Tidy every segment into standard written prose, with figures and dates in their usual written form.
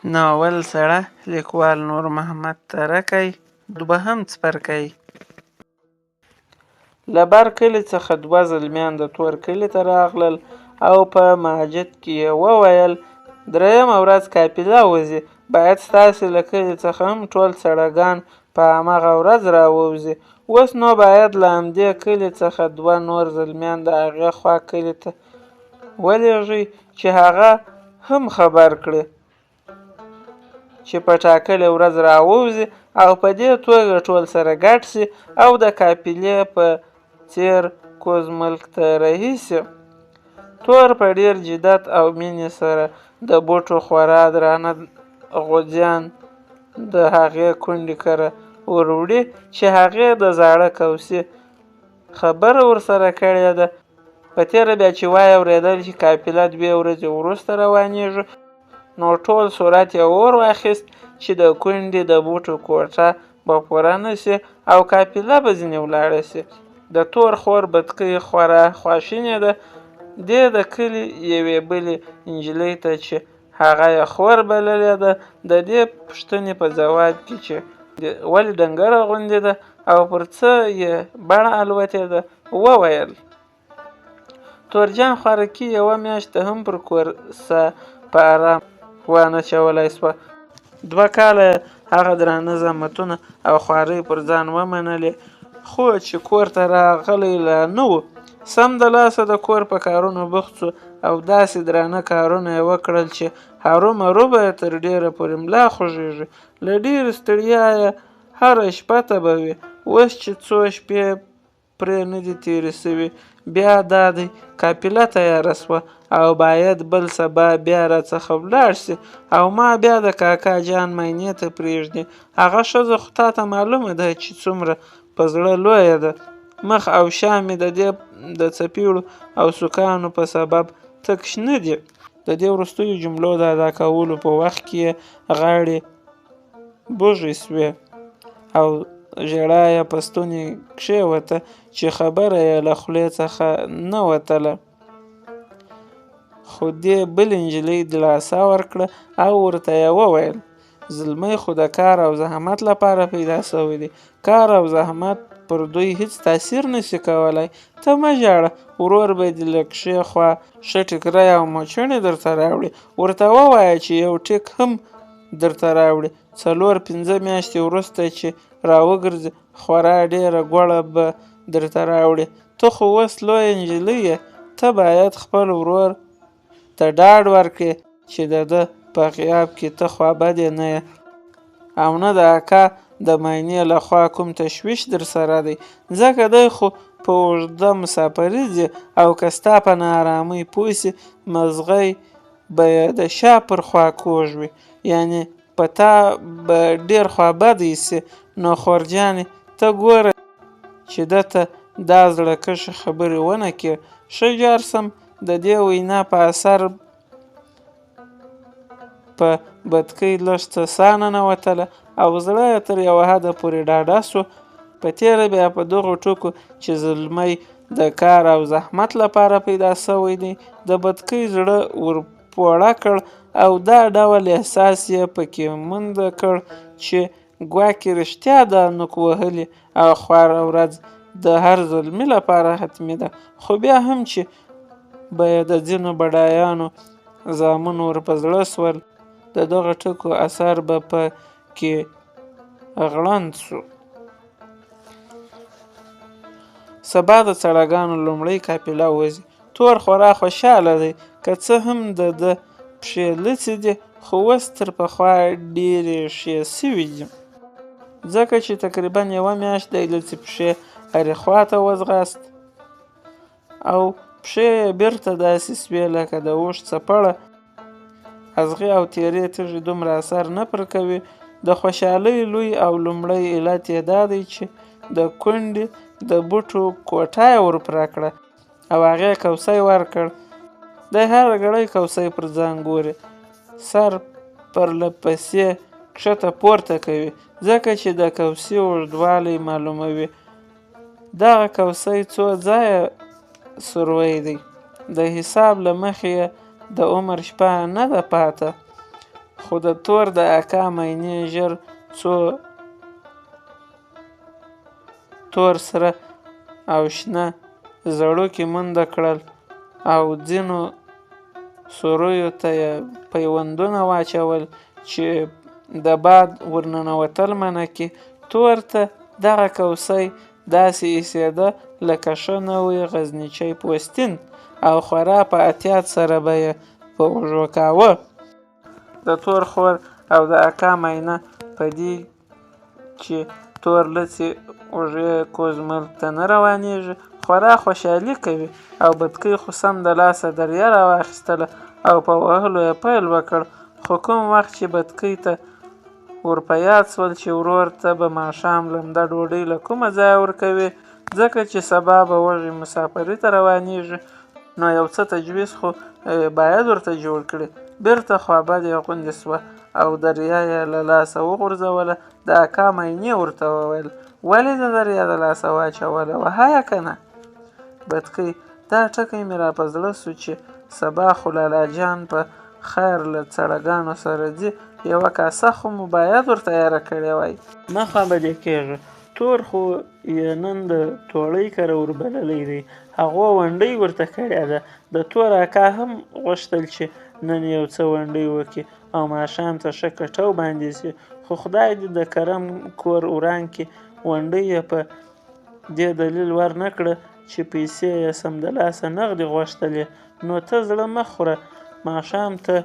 ناول سړه لیکوال نور محمد ترکی 2 څپرکی. له بر کلي څخه 2 زلمیان د تور کلي ته راغلل او په ماجد کې یې وویل 3مه ورځ کافله وځي، باید ستاسې له کلي څخه هم ټول سړګان په همغه ورځ راووځي. اوس نو باید له همدې کلي څخه 2 نور زلمیان د هغې خوا کلي ته ولېږئ چې هغه هم خبر کړي چې په ټاکلې ورځ راووځي او په دې توګه ټول سره ګډ سي او د قافلې په څېر کوز ملک ته رهي سي. تور په ډېر جدت او مینې سره د بوټو خورا درانه غوځیان د هغې کونډې کره وروړي چې هغې د زاړه کوسي خبره ورسره کړې ده. په تېره بیا چې وایي اورېدل چې قافله 2 ورځې وروسته روانېږي، نو ټول صورت یې اور واخیست چې د کونډې د بوټو کوټه به پوره نه سي او قافله به ځینې ولاړه سي. د تور خور بدکۍ خورا خواشینې ده. دې د کلي یوې بلې نجلۍ ته چې هغه یې خور بللې ده د دې پوښتنې په ځواب کې چې ولې ډنګره غوندې ده او پر څه یې بڼه الوتې ده وویل تورجان خوارکي 1 میاشت هم پر کورسه په ارام وانه چولای سوه. 2 کاله هغه درانه زحمتونه او خوارۍ پر ځان ومنلې، خو چې کور ته راغلی لا نه و. سم د لاسه د کور په کارونو بوخت سو او داسې درانه کارونه یې وکړل چې هرومرو به یې تر ډېره پورې ملا خوږېږي. له ډېرې ستړیا یې هره شپه تبه وي. اوس چې څو شپې پرې نه دي تېرې سوي، بیا دا دی قافله تیاره سوه او باید بل سبا بیا راڅخه ولاړ سي او ما بیا د کاکا جان مینې ته پرېږدي. هغه ښځه خو تاته معلومه ده چې څومره په زړه لویه ده. مخ او شا مې د دې د څپېړو او سوکانو په سبب تک شنه دي. د دې وروستیو جملو د ادا کولو په وخت کې یې غاړې بوږې سوې او ژړا یې په ستوني کښېوته چې خبره یې له خولې څخه نه وتله. خو دې بلې نجلۍ دلاسا ورکړه او ورته یې وویل زلمی خو د کار او زحمت لپاره پیدا سوی دی. کار او زحمت پر دوی هیڅ تاثیر نشي کولای. ته مه ژاړه، ورور به دې له کښې خوا ښه ټیکری او مچڼې درته راوړي. ورته ووایه چې یو ټیک هم درته راوړي. 4-5 میاشتې وروسته چې راوګرځي خورا ډېره ګوړه به درته راوړي. ته خو اوس لویه نجلۍ یې، ته باید خپل ورور ته ډاډ ورکړې چې د ده په غیاب کې ته خوابدې نه یې او نه د اکا د مینې له خوا کوم تشویش در سره دی، ځکه دی خو په اوږده مسافري ځي او که ستا په ناارامۍ پوه سي مزغی به یې د شا پر خوا کوږ وي، یعنې په تا به ډېر خوابدی سي. نو خورجانې ته ګوره چې ده ته دا زړه کښې خبرې ونه کړې. ښه جار سم د دې وینا په اثر په بدکۍ لږ څه ساه ننوتله او زړه یې تر یوه حده پورې ډاډه سو. په تېره بیا په دغو ټکو چې زلمی د کار او زحمت لپاره پیدا سوی دی د بدکۍ زړه ور پوړه کړ او دا ډول احساس یې پکې منده کړ چې ګواکې رښتیا دا نوک وهلې او خواره ورځ د هر زلمي لپاره حتمي ده. خو بیا هم چې به یې د ځینو بډایانو زامن ور په زړه سول، د دغه ټکو اثر به په کې غړند سو. سبا د سړګانو لومړۍ قافله وځي. تور خورا خوشحاله دی، که څه هم د ده پښې لڅې دي خو اوس تر پخوا ډېرې ښې سوي دي، ځکه چې تقریبا 1 میاشت د لڅې پښې هرې خوا ته وځغاست او پښې یې بېرته داسې سوې لکه د اوښ څپړه. ازغي او تیرې تږي دومره اثر نه پر کوي. د خوشحالۍ لوی او لومړی علت یې دا دی چې د کونډې د بوټو کوټه یې ور پوره کړه او هغې کوسی ورکړ. دی هره ګړۍ کوسی پر ځان ګوري، سر پرله پسې کښته پورته کوي ځکه چې د کوسي اوږدوالی معلوموي. دغه کوسی څو ځایه سوری دی. د حساب له مخې د عمر شپه نه ده پاته، خو د تور د اکا مینې ژر څو تور سره او شنه زړوکي منډه کړل او ځینو سوریو ته یې پیوندونه واچول چې د باد ورننوتل منع کړي. تور ته دغه کوسۍ داسې ایسېده لکه ښه نوی غزنیچی پوستین او خورا په احتیاط سره به یې په اوږو کاوه. د تور خور او د اکا مینه په دې چې تور لڅې اوږې کوز ملک ته نه روانېږي خورا خوشحالي کوي او بتکۍ خو سم د لاسه دریه راواخیستله او په وهلو یې پیل وکړ. خو کوم وخت چې بتکۍ ته ور په یاد سول چې ورور ته به ماښام لمده ډوډۍ له کومه ځایه ورکوي ځکه چې سبا به وږی مسافرۍ ته روانېږي نو یو څه تجویز خو باید ورته جوړ کړي. بیرته خوابدې غوندې سوه او دریا یې له لاسه وغورځوله. د اکا مینې ورته وویل ولې د دریا د لاسه واچوله وهایه که نه. بتکۍ دا ټکی مې را په زړه سو چې سبا خو لالا جان په خیر له څړګانو سره ځي یوه کاسه خو مو باید ور تیاره کړې وای. مه خوابدې کېږه تور خو یې نن د توړۍ کره وربللی دی هغو ونډۍ ورته کړې ده. د تور اکا هم غوښتل چې نن یو څه ونډۍ وکړي او ماښام ته ښه کټو باندې سي خو خدای دې د کرم کور وران کړي. ونډۍ یې په دې دلیل ور نه کړه چې پیسې یې سمدلاسه نغدې غوښتلې. نو ته زړه مه خوره ماښام ته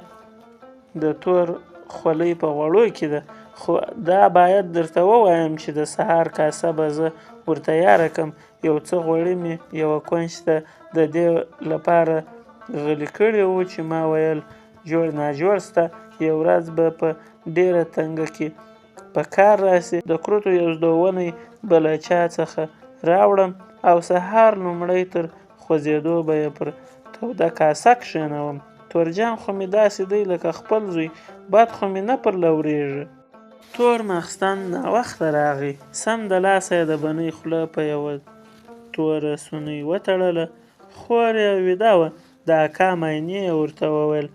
د تور خولۍ په غوړو کې ده خو دا باید درته ووایم چې د سهار کاسه به زه ور تیاره کړم. یو څه غوړي مې یوه کونج ته د دې لپاره غلي کړي وو چې ما ویل جوړ ناجوړ سته یو ورځ به په ډېره تنګه کې په کار راسي د کروتو یو زدونی به له چا څخه راوړم او سهار لومړی تر خوځېدو به یې پر توده کاسه کښېنوم. تورجان خو مې داسې دی لکه خپل زوی بد خو مې نه پر لورېږي. تور ماخستن ناوخته راغی سم د لاسه یې د بنۍ خوله په یوه توره سونۍ وتړله. خور یې ویده وه. د اکا مینې یې ورته وویل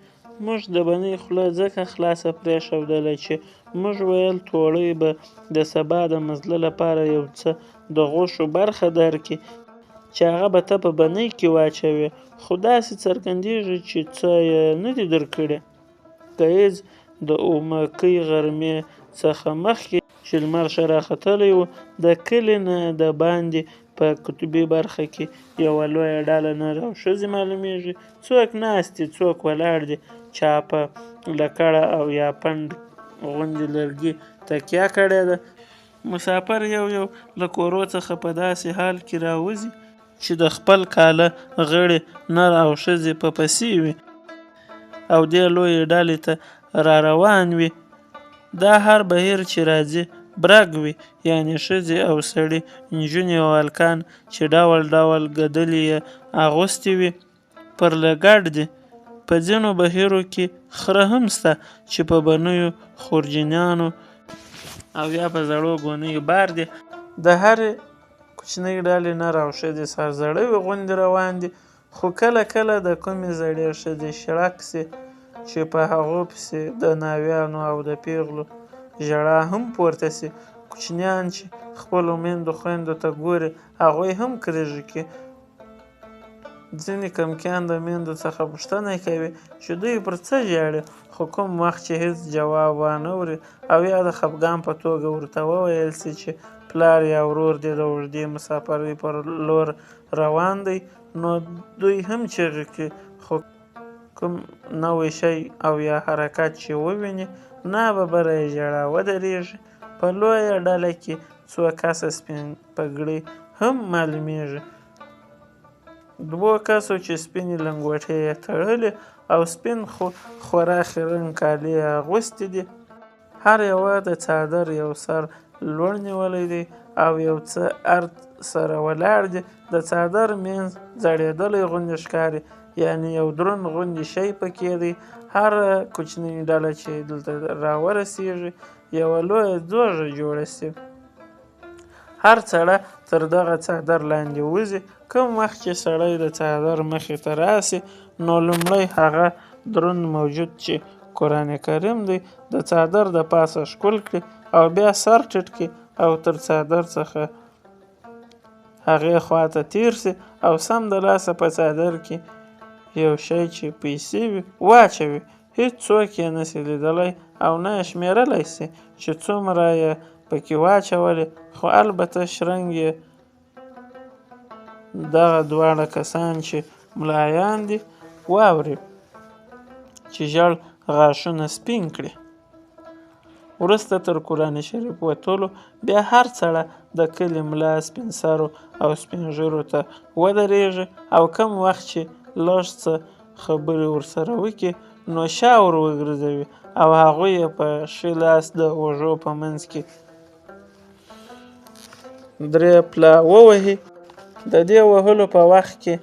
موږ د بنۍ خوله ځکه خلاصه پرېښودله چې موږ ویل توړۍ به د سبا د مزله لپاره یو څه د غوښو برخه درکړي چې هغه به ته په بنۍ کې واچوې خو داسې څرګندېږي چې څه یې نه دي درکړي. ګهیځ د اومکۍ غرمې څخه مخکې چې لمر ښه راختلی و د کلي نه د باندې په قطبي برخه کې یوه لویه ډله نر او ښځې معلومیږي. څوک ناست دي څوک ولاړ دي چا په لکړه او یا پنډ غوندې لرګي تکیه کړې ده. مسافر یو یو له کورو څخه په داسې حال کې راوځي چې د خپل کاله غړي نر او ښځې په پسې وي او دې لویې ډلې ته را روان وي. دا هر بهیر چې راځي برګ وي یعنې ښځې او سړي نجونې او هلکان چې ډول ډول ګدلې یې اغوستې وي پر لګډ دي. په ځینو بهیرو کې خره هم سته چې په بنیو خورجینانو او یا په زړو ګونیو بار دي. د هرې کوچنۍ ډلې نر او ښځې سرزړوي غوندې روان دي خو کله کله د کومې زړې ښځې شړک سي چې په هغو پسې د ناویانو او د پیغلو ژړا هم پورته سي. کوچنیان چې خپلو میندو خویندو ته ګوري هغوی هم کریږي کې ځینې کمکیان د میندو څخه پوښتنه کوي چې دوی پر څه ژاړي خو کوم وخت چې هیڅ جواب وانه او یا د خفګان په توګه ورته وویل سي چې پلار یا ورور دې د اوږدې مسافرۍ پر لور روان دی نو دوی هم چیغې کوي خو کوم نوی شی او یا حرکت چې وویني ناببره یې ژړا ودرېږي. په لویه ډله کې څو کسه سپین پګړۍ هم معلومیږي. دوو کسو چې سپینې لنګوټې یې تړلې او سپین خوراخي رنګ کالي یې اغوستي دي. هر یوه د څادر یو سر لوړ نیولی دی او یو څه ارت سره ولاړ دي. د څادر منځ ځړېدلی غوندې ښکاري یعنې یو دروند غوندې شی پکې دی. هره کوچنۍ ډله چې دلته راورسېږي یوه لویه ځوږه جوړه سي. هر سړی تر دغه څادر لاندې وځي. کوم وخت چې سړی د څادر مخې ته راسي نو لومړی هغه دروند موجود چې قرآن کریم دی د څادر د پاسه ښکل کړي او بیا سر ټیټ کړي او تر څادر څخه هغې خواته تیر سي او سم د لاسه په څادر کې یو شی چې پیسې وي واچوي. هیڅوک یې نسي لیدلی او نه یې شمیرلی سي چې څومره یې پکې واچولې، خو البته شرنګ یې دغه دواړه کسان چې ملایان دي واوري چې ژړ غاښونه سپین کړي. وروسته تر قرآن شریف وتلو بیا هر سړی د کلي ملا سپین سرو او سپین ږیرو ته ودرېږي او کم وخت چې لږ څه خبرې ورسره وکړي نو شا ور وګرځوي او هغوی یې په ښي لاس د اوږو په منځ کې 3 پله ووهي. د دې وهلو په وخت کې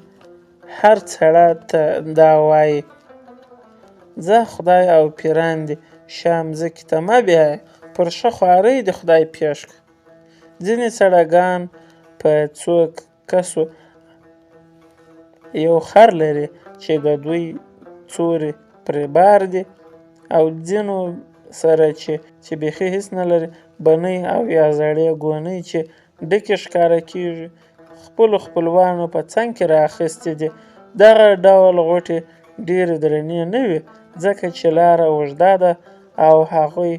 هر سړی ته دا وایي: ځه خدای او پیران دي شا مځکې ته مه بیایه، پر ښه خوارۍ دې خدای پېښ کړه. ځینې سړیګان په څو کسو یو خر لري چې د دوی څوري پرې بار دي او ځینو سره چې بیخي هیڅ نه لري بنۍ او یا زړې ګونۍ چې ډکې ښکاره کېږي خپلو خپلوانو په څنګ کې رااخیستې دي. دغه ډول غوټې ډېرې درنې نه وي ځکه چې لاره اوږده ده او هغوی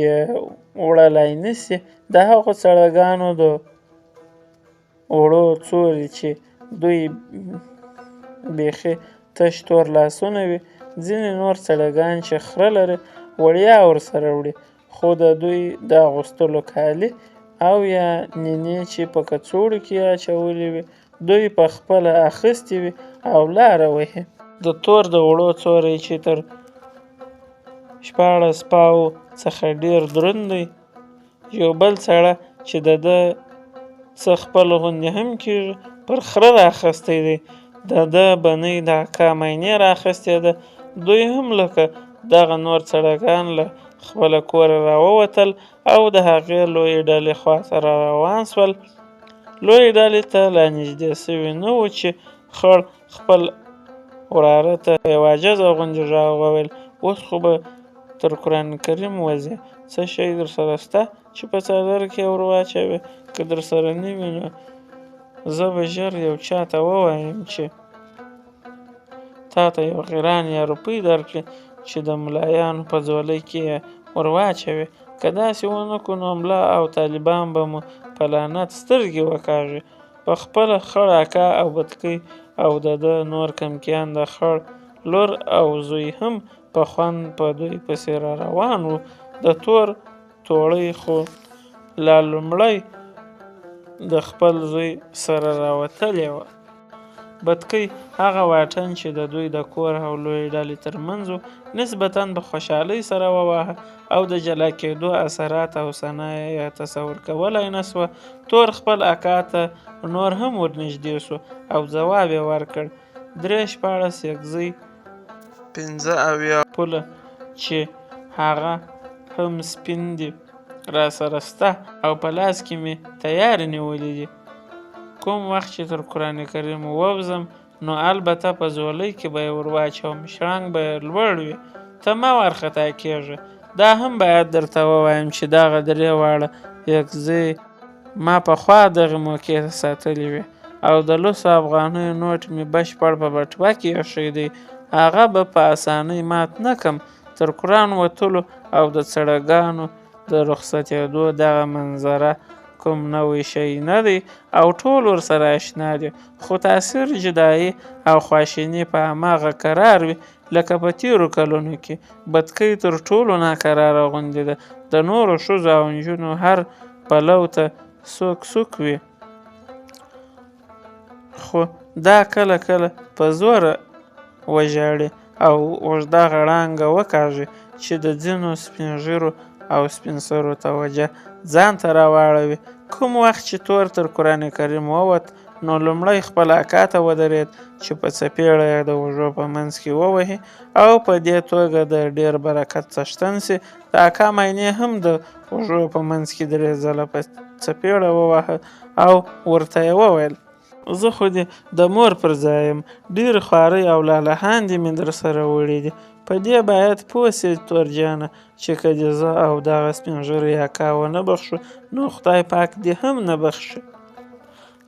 یې وړلی نسي. د هغو سړیګانو د وړو څوري چې دوی بیخي تش تور لاسونه وي. ځینې نور سړیګان چې خره لري وړیا ورسره وړي خو د دوی د اغوستلو کالي او یا نینې چې په کڅوړو کې اچولې وي دوی په خپله اخیستې وي او لاره وهي. د تور د وړو څوری چې تر 14 پاو څخه ډېر دروند دی. یو بل سړی چې د ده څه خپل غوندې هم کېږي پر خره رااخیستی دی. د ده بنۍ د اکا مینې رااخیستې ده. دوی هم لکه دغه نور سړیګان له خپله کوره راووتل او د هغې لویې ډلې خواته را روان سول. لویې ډلې ته لا نږدې سوي نه وو چې خړ خپل وراره ته یو عاجزه غوندې غږ وویل: اوس خو به تر قرآن کریم وځې، څه شی در سره شته چې په څادر کې ور واچوې؟ که در سره نه وي نو زه به ژر یو چا ته ووایم چې تا ته یو قران یا روپۍ درکړي چې د ملایانو په ځولۍ کې یې ور واچوې. که داسې ونه کړو نو ملا او طالبان به مو په لعنت سترګې وکاږي. په خپله خړ اکا او بتکۍ او د ده نور کمکیان د خړ لور او زوی هم په خوند په دوی پسې را روان وو. د تور توړۍ خو لا لومړی د خپل زوی سره راوتلې وه. بتکۍ هغه واټن چې د دوی د کور او لویې ډلې ترمنځ و نسبتاً په خوشحالۍ سره وواهه او د جلا کېدو اثرات او ثنا یې تصور کولی نه سوه. تور خپل اکا ته نور هم ورنږدې سو او ځواب یې ورکړ: 3 یکځای 15 پوله چې هغه هم سپین دي را سره شته او په لاس کې مې تیارې نیولې دي. کوم وخت چې تر قرآن کریم ووځم نو البته په ځولۍ کې به یې ور واچوم، شړنګ به یې لوړ وي، ته مه وارخطا کېږه. دا هم باید درته ووایم چې دغه 3 واړه یکځای ما پخوا دغې موقع ته ساتلې وې او د 100 افغانیو نوټ مې بشپړ په بټوه کې ایښی دی. هغه به په اسانۍ مات نه کم. تر قرآن وتلو او د سړیګانو د رخصتېدو دغه منظره کوم نوی شی نه دی او ټول ورسره اشنا دي، خو تاثیر جدایي او خواشیني په هماغه قرار وي لکه په تېرو کلونو کې. بتکۍ تر ټولو ناقراره غوندې ده. د نورو ښځو او نجونو هر پلو ته سوک سوک وي، خو دا کله کله په زوره وژاړي او اوږده غړانګه وکاږي چې د ځینو سپین ږیرو او سپین سرو توجه ځان ته راواړوي. کوم وخت چې تور تر قرآن کریم ووت نو لومړی خپل اکا ته ودرېد چې په څپېړه یې د اوږو په منځ کې ووهي او په دې توګه د ډېر برکت څښتن سي. د اکا مینې هم د اوږو په منځ کې 3 ځله په څپېړه وواهه او ورته یې وویل: زه خو دې د مور پر ځای یم، ډېرې خوارۍ او لالهاندې مې در سره وړي دي، په دې باید پوه سې تورجانه چې که دې زه او دغه سپین ږیری اکا ونه بخښو نو خدای پاک دې هم نه بخښي.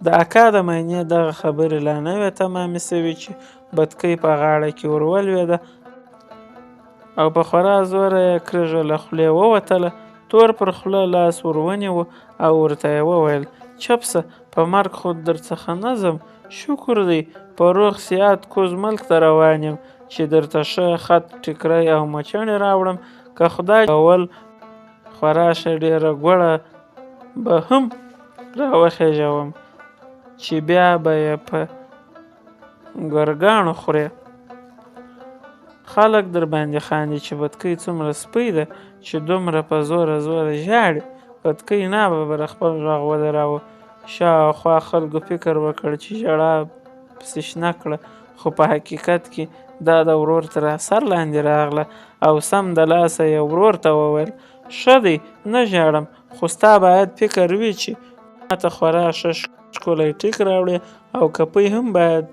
د اکا د معاینې دغه خبرې لا نه وې تمامې سوي چې بتکۍ په غاړه کې ور ولوېده او په خورا زوره یې کریږه له خولې ووتله. تور پر خوله لاس ور ونیو او ورته یې وویل چپ سه، په مرګ خو درڅخه نه ځم، شکر دی په روغ صحت کوز ملک ته روان یم چې درته ښه خط ټیکری او مچڼې راوړم. که خدای کول خورا ښه ډېره ګوړه به هم راوخېژوم چې بیا به یې په ګرګاڼو خورې. خلک در باندې خاندي چې بتکۍ څومره سپۍ ده چې دومره په زوره زوره ژاړي. بتکۍ ناببره خپل غږ ودراوه. شاوخوا خلکو فکر وکړ چې ژړا پسې شنه کړه، خو په حقیقت کې دا د ورور تر اثر لاندې راغله او سم د لاسه یې ورور ته وویل ښه دی نه ژاړم، خو ستا باید فکر وي چې ماته خورا ښه ښکلی ټیک راوړې او کپۍ هم باید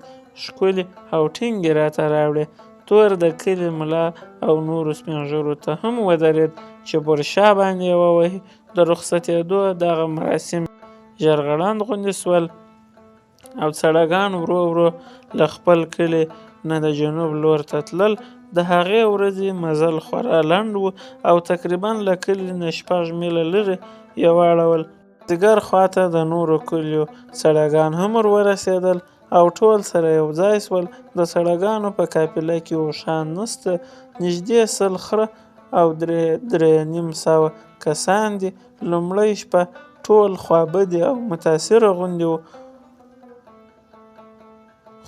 ښکلې او ټینګې راته راوړې. تور د کلي ملا او نورو سپین ږیرو ته هم ودرېد چې پر شا باندې یې ووهي. د رخصتېدو دغه مراسم ژر غړند غوندې سول او سړګان ورو ورو له خپل کلي نه د جنوب لور ته تلل. د هغې ورځې مزل خورا لنډ و او تقریبا له کلي نه 6 میله لرې یې واړول. مازدیګر خواته د نورو کلیو سړګان هم ور ورسېدل او ټول سره یو ځای سول. د سړګانو په قافله کې اوښان نسته، نږدې 100 خره او 3.5 کسان دي. لومړۍ شپه ټول خوابدي او متاثره غوندې و،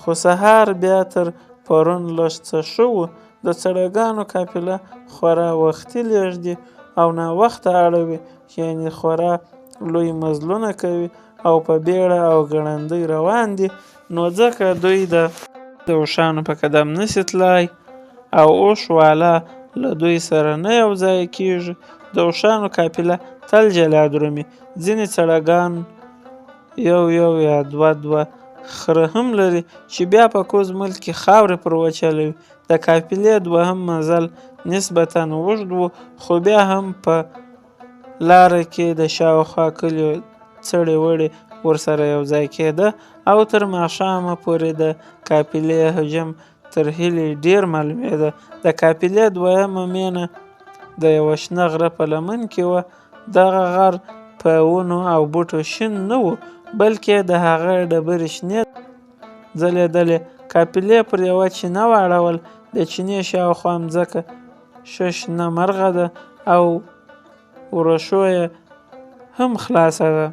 خو سهار بیا تر پرون لږ څه ښه و. د سړګانو قافله خورا وختي لېږدي او ناوخته اړوي، یعنې خورا لوی مزلونه کوي او په بیړه او ګړندۍ روان دي، نو ځکه دوی د اوښانو په قدم نسي تلای او اوښ والا له دوی سره نه یو ځای کېږي. د اوښانو قافله تل جلا درومي. ځینې سړګان یو یا 2 خره هم لري چې بیا په کوز ملک کې خاورې پر وچلوي. د قافلې دوهم مزل نسبتا اوږد و، خو بیا هم په لاره کې د شاوخوا کلیو څړې وړې ورسره یو ځای کېده او تر ماښامه پورې د قافلې حجم تر هیلې ډېر معلومېده. د قافلې دویمه مینه د یوه شنه غره په لمن کې وه. دغه غر په ونو او بوټو شین نه و، بلکې د هغه ډبرې شنې ځلېدلې. قافلې پر یوه چینه واړول. د چینې شاوخوا مځکه ښه شنه مرغه ده او ورشو یې هم خلاصه ده.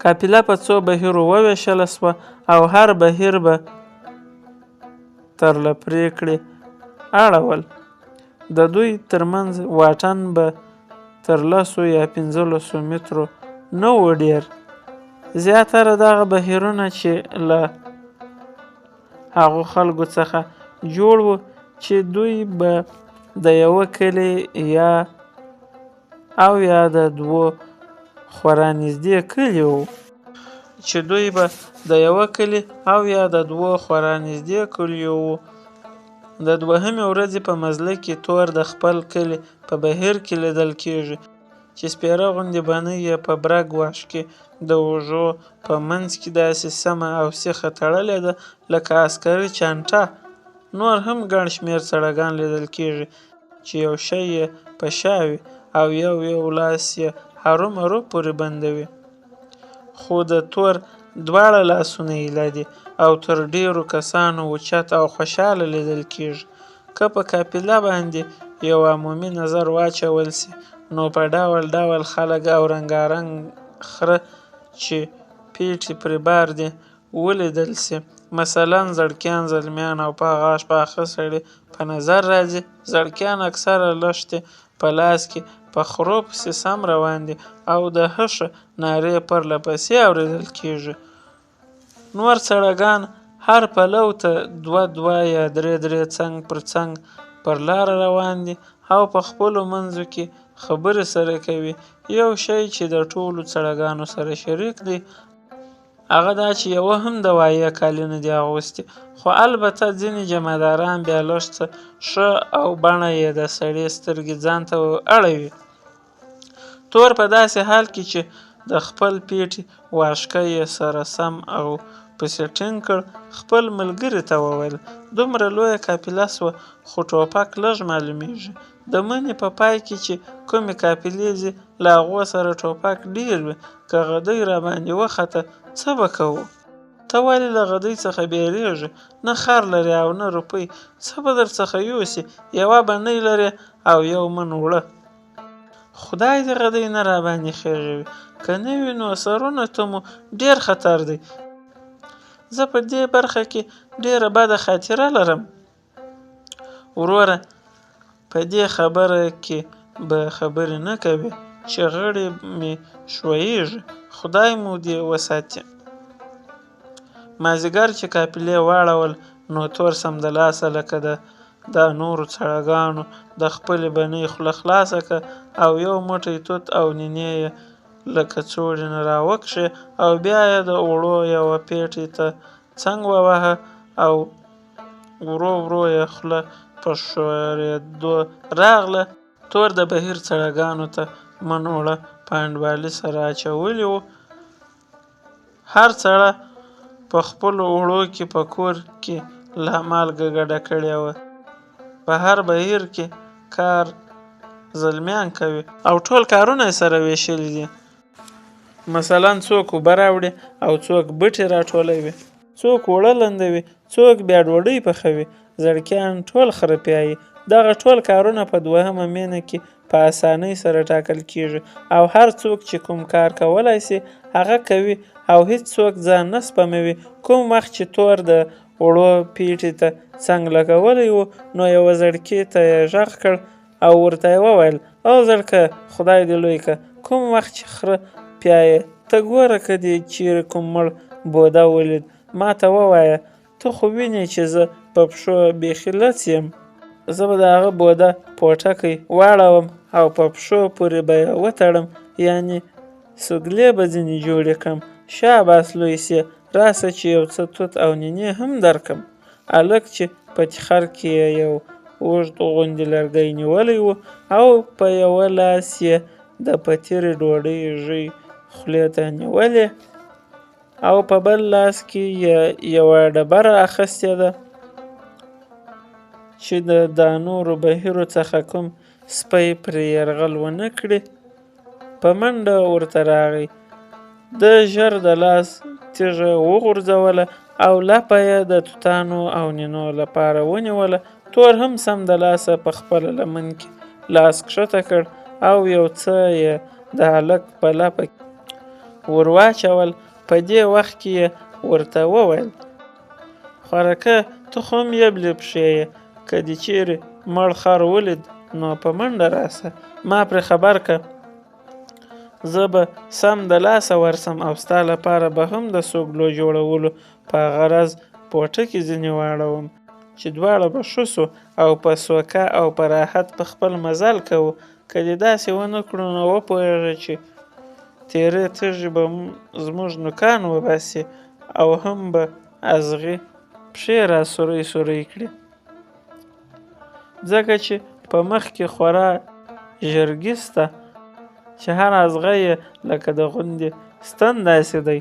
قافله په څو بهیرو وویشله سوه او هر بهیر به تر له پرېکړې اړول. د دوی ترمنځ واټن به تر 10 یا 15 مترو نه و ډېر. زیاتره دغه بهیرونه چې له هغو خلکو څخه جوړ و چې دوی به د یوه کلي یا د 2 خورا نږدې کلي وو د دوهمې ورځې په مزله کې تور د خپل کلي په بهیر کې لیدل کېږي چې سپېره غوندې بنۍ یې په برګ واښ کې د اوږو په منځ کې داسې سمه او سیخه تړلې ده لکه عسکري چانټه. نور هم ګڼ شمېر سړګان لیدل کېږي چې یو شی یې په شا وي او یو لاس یې هرومرو پورې بندوي، خو د تور دواړه لاسونه ایله دي او تر ډېرو کسانو اوچت او خوشحاله لیدل کېږي. که په قافله باندې یو عمومي نظر واچول سي نو په ډول ډول خلک او رنګارنګ خره چې پیټې پرې بار دي ولیدل سي. مثلا زړکیان زلمیان او په غاښ پاخه سړي په نظر راځي. زړکیان اکثره لښتې په لاس کې په خرو پسې سم روان دي او د هښه نارې پرله پسې اورېدل کېږي. نور سړګان هر پلو ته 2 یا 3 څنګ پر څنګ پر لاره روان دي او په خپلو منځو کې خبرې سره کوي. یو شی چې د ټولو سړګانو سره شریک دی هغه دا چې یوه هم د وایه کالي نه دي اغوستي، خو البته ځینې جمعداران بیا لږ څه ښه او بڼه یې د سړي سترګې ځان ته اړوي. تور په داسې حال کې چې د خپل پیټي واشکه یې سره سم او پسې ټینګ کړ، خپل ملګري ته وویل: دومره لویه قافله سوه، خو ټوپک لږ معلومیږي. د مني په پای کې چې کومې قافلې ځي، له هغو سره ټوپک ډېر وي. که غدۍ راباندې وخته، څه به کوو؟ ته ولې له غدۍ څخه بیریږې؟ نه خر لرې او نه روپۍ، څه به درڅخه یوسي؟ یوه بنۍ لرې او یو من اوړه. خدای دې غدۍ نه راباندې خېژوي، که نه وي نو سرونه ته مو ډېر خطر دی. زه په دې برخه کې ډېره بده خاطره لرم. وروره، په دې خبره کې به خبرې نه کوې چې غړي مې ښویېږي. خدای مو دې وساتي. مازدیګر چې قافلې واړول، نو تور سمدلاسه لکه دا نورو سړګانو د خپلې بنۍ خوله خلاصه کړه او یو موټی توت او نینې یې له کڅوړې نه راوکښې او بیا یې د اوړو یوه پیټۍ ته څنګ وواهه او ورو ورو یې خوله په ښورېدو راغله. تور د بهیر سړګانو ته من اوړه په انډوالۍ سره اچولي وو. هر سړه په خپلو اوړو کې په کور کې لا مالګه ګډه کړې وه. په هر بهیر کې کار زلمیان کوي او ټول کارونه یې سره ویشلي دي. مثلا څوک اوبه راوړي او څوک بټې راټولوي، څوک اوړه لندوي، څوک بیا ډوډۍ پخوي. زړکیان ټول خره پیایي. دغه ټول کارونه په دوهمه مینه کې په اسانۍ سره ټاکل کیږي او هر څوک چې کوم کار کولی سي هغه کوي او هیڅ څوک ځان نه سپموي. کوم وخت چې تور د اوړو پیټۍ ته څنګ لګولی و، نو یوه زړکي ته یې غږ کړ او ورته یې وویل: او زړکه، خدای دې لوی که، کوم وخت چې خره پیایې، ته ګوره که دې چیرې کوم مړ بوده ولید، ما ته ووایه. ته خو وینې چې زه په پښو بیخي لڅ یم. زه به د هغه بوده پوټکی واړوم او په پښو پورې به یې وتړم، یعنې سوګلې به ځینې جوړې کړم. شاباس لوی سې، راسه چې یو څه توت او نینې هم درکړم. هلک چې په تیخر کې یو اوږد غوندې لرګی نیولی و او په یوه لاس یې د پتیرې ډوډۍ ژۍ خولې ته نیولې او په بل لاس کې یې یوه ډبره اخیستې ده چې د نورو بهیرو څخه کوم سپی پرې یرغل ونه کړي. په منډه ورته راغی. ده ژر د لاس تیږه وغورځوله او لپه یې د توتانو او نینو لپاره ونیوله. تور هم سم د لاسه په خپله لمن کې لاس کښته کړ او یو څه یې د هلک په لپه ور واچول. په دې وخت کې یې ورته وویل: خوارکه، ته خو هم یبلې پښې یې، که دې چیرې مړ خر ولید نو په منډه راسه، ما پرې خبر که. زه به سم د لاسه ورسم او ستا لپاره به هم د سوګلو جوړولو په غرض پوټکي ځینې واړوم چې دواړه به ښه سو او په سوکه او په راحت په خپل مزل کوو. که دې داسې ونه کړو نو وپوهېږه چې تیرې تیږې به زموږ نوکان وباسي او هم به ازغي پښې را سوری سوری کړي، ځکه چې په مخ کې خورا ژرګي سته چې هر ازغی یې لکه د غوندې ستن داسې دی.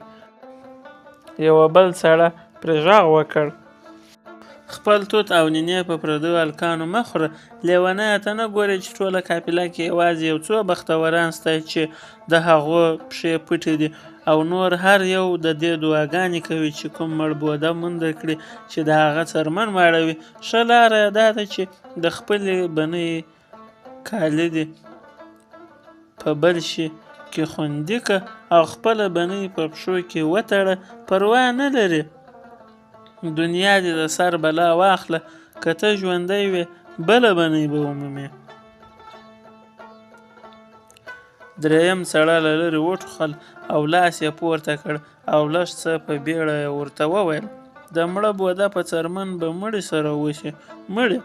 یوه بل سړه پرې غږ وکړ: خپل توت او نینې په پردیو هلکانو مه خوره. لیونیه، ته نه ګورې چې ټوله قافله کې یوازې یو څو بختوران سته چې د هغو پښې پټې دي او نور هر یو د دې دعاګانې کوي چې کوم مړ بوده مونده کړي چې د هغه څرمن واړوي. ښه لاره یې دا ده چې د خپلې بنۍ کالي دې په بل شي کې خوندي که او خپله بنۍ په پښو کې وتړه. پروا نه لري دنیا دې د سر بلا واخله، که ته ژوندی وې بله بنۍ به ومومې. دریم سړه له لرې وټوخل او لاس یې پورته کړ او لږ څه په بیړه یې ورته وویل: د مړه بوده په څرمن به مړي سره وشي. مړي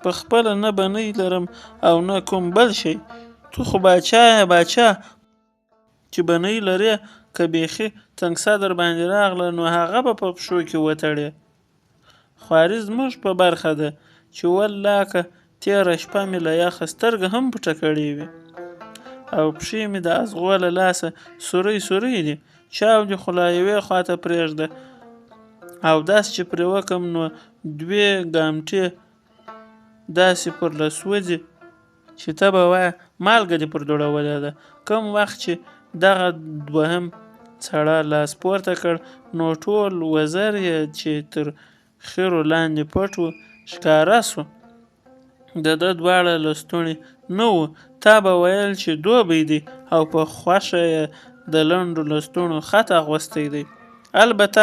په خپله نه بنۍ لرم او نه کوم بل شی. تو خو باچا یې باچا چې بنۍ لرې، که بیخي تنګ صدر باندې راغله نو هغه به په پښو کې وتړې. خواري زموږ په برخه ده چې والله که تېره شپه مې له یخه سترګه هم پټه کړې وي او پښې مې د ازغو له لاسه سورۍ سورۍ دي. چاودې خو لا یوې خواته پرېږده او داسې چې پرې وکم نو 2 ګامټې داسې پر له سوځي چې ته به وایه مالګه دې پر دوړولې ده. کوم وخت چې دغه دوهم سړه لاس پورته کړ نو ټول وزر یې چې تر خیرو لاندې پټ و ښکاره سو. د ده دواړه لستوڼي نه وو. تا به ویل چې دوبی دی او په خوښه یې د لنډو لستوڼو خط اغوستی دی. البته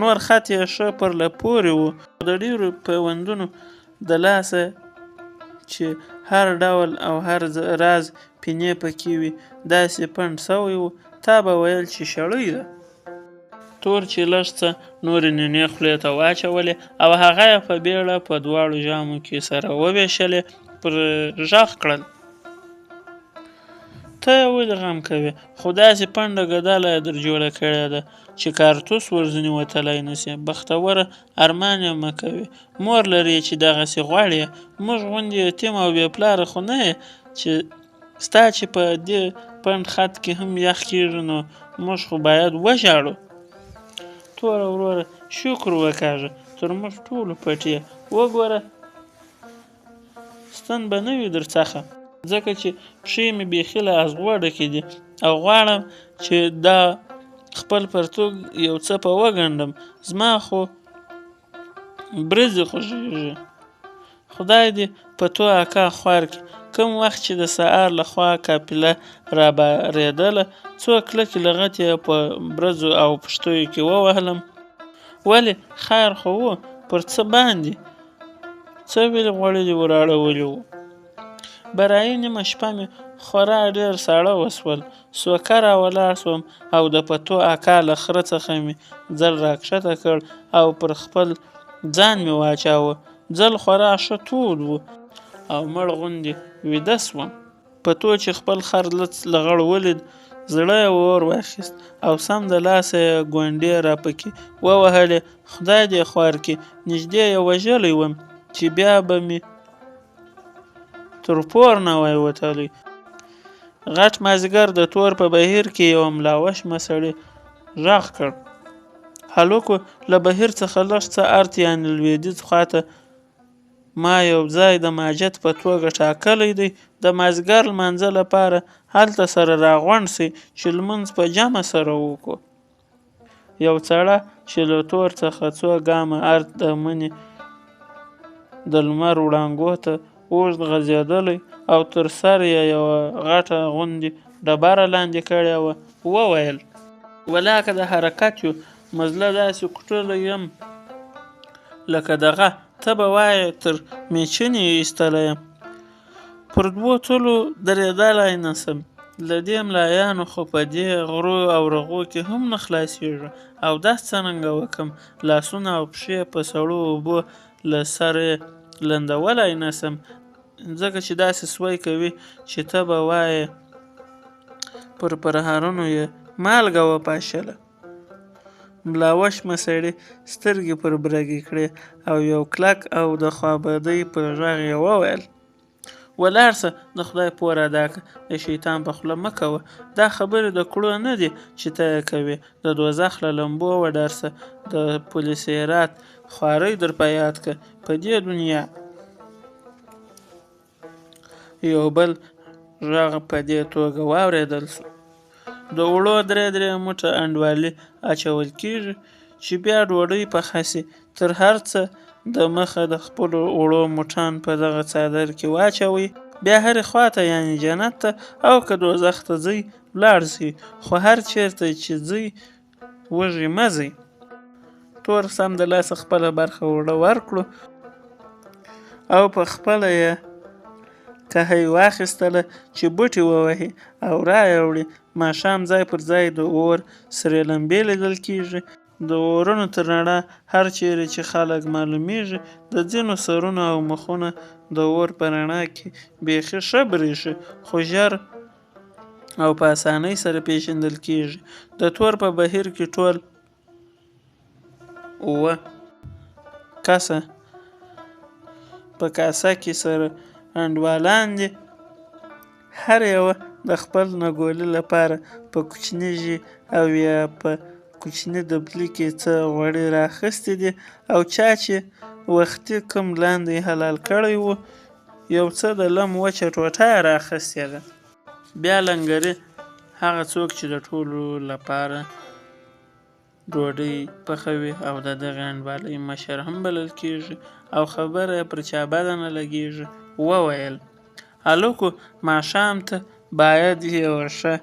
نور خط یې ښه پر له پورې و. د ډېرو پیوندونو د لاسه چې هر ډول او هر راز پینې پکې وي داسې پنډ سوی و. تا به ویل چې شړۍ ده. تور چې لږ څه نورې نینې خولې ته واچولې او هغه یې په بیړه په دواړو ژامو کې سره وویشلې پر غږ کړل. ته یې ولې غم کوې؟ خو داسې پنډه ګدله یې در جوړه کړې ده چې کارتوس ورځنې وتلی نسي. بختوره ارمان یې مه کوې. مور لرې چې دغسې غواړې. موږ غوندې یتیم او بې پلاره خو نه یې چې ستا چې په دې پنډ خط کې هم یخ کېږي نو موږ خو باید وژاړو. توره وروره شکر وکاږه تر موږ ټولو پټ یې. وګوره ستن به نه وي در څخه ځکه چې پښې مې بیخي له ازغو ډکې دي او غواړم چې دا خپل پرتوګ یو څه په وګنډم. زما خو برزې خوږېږي. خدای دې په تو اکا خوار کړي. کوم وخت چې د سهار له خوا قافله رابارېدله څو کلکې لغتې یې په برزو او پښتیو کې ووهلم. ولې خیر خو و پر څه باندې څه ویلې غوړې ور اړولي وو. برایي نیمه شپه مې خورا ډېر ساړه وسول. سوکه راولاړ سوم او د پتو اکا له خره څخه مې ځل راکښته کړ او پر خپل ځان مې واچاوه. ځل خورا ښه تود و او مړ غوندې ویده سوم. پتو چې خپل خر لڅ لغړ ولید زړه یې ور واخیست او سم د لاسه یې ګونډې راپکې ووهلې. خدای دې خوار کړي. نږدې یې وژلی وم چې بیا به مې تر پور نه وای وتلی. غټ مازدیګر د تور په بهیر کې یو ملاوشمه سړي غږ کړ. هلکو له بهیر څخه لږ څه ارت یعنې لویدیځ خواته ما یو ځای د ماجت په توګه ټاکلی دی. د مازدیګر لمانځه لپاره هلته سره راغونډ سئ چې لمونځ په جمع سره وکړو. یو سړه چې له تور څخه څو ګامه ارت د مني د لمر وړانګو ته اوږد غځېدلی او تر سر یې یوه غټه غوندې ډبره لاندې کړې وه وویل ولاکه د حرکت یو مزله داسې کوټلی یم لکه دغه ته به وایې تر میچنې ایستلی یم. پر 2 تلو درېدلی نسم. له دې ملایانو خو په دې غرو او رغو کې هم نه خلاصېږي او داس څرنګه وکم لاسونه او پښې په سړو اوبو له سره لندولی نسم ځکه چې داسې سوی کوي چې ته به وایې پر پرهارونو یې مالګه وپاشله. ملاوشمه سړي سترګې پر برګې کړې او یو کلک او د خوابدۍ په غږ یې وویل ولاړ سه د خدای پور ادا که. د شیطان په خوله مه کوه. دا خبرې د کړو نه دي چې ته یې کوې. د دوزخ له لمبو وډار سه. د پولیسیرات خوارۍ در په یاد که. په دې دنیا یو بل غږ په دې توګه واورېدل سو. د اوړو 3 موټه انډوالي اچول کېږي چې بیا ډوډۍ پخه سي. تر هر څه د مخه د خپلو اوړو موټان په دغه څادر کې واچوئ. بیا هرې خواته یعنې جنت ته او که دوزخ ته ځئ ولاړ سئ. خو هر چېرته چې ځئ وږي مه ځئ. تور سم د لاسه خپله برخه اوړه ورکړو او په خپله یې کهۍ واخیستله چې بوټي ووهي او رایې وړي. ماښام ځای پر ځای د اور سرې لمبې لیدل کېږي. د اورونو تر رڼا هر چیرې چې خلک معلومیږي. د ځینو سرونه او مخونه د اور په رڼا کې بیخي ښه برېښي خو ژر او په اسانۍ سره پیژندل کیږي. د تور په بهیر کې ټول 7 کسه په کاسه کې سره انډوالان دي. هر یوه د خپل نګولي لپاره په کوچني ژي او یا په کوچني دبلي کې څه غوړي رااخیستي دي او چا چې وختي کوم لاندی حلال کړی و یو څه د لم وچه ټوټه یې رااخیستې ده. بیا لنګري هغه څوک چې د ټولو لپاره ډوډۍ پخوي او د دغې انډوالۍ مشر هم بلل کیږي او خبره یې پر چا بده نه لګیږي وویل: هلکو ماښام ته باید یوه ښه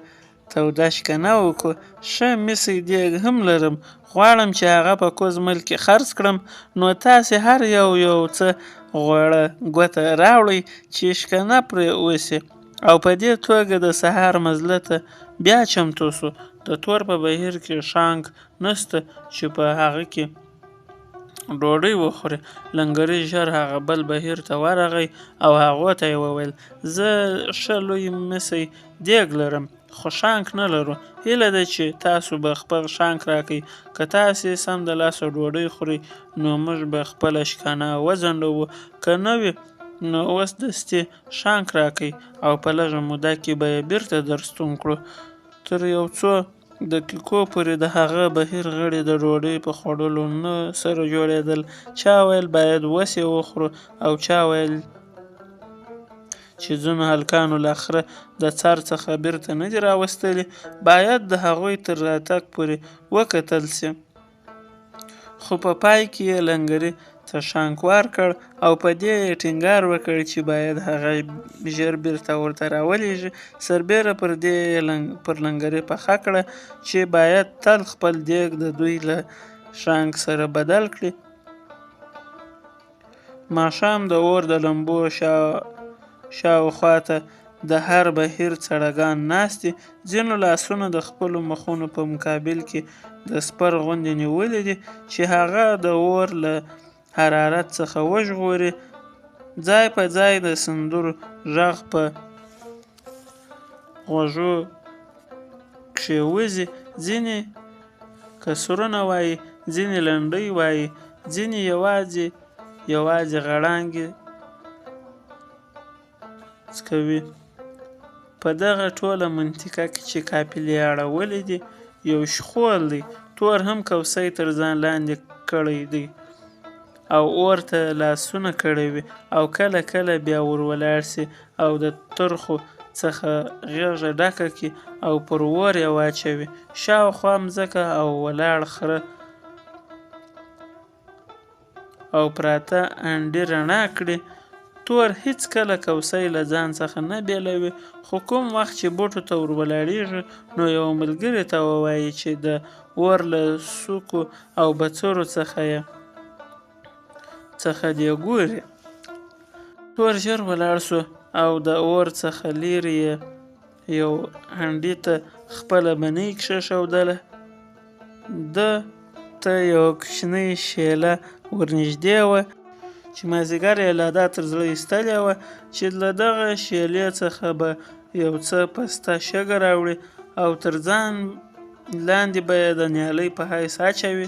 توده شکنه وکړو. ښه مسي دیګ هم لرم، غواړم چې هغه په کوز مل کې خرڅ کړم، نو تاسې هر یو څه غوړه ګوته راوړئ چې شکنه پرې وسي. او په دې توګه د سهار مزله ته بیا چمتو سو. د تور په بهیر کې شانک نسته چې په هغه کې ډوډۍ وخوري. لنګري ژر هغه بل بهیر ته ورغی او هغو ته یې وویل: زه ښه لوی مسي دیګ لرم خو شانک نه لرو. هیله ده چې تاسو به خپل شانک راکئ. که تاسې سمدلاسه ډوډۍ خورئ نو موږ به خپله شکنه وځنډوو، که نه وي نو اوس دستي شانک راکئ او په لږه موده کې به یې بیرته درستون کړو. تر یو څو دقیقو پورې د هغه بهیر غړي د ډوډۍ په خوړلو نه سره جوړېدل. چا ویل باید وس یې وخورو او چا ویل چې ځینو هلکانو له خره د څار څخه بیرته نه دي راوستلي، باید د هغوی تر راتګ پورې وکتل سي. خو په پای کې یې لنګري ته شانک ورکړ او په دې یې ټینګار وکړ چې باید هغه ژر بیرته ورته راولېږي. سربیره پر دې یې پر لنګري پخه کړه چې باید تل خپل دیګ د دوی له شانک سره بدل کړي. ماښام د اور د لمبو شاوخواته د هر بهیر څړګان ناست دي. ځینو لاسونه د خپلو مخونو په مقابل کې د سپر غوندې نیولي دي چې هغه د اور له حرارت څخه وژغوري. ځای په ځای د سندرو غږ په غوږو کښې وځي. ځینې کسرونه وایي، ځینې لنډۍ وایي، ځینې یوازې غړانګې څکوي. په دغه ټوله منطقه کې چې قافلې اړولې دي یو شخول دی. تور هم کوسۍ تر ځان لاندې کړی دی او اور ته لاسونه کړوي او کله کله بیا ور ولاړ سي او د ترخو څخه غېږه ډکه کړي او پر اور یې واچوي. شاوخوا مځکه او ولاړ خره او پراته انډې رڼا کړي. تور هیڅکله کوسۍ له ځان څخه نه بیلوي، خو کوم وخت چې بوټو ته ور ولاړېږي نو یو ملګري ته ووایي چې د اور له سوکو او بڅرو څخه دې ګوري. تور ژر ولاړ سو او د اور څخه لیرې یو هنډې ته خپله بنۍ کښېښودله. ده ته یوه کوچنۍ شیله ورنږدې وه چې مازدیګر یې لا دا تر زړه ایستلې وه چې له دغه شیلې څخه به یو څه پسته شګه راوړي او تر ځان لاندې به یې د نیالۍ په حیث اچوي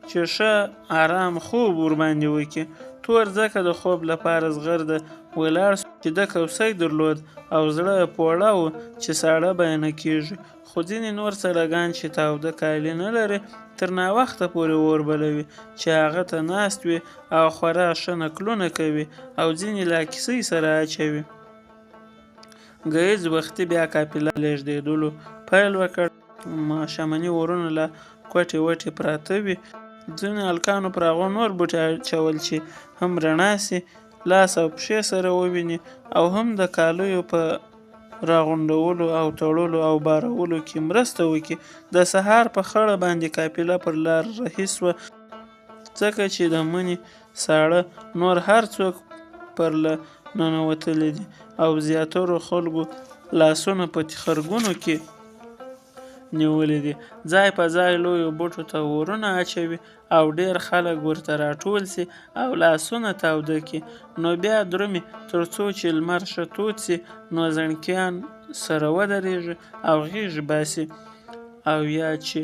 چې ښه ارام خوب ورباندې وکړي. تور ځکه د خوب لپاره زغرده ولاړ سو چې ده کوسۍ درلود او زړه یې پوړه و چې ساړه به یې نه کېږي. خو ځینې نور څړګان چې تاوده کالي نه لري تر ناوخته پورې اور بلوي چې هغه ته ناست وي او خورا ښه نکلونه کوي او ځینې لا کیسۍ سره اچوي. ګهیځ وختي بیا قافله لېږدېدلو پیل وکړ. ماښامني اورونه لا کوټې وټې پراته وي. ځینو هلکانو پر هغو نور بوټي اچول چې هم رڼا سي، لاس او پښې سره وویني او هم د کالیو په راغونډولو او تړلو او بارولو کې مرسته وکړي. د سهار په خړه باندې قافله پر لار رهي سوه ځکه چې د مني ساړه نور هر څوک پرله ننوتلي دي او زیاترو خلکو لاسونه په تیخرګونو کې نیولي دي. ځای په ځای لویو بوټو ته اورونه اچوي او ډېر خلک ورته راټول سي او لاسونه تاوده کړي. نو بیا درومي تر څو چې لمر ښه تود سي. نو زڼکیان سره ودرېږي او غېږې باسي او یا چې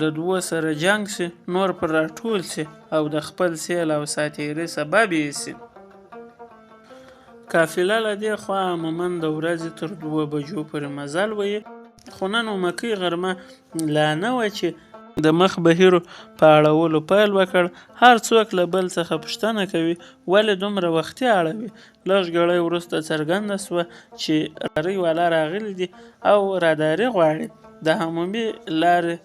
د دوو سره جنګ سي نور پر راټول سي او د خپل سیل او ساتیري سبب یې سي. قافله له دې خوا عموماً د ورځې تر 2 بجو پورې مزل وهي، خو نن اومکۍ غرمه لا نه وه چې د مخ بهیرو په اړولو پیل وکړ. هر څوک له بل څخه پوښتنه کوي ولې دومره وختي اړوي. لږ ګړی وروسته څرګنده سوه چې راداري والا راغلی دي او راداري غواړي. د عمومي لارې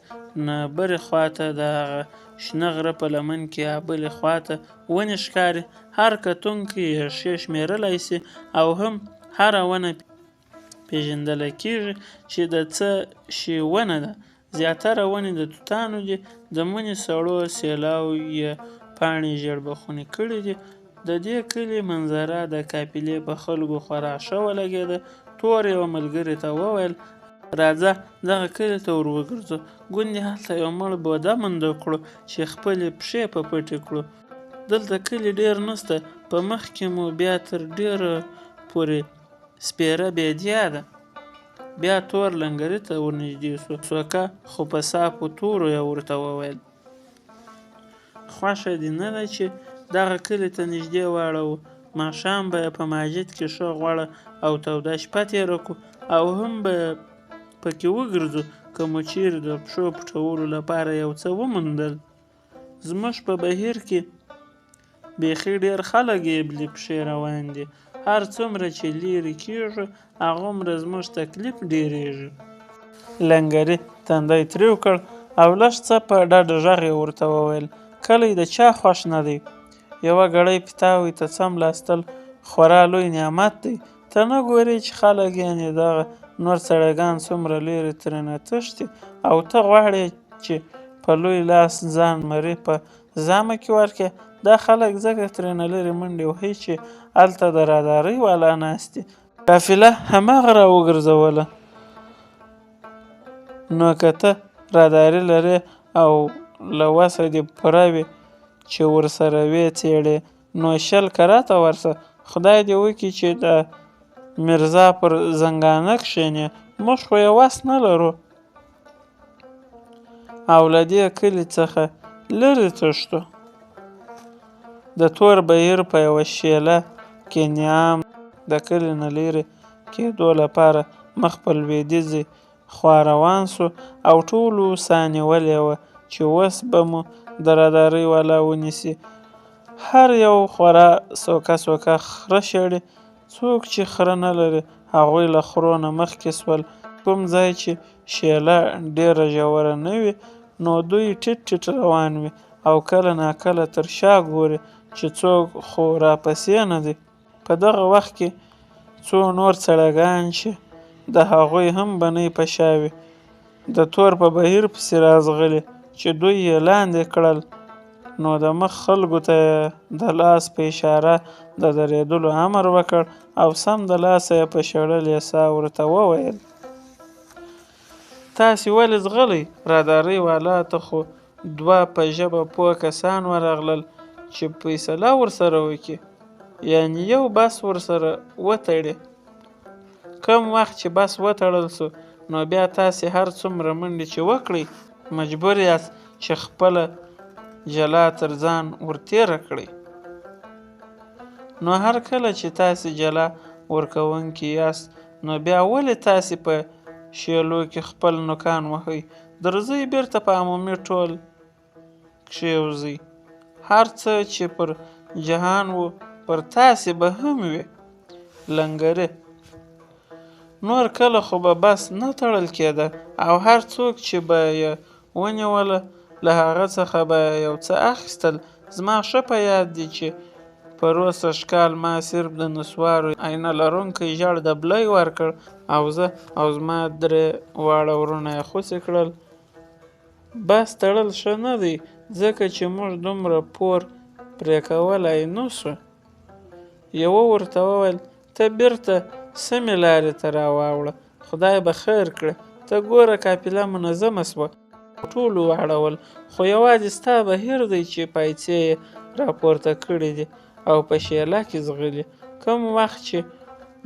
نه برې خواته د هغه شنه غره په لمن کې بلې خواته ونې ښکاري. هر کتونکی یې ښې شمېرلی سي او هم هره ونه پیژندلی کېږي چې د څه شي ونه ده. زیاتره ونې د توتانو دي. د مني سړو سیلاو یې پاڼې ژیړبخونې کړي دي. د دې کلي منظره د قافلې په خلکو خورا ښه ولګېده. تور یوه ملګري ته وویل راځه دغه کلي ته ور وګرځو، ګوندې هلته یو مړ بوده منده کړو چې خپلې پښې په پټې کړو. دلته کلي ډېر نسته، په مخ کې مو بیا تر ډېره پورې سپېره بیدیا ده. بیا تور لنګري ته ورنږدې سو. څوکه خو په صافو تورو یې ورته وویل خوښه دې نه ده چې دغه کلي ته نږدې واړوو؟ ماښام به یې په ماجد کې ښه غوړه او توده شپه تېره کړو او هم به پکې وګرځو که مو چیرې د پښو پټولو لپاره یو څه وموندل. زموږ په بهیر کې بیخي ډېر خلک یبلې پښې روان دي. هر څومره چې لیرې کېږو هغومره زموږ تکلیف ډېرېږي. لنګري تندی تریو کړ او لږ څه په ډډ غږ یې ورته وویل کلی د چا خوښ نه دی؟ یوه ګړۍ پیتاوي ته څملاستل خورا لوی نعمت دی. ته نه ګورې چې خلک یعنې دغه نور سړیګان څومره لیرې ترېنه تښتي او ته غواړې چې په لوی لاس ځان مري په زامه کې ورکړې؟ دا خلک ځکه ترېنه لرې منډې وهي چې هلته د رادارۍ والا ناست دي. قافله هماغه را وګرځوله. نو که ته راداري لرې او له وسه دې پوره وي چې ورسره وې څېړې نو 20 که راته ورسه. خدای دې وکړي چې د میرزا پر زنګانه کښېنې، موږ خو یې وس نه لرو او له دې کلي څخه لرې تښتو. د تور بهیر په یوه شېله کې نیام د کلي نه لرې کېدو لپاره مخ په لویدیځې خوا روان سو او ټولو ساه نیولې وه چې اوس به مو د رادارۍ والا ونیسي. هر یو خورا سوکه سوکه خره شړي. څوک چې خره نه لري هغوی له خرو نه مخکې سول. کوم ځای چې شېله ډېره ژوره نه وي نو دوی ټیټ ټیټ روان وي او کله ناکله تر شا ګوري چې څوک خو راپسې نه دي. په دغه وخت کې څو نور سړیګان چې د هغوی هم بنۍ په شا وي د تور په بهیر پسې راځغلي چې دوی یې لاندې کړل. نو د مخ خلکو ته د لاس په اشاره د درېدلو امر وکړ او سم د لاسه یې په شړلې ساه ورته وویل تاسې ولې ځغلئ؟ رادارۍ والا ته خو 2 په ژبه پوه کسان ورغلل چې فیصله ورسره وکړي، یعنې یو بس ورسره وتړي. کم وخت چې بس وتړل سو نو بیا تاسې هر څومره منډې چې وکړئ مجبور یاست چې خپله جلا تر ځان ورتېره کړئ. نو هر کله چې تاسې جلا ورکوونکي یاست نو بیا ولې تاسې په شېلو کې خپل نوکان وهئ؟ درځئ بیرته په عمومي ټول کښېوځئ. هر څه چې پر جهان و پر تاسې به هم وي. لنګري نور کله خو به بس نه تړل کېده او هر څوک چې به یې ونیوله له هغه څخه به یو څه اخیستل. زما ښه په یاد دي چې په روز سږکال ما صرف د نسوارو عینه لرونکی ژړ دبلی ورکړ او زه او زما 3 واړه ورونه یې خوسي کړل. بس تړل ښه نه دی ځکه چې موږ دومره پور پرې کولی نه سو. یوه ورته وویل ته بیرته سمې لارې ته راواوړه، خدای به خیر کړي. ته ګوره قافله منظمه سوه، ټولو واړول، خو یوازې ستا بهیر دی چې پایڅې یې راپورته کړي دي او په شېله کې ځغلي. کوم وخت چې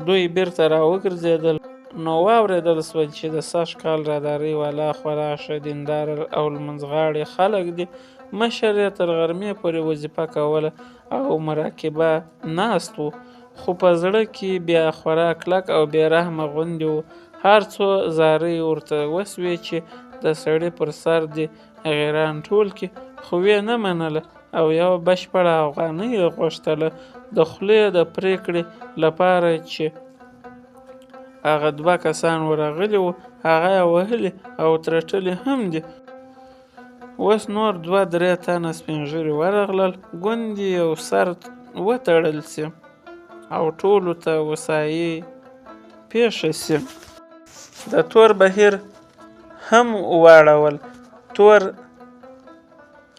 دوی بیرته راوګرځېدل. نو واورېدل سول چې د سږ کال رادارۍ والا خورا ښه دیندار او لمونځغاړي خلک دي. مشر یې تر غرمې پورې وظیفه کوله او مراقبه ناست و، خو په زړه کې بیا خورا کلک او بې رحمه غوندې و. هر څو زارۍ ورته وسوې چې د سړي پر سر دې غیران ټول کړي، خو ویې نه منله او یوه بشپړه افغانۍ یې غوښتله د خولې د پرېکړې لپاره چې هغه 2 کسان ورغلي وو، هغه یې وهلي او ترټلي هم دي. اوس نور 2-3 تنه سپین ږیري ورغلل، ګوندې یو سر وتړل سي او ټولو ته وصایي پېښه سي. د تور بهیر هم واړول، تور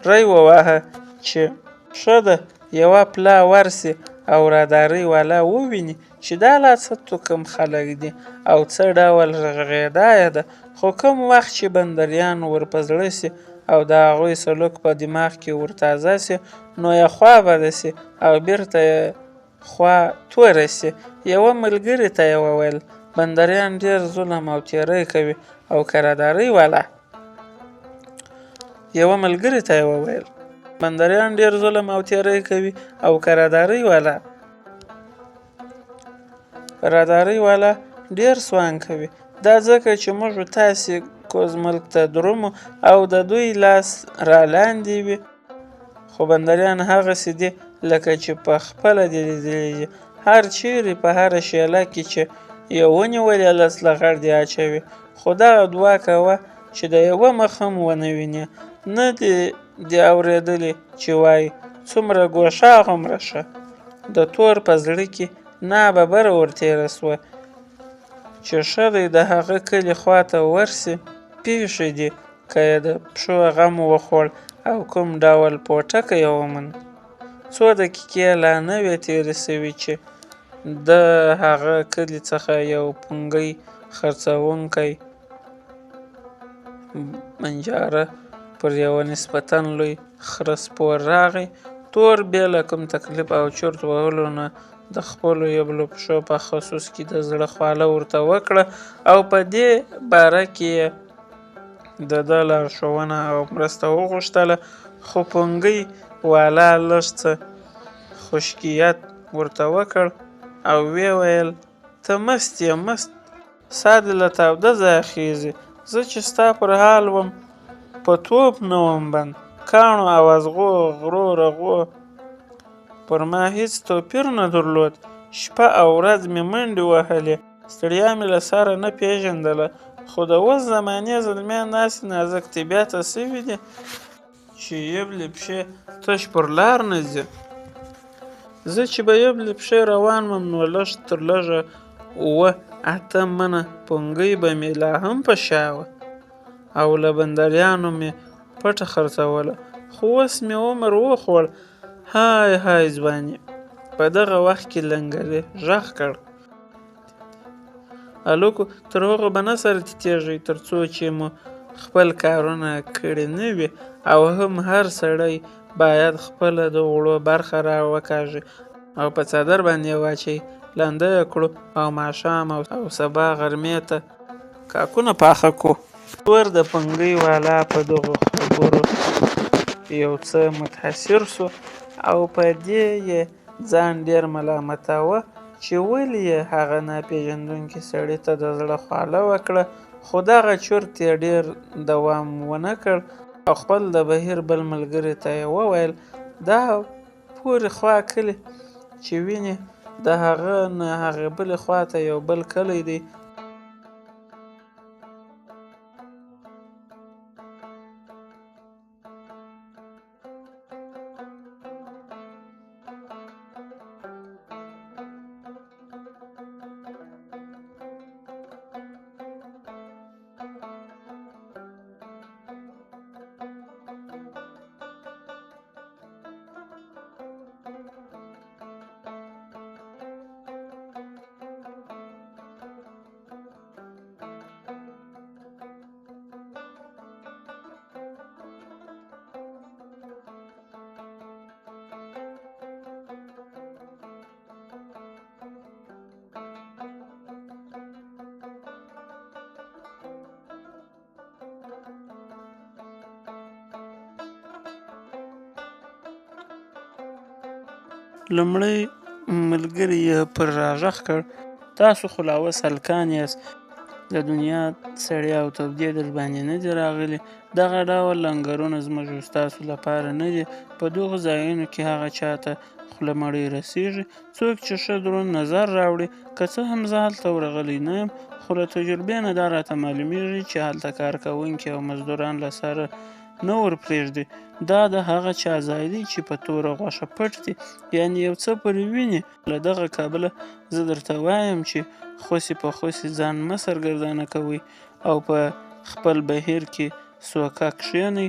ری وواهه چې ښه ده یوه پلا ورسي او رادارۍ والا وویني چې دا لا څه توکم خلک دي او څه ډول غږېدا یې ده. خو کوم وخت چې بندریان ور په زړه سي او د هغوی سلوک په دماغ کې ور تازه سي، نو یې خوا بده سي او بیرته یې خوا توره سي. یوه ملګري ته یې وویل بندریان ډېر ظلم او تیری کوي او که رادارۍ والا بندریان ډېر ظلم او تیری کوي او که رادارۍ والا ډېر سوان کوي. دا ځکه چې موږ تاسې کوز ملک ته درومو او د دوی لاس را لاندې وي، خو بندریان هغسې دي لکه چې په خپله دې لیدلي دي. هر چیرې په هره شیله کې چې یې ونیولې لس لغړ دې اچوي، خو دغه 2 کوه چې د یوه مخ هم ونه وینې. نه دې اورېدلي چې وایي څومره ګوښه هغومره ښه. د تور په زړه کې ناببره ورتېره سوه چې ښه دی د هغه کلي خواته ورسي، پېښې دي که یې د پښو غم وخوړ او کوم ډول پوټکی یې وموند. 2 دقیقې لا نه وې تېرې سوې چې د هغه کلي څخه یو پونګۍ خرڅوونکی بنجاره پر یوه نسبتاً لوی خره سپور راغی. تور بې له کوم تکلیف او چرت وهلو نه د خپلو یبلو پښو په خصوص کې د زړه خواله ورته وکړه او په دې باره کې یې د ده لارښوونه او مرسته وغوښتله. خو پونګۍ والا لږ څه خشکیت ورته وکړ او ویې ویل ته مست یې مست، سا دې له تاوده ځایه خېژي. زه چې ستا پر حال وم په توپ نه وم بند، کاڼو او ازغو غرو رغو پر ما هېڅ توپیر نه درلود. شپه او ورځ مې منډې وهلې، ستړیا مې له سره نه پېژندله. خو د اوس زمانې زلمیان داسې نازک طبیعته سوي دي چې یبلې پښې تش پر لار نه ځي. زه چې به یبلې پښې روان وم نو لږ تر لږه 7-8 منه پونګۍ به مې لا هم په شا وه او له بندریانو مې پټه خرڅوله. خو اوس مې عمر وخوړ. های های ځواني. په دغه وخت کې لنګرې غږ کړ هلکو تر هغو به نه سره تیتېږئ تر څو چې مو خپل کارونه کړي نه وي، او هم هر سړی باید خپله د غوړو برخه را وکاږي او په څادر باندې یې واچوي، لانده یې کړو او ماښام او سبا غرمې ته کاکونه پاخه کړو. تور د پنګۍ والا په دغو خبرو یو څه متاثر سو او په دې یې ځان ډېر ملامتاوه چې ولې یې هغه ناپېژندونکي سړي ته د زړه خواله وکړه. خو دغه چرت یې ډېر دوام ونه کړ او خپل د بهیر بل ملګري ته یې وویل دا پورې خوا کلي چې وینې د هغه نه هغې بلې خواته یو بل کلی دی. لومړی ملګري یې پر راغږ کړ: تاسو خو لا اوس هلکان یاست، د دنیا سړې او تودې در باندې نه دي راغلي. دغه ډول لنګرونه زموږ او ستاسو لپاره نه دي. په دغو ځایونو کې هغه چاته خوله مړۍ رسېږي څوک چې ښه دروند نظر راوړي. که څه هم زه هلته ورغلی نه یم، خو له تجربې نه دا راته معلومیږي چې هلته کار کوونکي او مزدوران له سره نه ورپرېږدي. دا د هغه چا ځای دی چې په توره غوښه پټ دی، یعنې یو څه پرې ویني. له دغه کبله زه درته وایم چې خوسې په خوسې ځان مه سرګردانه کوئ او په خپل بهیر کې سوکه کښېنئ.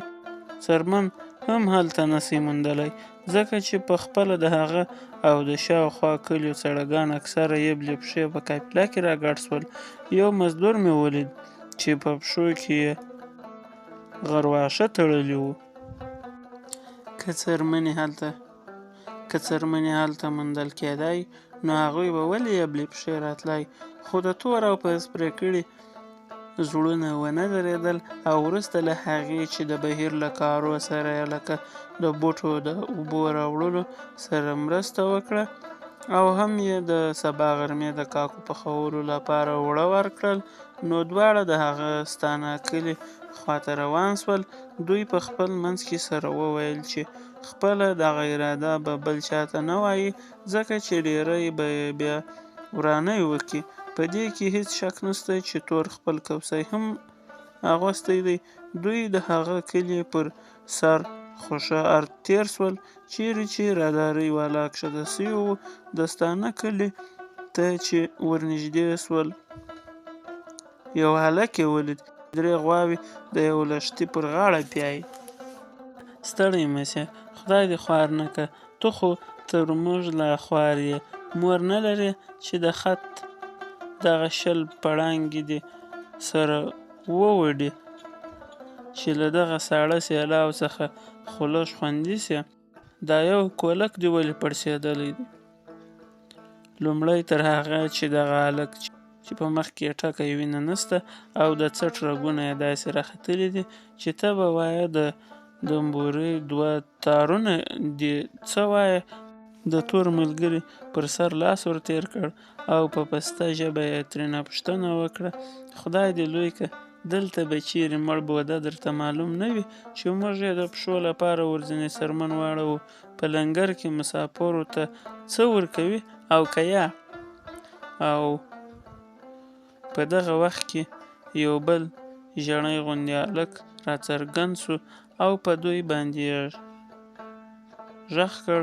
څرمن هم هلته نسئ موندلی، ځکه چې په خپله د هغه او د شاوخوا کلیو سړګان اکثره یبلې پښې په قافله کې راګډ شول. یو مزدور مې ولید چې په پښو کې یې غرواښه تړلي وو. که څرمنې هلته موندل کېدای، نو هغوی به ولې یبلې پښې راتلای؟ خو د تور او په سپرې کړي زړونه ونه درېدل، او وروسته له هغې چې د بهیر له کارو سره یې لکه د بوټو د اوبو راوړلو سره مرسته وکړه، او هم یې د سبا غرمې د کاکو پخولو لپاره اوړه ورکړل، نو دواړه د هغه ستانه کلي خواته روان شول. دوی په خپل منځ کې سره وویل چې خپله دغه اراده به بل چاته نه وایي، ځکه چې ډېری به یې بیا ورانۍ وکړي. په دې کې هیڅ شک نشته چې تور خپل کوسی هم اغوستی دی. دوی د هغه کلي پر سر خوشه ارد تېر شول، چیرې چې رادارۍ والا کښته سوي وو. د ستانه کلي ته چې ورنږدې شول، یو هلک یې ولید، 3 غواوې د یو لښتي پر غاړه پیایي. ستړی مه سې، خدای دې خوار نه که، ته خو تر موږ لا خوار یې. مور نه لرې چې د خط دغه 20 پړانګې دې سره ووډي چې له دغه ساړه سیلاو څخه خو لږ خوندي سې. دا یو کولک دې ولې پړسېدلی دی؟ لومړی تر هغه چې دغه هلک چې په مخ کې یې ټکی وینه نسته او د څټ رګونه یې داسې راختلي دي چې ته به وایه د دمبورې 2 تارونه دي. څه وایې؟ د تور ملګري پر سر لاس ور تېر کړ او په پسته ژبه یې ترېنه پوښتنه وکړه: خدای دې لوی که، دلته به چیرې مړ بوده درته معلوم نه وي چې موږ یې د پښو لپاره ورځنې څرمن واړوو؟ په لنګر کې مسافرو ته څه ورکوي او که یا؟ او په دغه وخت کې یو بل ژړی غوندې هلک راڅرګند شو او په دوی باندې یې غږ کړ: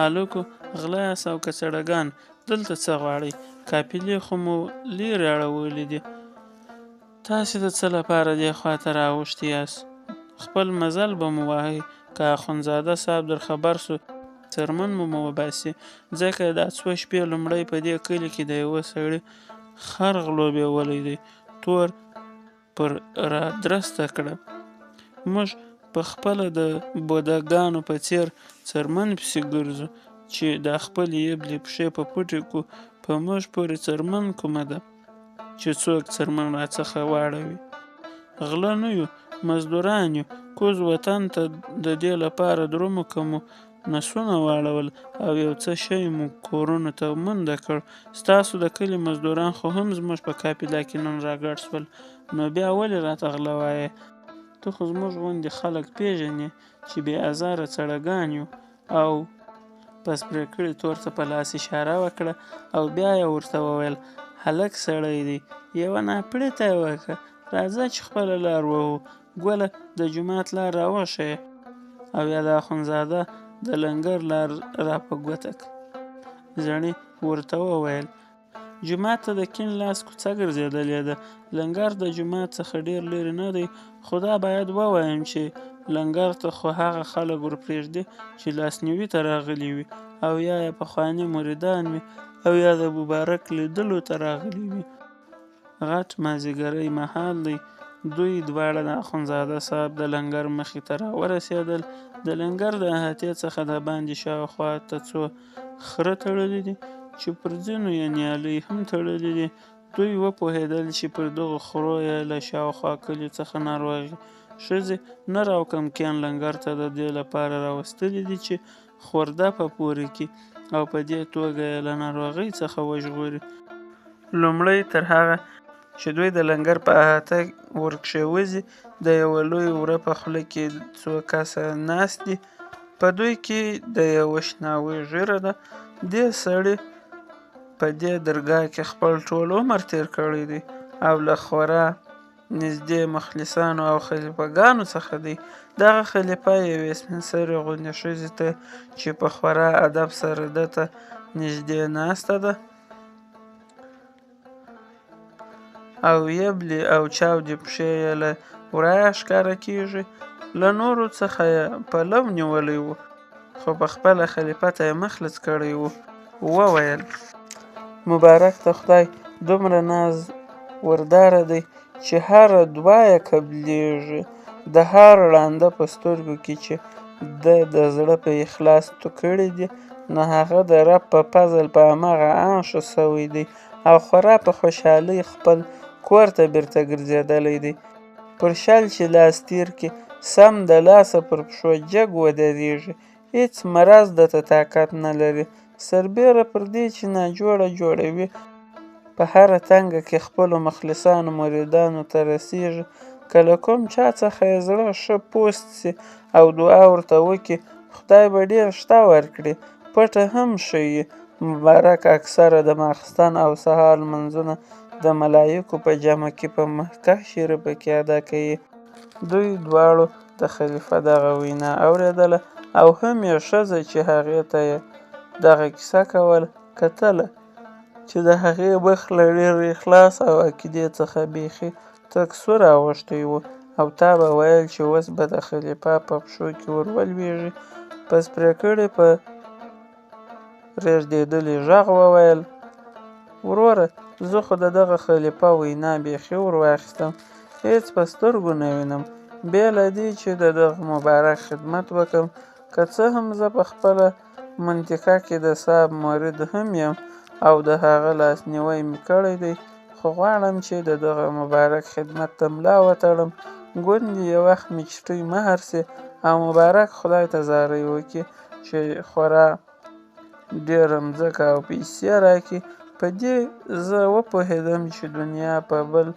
هلکو، غله یاست او که سړګان، دلته څه غواړئ؟ قافلې خو مو لیرې اړولې دي، تاسې د څه لپاره دې خواته راوښتي یاست؟ خپل مزل به مو وهئ. که اخندزاده صاحب در خبر شو، څرمن مو وباسي، ځکه دا 2 شپې لومړی په دې کلي کې د یوه سړي خر غلو بیولی دی. تور پر را درسته کړه: موږ په خپله د بوډاګانو په څېر څرمن پسې ګرځو چې دا خپلې یبلې پښې په پټې کو. په موږ پورې څرمن کومه ده چې څوک څرمن راڅخه واړوي؟ غله نه یو، مزدوران یو. کوز وطن ته د دې لپاره درومو که مو نسونه واړول او یو څه شی مو کورونو ته منډه کړ. ستاسو د کلي مزدوران خو هم زموږ په قافله کې نن راګډ شول، نو بیا ولې راته غله وایې؟ ته خو زموږ غوندې خلک پیژنې چې بې ازاره څړګان یو. او په سپرې کړي تور ته په لاس اشاره وکړه او بیا یې ورته وویل: هلک سړی دی، یوه ناپړې ته یې وکړه، راځه چې خپله لار ووهو. ګوله د جومات لار راوښیه او یا د اخندزاده د لنګر لار را په ګوته کړه. زړي ورته وویل: جومات ته د کیڼ لاس کوڅه ګرځېدلې ده، لنګر د جومات څخه ډېر لرې نه دی. خو دا باید ووایم چې لنګر ته خو هغه خلک ورپرېږدي چې لاسنیوي ته راغلي وي او یا یې پخواني مریدان وي او یا د مبارک لیدلو ته راغلي وي. غټ مازدیګری مهال دی. دوی دواړه د اخندزاده صاحب د لنګر مخې ته راورسېدل. د لنګر د احاطې څخه د باندې شاوخوا ته 2 خره تړلي دي چې پر ځینو یې نیالۍ هم تړلي دي. دوی وپوهېدل چې پر دغو خرو یې له شاوخوا کلي څخه ناروغې ښځې نر او کمکیان لنګر ته د دې لپاره راوستلي دي چې خورده په پورې کړي او په دې توګه یې له ناروغۍ څخه وژغوري. لومړی تر هغه چې دوی د لنګر په احاطه ورکښېوځي د یوه لوی وره په خوله کې څو کسه ناست دي. په دوی کې د یوه شناوۍ ږیره ده. دې سړي په دې درګاه کې خپل ټول عمر تیر کړی دی او له خورا نږدې مخلصانو او خلیفګانو څخه دی. دغه خلیفه یوې سپین سرې غوندې ښځې ته چې په خورا ادب سره ده ته نږدې ناسته ده او یبلې او چاودې پښې یې له ورایه ښکاره کېږي. له نورو څخه یې پلو نیولی و خو په خپله خلیفه ته یې مخلص کړی و. وویل مبارک ته خدای دومره ناز ورداره دی چې هره دعا یې قبلیږي. د هر ړانده په سترګو کې چې ده د زړه په اخلاص تو کړي دي نو هغه د رب په فضل په همغه ان ښه سوی دی او خورا په خوشحالۍ خپل کور ته بیرته ګرځېدلی دی. پر شل چې لاس تیر کړي سم د لاسه پر پښو جګ ودرېږي. هېڅ مرض دته طاقت نه لري سربیره پر دې چې ناجوړه جوړوي په هره تنګه کې خپلو مخلصانو مریدانو ته رسیږي. که له کوم چا څخه یې زړه ښه پوست سي او دعا ورته وکړي خدای به ډېر شته ورکړي. پټه هم ښیي. مبارک اکثره د ماخستن او سهار لمونځونه د ملایکو په جمع کې په مکه شریفه کې ادا کوي. دوی دواړو د خلیفه دغه وینا اورېدله او هم یې ښځه چې هغې ته یې دغه کیسه کوله کتله چې د هغې مخ له ډېر اخلاص او عقیدې څخه بیخي تک سور اوښتی و او تا به ویل چې اوس به د خلیفه په پښو کې ور ولویږي. پس پرې کړې په رېږدېدلي غږ وویل وروره زه خو د دغه خلیفه وینا بیخي ور واخیستم هېڅ په سترګو نه وینم بې له دې چې د دغه مبارک خدمت وکړم. که څه هم زه په خپله منطقه کې د صاحب مرید هم یم او د هغه لاسنیوی مې کړی دی خو غواړم چې د دغه مبارک خدمت ته ملا وتړم. ګوندې یو وخت مې چټۍ مهر سي او مبارک خدای ته زارۍ وکړي چې خورا ډېره مځکه او پیسې راکړي. په دې زه وپوهېدم چې دنیا په بل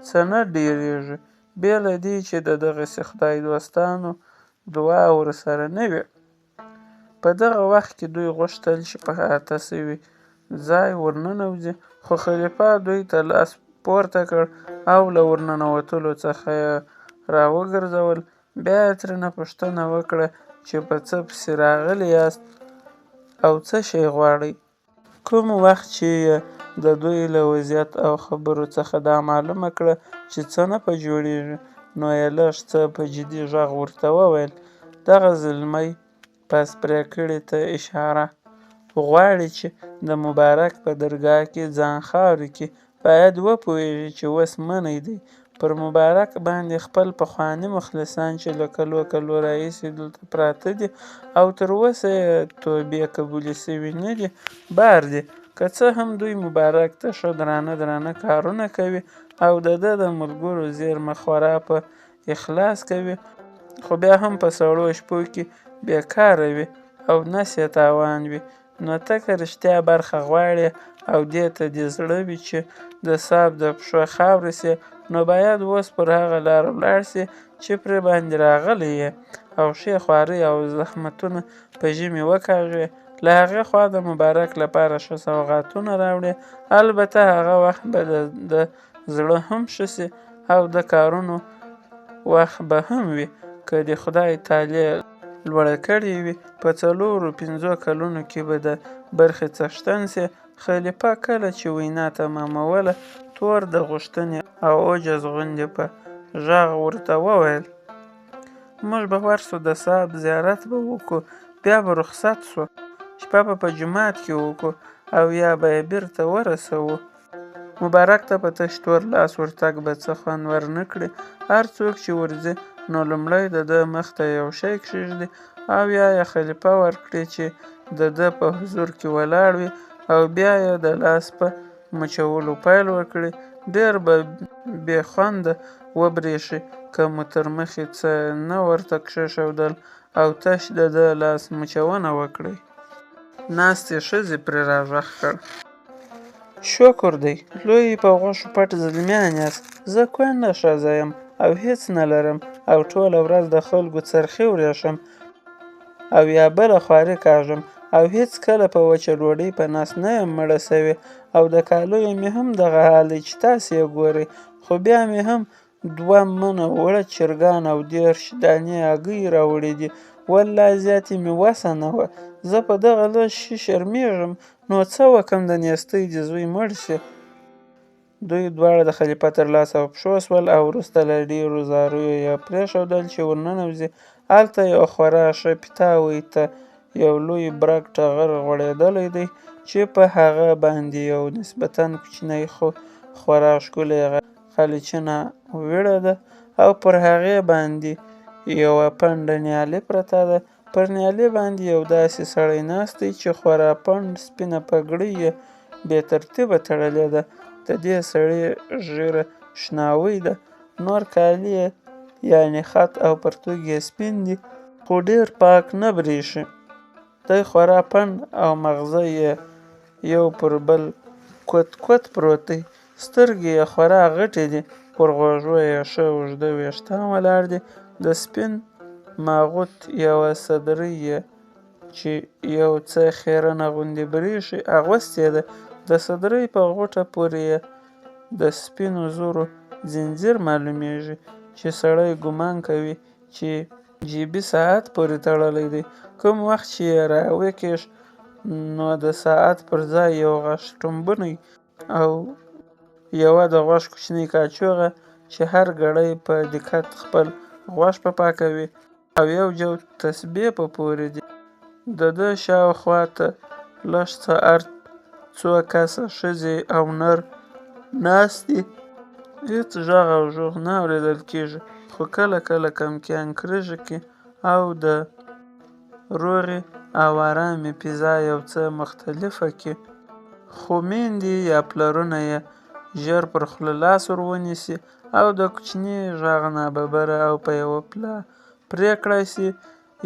څه نه ډېرېږي بې له دې چې د دغسې خدای دوستانو دعا ورسره نه وي. په دغه وخت کې دوی غوښتل چې په احاطه سوي ځای ورننوځي خو خلیفه دوی ته لاس پورته کړ او له ورننوتلو څخه یې راوګرځول. بیا یې ترېنه پوښتنه وکړه چې په څه پسې راغلي یاست او څه شی غواړئ. کوم وخت چې یې د دوی له وضعیت او خبرو څخه دا معلومه کړه چې څه نه په جوړېږي نو یې لږ څه په جدي غږ ورته وویل دغه زلمی پس پرې کړې ته اشاره غواړي چې د مبارک په درګاه کې ځان خاورې کړي باید وپوهېږي چې اوس منی دی. پر مبارک باندې خپل پخواني مخلصان چې له کلو راهیسې دلته پراته دي او تر اوسه یې توبې قبولې سوي نه دي بار دي. که څه هم دوی مبارک ته ښه درانه کارونه کوي او د ده د ملګرو زیرمه خورا په اخلاص کوي خو بیا هم په سړو شپو کې بېکاره وي او نس یې تاوان وي نو ته که رښتیا برخه غواړې او دې ته دې زړه وي چې د صاحب د پښو خاورې سي نو باید اوس پر هغه لار ولاړ سي چې پرې باندې راغلی یې او ښې خوارۍ او زحمتونه په ژمي وکاږې. له هغې خوا د مبارک لپاره ښه سوغاتونه راوړې البته هغه وخت به د زړه هم ښه سي او د کارونو وخت به هم وي که د خدای تعالی لوړه کړې وي. په 4-5 کلونو کې به د برخې څښتن سي. خلیفه کله چې وینا تماموله تور د غوښتنې او عجز غوندې په غږ ورته وویل موږ به ورسو د صاحب زیارت به وکړو بیا به رخصت سو شپه به په جومات کې وکړو او یا به یې بیرته ورسوو. مبارک ته په تش تور لاس ورتګ به څه خوند ورنه کړي. هر څوک چې ورځي نو لومړی د ده مخ ته یو شی کښېږدي او یا یې خلیفه ورکړي چې د ده په حضور کې ولاړ وي او بیا یې د لاس په مچولو پیل وکړي. ډېر به بې خونده وبرېښي که مو تر مخې څه نه ورته کښېښودل او تش د ده لاس مچونه وکړئ. ناستې ښځې پرې راغږ کړ. شکر دی، لوی په غوښو پټ زلمیان یاست. زه کونډه ښځه یم او هیڅ نه لرم او ټوله ورځ د خلکو څرخي وریښم او یا بله خواري کاږم او هیڅکله په وچه ډوډۍ په نس نه یم مړه سوې او د کالیو مې هم دغه حال دی چې تاسې یې ګورئ، خو بیا مې هم 2 منه اوړه چرګان او 30 دانې هګۍ راوړي دي. والله زیاتې مې وسه نه وه. زه په دغه لږ شي شرمېږم، نو څه وکم د نیستۍ دې زوی مړ سي. دوی دواړه د خلیفه تر لاس او پښو شول او وروسته له ډېرو زاریو یې پرېښودل چې ورننوځي. هلته یو خورا ښه پیتاوي ته یو لوی برګ ټغر غوړېدلی دی چې په هغه باندې یو نسبتاً کوچنی خو خورا ښکلې خلیچینه ویړه ده او پر هغې باندې یوه پنډه نیالي پرته ده. پر نیالۍ باندې یو داسې سړی ناست دی چې خورا پنډ سپینه پګړۍ یې بې ترتیبه تړلې ده. د دې سړي ږیره شناوۍ ده، نور کالي یې یعنې خط او پرتوګ یې سپین دي خو ډېر پاک نه برېښي. دی خورا پنډ او مغزه یې یو پر بل کوت کوت پروت دی. سترګې یې خورا غټې دي، پر غوږو یې ښه اوږده ویښتان ولاړ دي. د سپین ماغوت یوه صدرۍ یې چې یو څه خیرنه غوندې برېښي اغوستې ده. د صدرۍ په غوټه پورې یې د سپینو زرو ځنځیر معلومیږي چې سړی ګمان کوي چې جیبي ساعت پورې تړلی دی. کوم وخت چې یې راوکیښ نو د ساعت پر ځای یو غټ ټومبنی او یوه د غوښ کوچنۍ کاچوغه چې هر ګړی په دقت خپل غوښ په پاکوي او یو جو تسبې په پورې دي. د ده شاوخوا ته لږ څه ارت 2 کسه ښځې او نر ناست دي. هېڅ غږ او ږوغ نه اورېدل کېږي، خو کله کله کمکیان کرېږي او د روغې او ارامې فضا یو څه مختلفه کړي. خو میندې یا پلرونه یې ژر پر خوله لاس ورونیسي او د کوچني غږ ناببره او په یوه پله پرېکړه سي،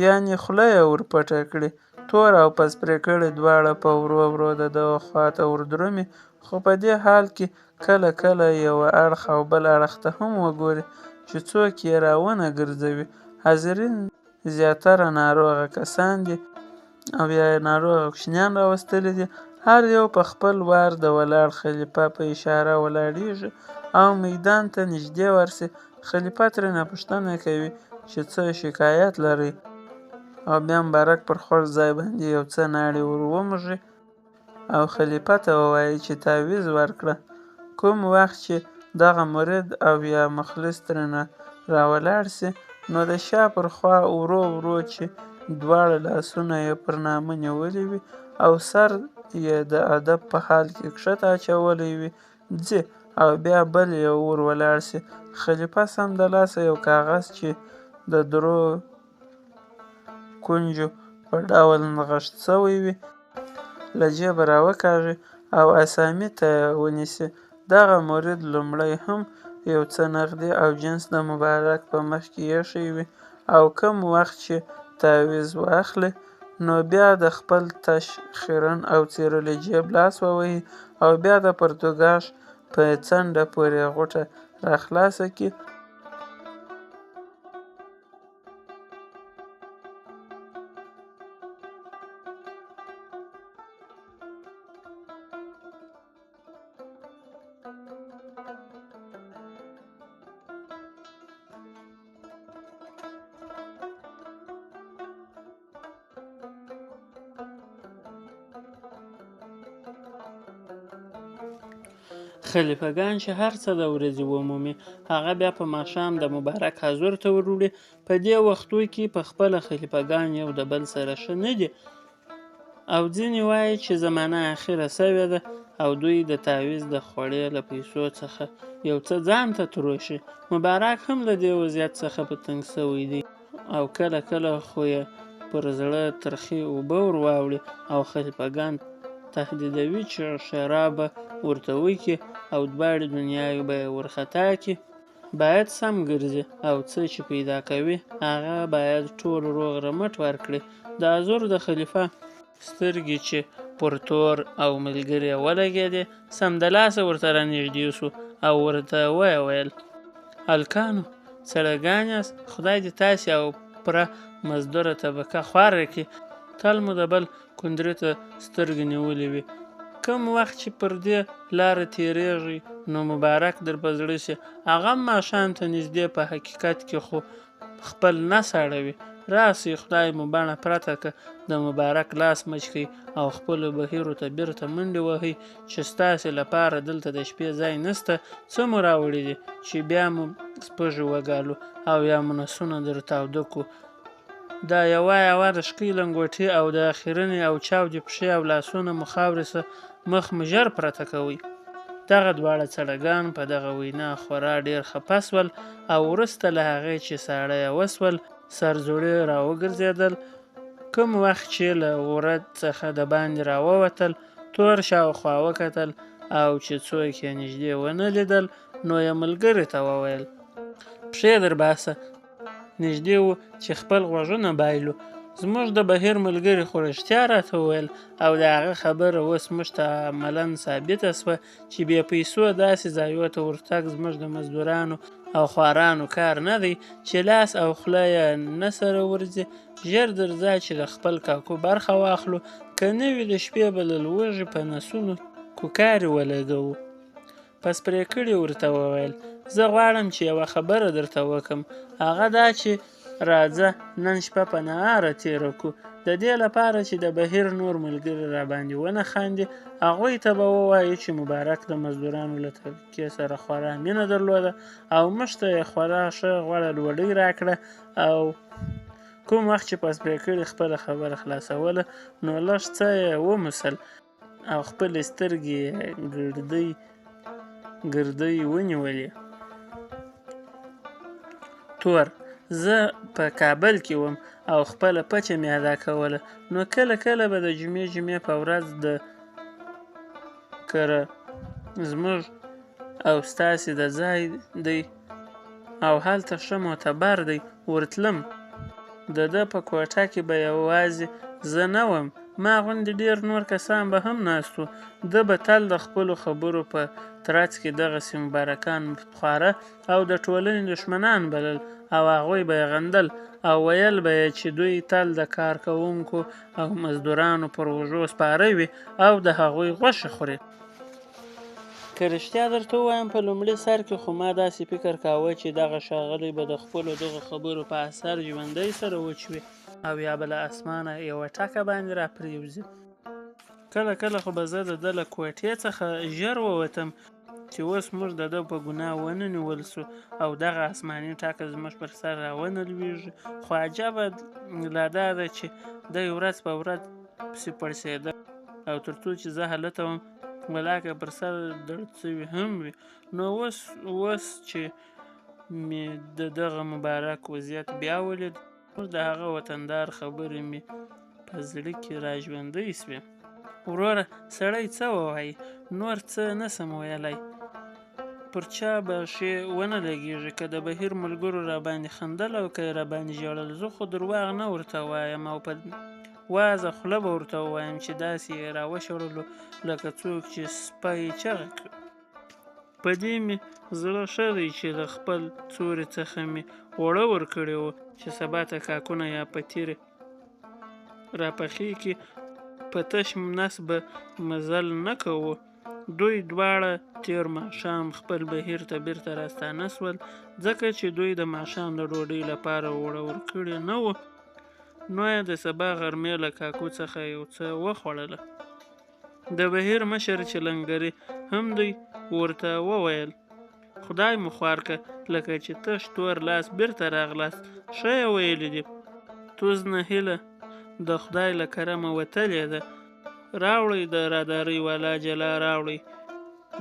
یعنې خوله یې ورپټه کړي. تور او پس پرې کړي دواړه په ورو ورو د دغه خواته وردرومي، خو په دې حال کې کله کله یوه اړخ او بل اړخ ته هم وګوري چې څوک یې را ونه ګرځوي. حاضرین زیاتره ناروغه کسان دي او یا یې ناروغه کوچنیان راوستلي دي. هر یو په خپل وار د ولاړ خلیفه په اشاره ولاړیږي او میدان ته نږدې ورسي. خلیفه ترېنه پوښتنه کوي چې څه شکایت لرئ او بیا مبارک پر خوږ ځای باندې یو څه ناړې ور وموږي او خلیفه ته ووایي چې تعویض ورکړه. کوم وخت چې دغه مرید او یا مخلص ترېنه راولاړ سي نو د شا پر خوا ورو ورو چې دواړه لاسونه یې پر نامه نیولي وي او سر یې د ادب په حال کې کښته اچولی وي ځي او بیا بل یې ور ولاړ سي. خلیفه سمدلاسه یو کاغذ چې د درو کونجو په ډول نغښت سوی وي له جیبه راوکاږي او اسامي ته یې ونیسي. دغه مرید لومړی هم یو څه نغدي او جنس د مبارک په مخ کې ایښی وي او کوم وخت چې تعویض واخلي نو بیا د خپل تش خیرن او څیرلي جیب لاس ووهي او بیا د پرتوګاښ په څنډه پورې غوټه راخلاصه کړي. خلیفګان چې هر څه د ورځې ومومي هغه بیا په ماښام د مبارک حضور ته وروړي. په دې وختو کې په خپله خلیفګان یو د بل سره ښه نه دي او ځینې وایي چې زمانه اخیره سوې ده او دوی د تعویض د خوړې له پیسو څخه یو څه ځان ته تروشي. مبارک هم له دې وضعیت څخه په تنګ سوی دی او کله کله خو یې پر زړه ترخې اوبه ور واوړي او خلیفګان تهدیدوي چې ښېرا به ورته وکړي او دواړې دنیاوې به یې ورخطا کړي. باید سم ګرځي او څه چې پیدا کوي هغه باید ټول روغ رمټ ورکړي. د حضور د خلیفه سترګې چې پر تور او ملګري ولګېدې سمدلاسه ورته رانږدې شو او ورته ویې ویل: هلکانو سړیګان یاست، خدای دې تاسې او پوره مزدوره طبقه خواره کړي. تل مو د بل کندرې ته سترګې نیولې وي. کوم وخت چې پر دې لاره تېرېږئ نو مبارک در په زړه شي. هغه هم ماښام ته نږدې په حقیقت کې خو خپل نس اړوي. راسئ خدای مو بڼه پرته که د مبارک لاس مچ کړئ او خپلو بهیرو ته بیرته منډې وهئ چې ستاسې لپاره دلته د شپې ځای نسته. څه مو راوړي دي چې بیا مو سپږې وګالو او یا مو نسونه در تاوده کړو. دا یوه د شکۍ لنګوټې او د خیرنې او چاودې پښې او لاسونه مو خاورې سه مخ مو ژر پرته کوئ. دغه دواړه سړیګان په دغه وینا خورا ډېر خفه سول او وروسته له هغې چې ساړه یې وسول سرزوړي راوګرځېدل. کوم وخت چې له غره څخه د باندې راووتل تور شاوخوا وکتل او چې څوک یې نږدې ونه لیدل نو یې ملګري ته وویل: پښې در باسه. نږدې و چې خپل غوږونه بایلو. زموږ د بهیر ملګري خو رښتیا راته وویل او د هغه خبره اوس موږ ته عملاً ثابته سوه چې بې پیسو داسې ځایو ته ورتګ زموږ د مزدورانو او خوارانو کار نه دی چې لاس او خوله یې نه سره ورځي. ژر درځه چې د خپل کاکو برخه واخلو، که نه وي د شپې به له لوږې په نسونو کوکارې ولګوو. پس پرې کړي ورته وویل: زه غواړم چې یوه خبره درته وکم، هغه دا چې راځه نن شپه په نهاره تېره کړو. د دې لپاره چې د بهیر نور ملګري راباندې ونه خاندي. هغوی ته به ووایو چې مبارک د مزدورانو له طبقې سره خورا مینه درلوده او موږ ته یې خورا ښه غوړه ډوډۍ راکړه. او کوم وخت چې پس پرې کړي خپله خبره خلاصوله نو لږ څه یې وموسل او خپلې سترګې ګردۍ ونیولې. تور: زه په کابل کې وم او خپله پچه مې ادا کوله. نو کله کله به د جمعې په ورځ د کره زموږ او ستاسې د ځای دی او هلته ښه معتبر دی ورتلم. د ده په کوټه کې به یوازې زه نه وم، ما غوندې ډېر نور کسان به هم ناست وو. ده به تل د خپلو خبرو په ترڅ کې دغسې مبارکان خواره او د ټولنې دښمنان بلل او هغوی به یې غندل او ویل به یې چې دوی تل د کار کوونکو او مزدورانو پر اوږو سپاره وي او د هغوی غوښې خوري. که رښتیا درته ووایم په لومړي سر کې خو ما داسې فکر کاوه چې دغه ښاغلی به د خپلو دغو خبرو په اثر ژوندی سره وچوي او یا به له اسمانه یوه ټکه باندې راپرېوځي. کله کله خو به زه د ده له کوټې څخه ژر ووتم چې اوس موږ د ده په ګناه ونه نیول سو او دغه اسماني ټکه زموږ پر سر راونه لویږي. خو عجبه لا دا ده چې دی ورځ په ورځ پسې پړسېده او تر څو چې زه هلته وم ولاکه پر سر درد سوي هم وي. نو اوس چې مې د دغه مبارک وضعیت بیا ولید د هغه وطندار خبرې مې په زړه کې را ژوندۍ سوې. وروره سړی څه ووایي؟ نور څه نسم ویلی، پر چا به ښې ونه لګېږي. که د بهیر ملګرو راباندې خندل او که یې راباندې ژړل زه خو درواغ نه ورته وایم او په وازه خوله به ورته ووایم چې داسې یې راوشړلو لکه څوک چې سپی چغه کړي. په دې مې زړه ښه دی چې له خپل څوري څخه مې اوړه ورکړي وو چې سبا ته کاکونه یا پتیرې راپخې کړي. په تش نس به مزل نه کوو. دوی دواړه تېر ماښام خپل بهیر ته بیرته راستانه سول ځکه چې دوی د ماښام د ډوډۍ لپاره اوړه ورکړي نه وو. نو یې د سبا غرمې له کاکو څخه یو څه وخوړله. د بهیر مشر چې لنګري هم دی ورته وویل: خدای مو خوار که لکه چې تش تور لاس بیرته راغلاست. ښه یې ویلي دي، توز نه هیله د خدای له کرمه وتلې ده. راوړئ د رادارۍ والا جلا راوړئ.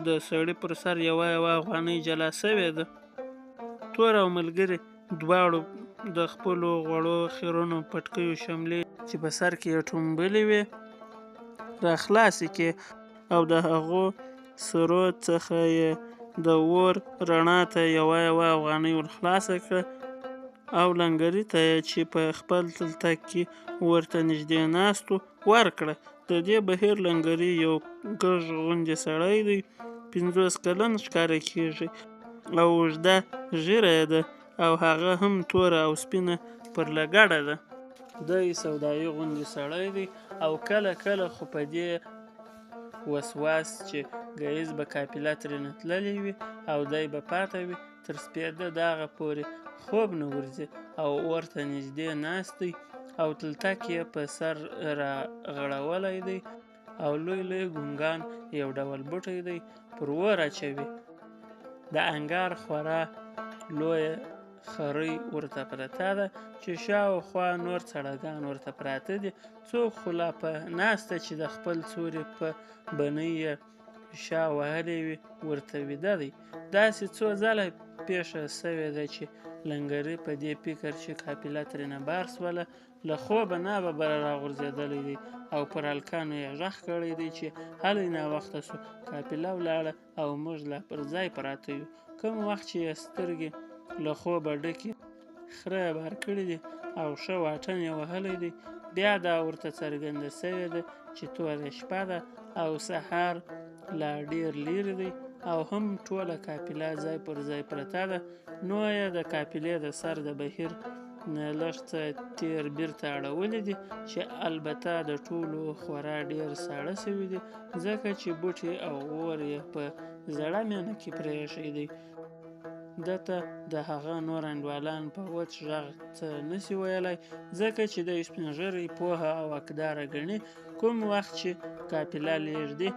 د سړي پر سر یوه افغانۍ جلا سوې ده. تور او ملګري دواړو د خپلو غوړو خیرنو پټکیو شملې چې په سر کې یې ټومبلې وې را خلاصې کړې او د هغو سرو څخه یې د اور رڼا ته یوه افغانۍ ور خلاصه کړه او لنګري ته یې چې په خپل تلتک کې ورته نږدې ناست و ورکړه. د دې بهیر لنګري یو ګږ غوندې سړی دی، 50 کلن ښکاره کېږي او اوږده ږیره یې ده او هغه هم توره او سپینه پر لګړه ده. دی سودایي غوندې سړی دی او کله کله خو په دې وسواس چې ګیز به قافله ترېنه تللې وي او دی به پاته وي تر سپېده داغه پورې خوب نه ورځي او اور ته نږدې ناست دی او تلتک یې په سر را غړولی دی او لوی ګونګان یو ډول بوټی دی پر اور اچوي. د انګار خورا لویه خرۍ ورته پرته ده چې شاوخوا نور سړکان ورته پراته دي. څوک خو لا په ناسته چې د خپل سوري په بنۍ یې شا وهلی وي ورته ویده دی. داسې څو ځله پیښه سوې ده چې لنګري په دې فکر چې قافله ترېنه بار سوله له خوبه ناببره راغورځېدلی دی او پر هلکانو یې غږ کړی دی چې هلئ ناوخته سو، قافله ولاړه او موږ لا پر ځای پراته یو. کوم وخت چې یې سترګې له خوبه ډکې خره یې بار کړي دي او ښه واټن یې وهلی دی، بیا دا ورته څرګنده سوې ده چې توره شپه ده او سهار لا ډېر لیرې دی او هم ټوله قافله ځای پر ځای پرته ده. نو یې د قافلې د سر د بهیر نه لږ څه تیر بیرته اړولي دي چې البته د ټولو خورا ډېر ساړه سوي دي ځکه چې بوټي او اور یې په زړه مینه کې پرېښی دی. ده ته د هغه نور انډوالان په وچ غږ څه نسي ویلی ځکه چې دی سپین ږیری پوهه او حقداره ګڼي. کوم وخت چې قافله لېږدي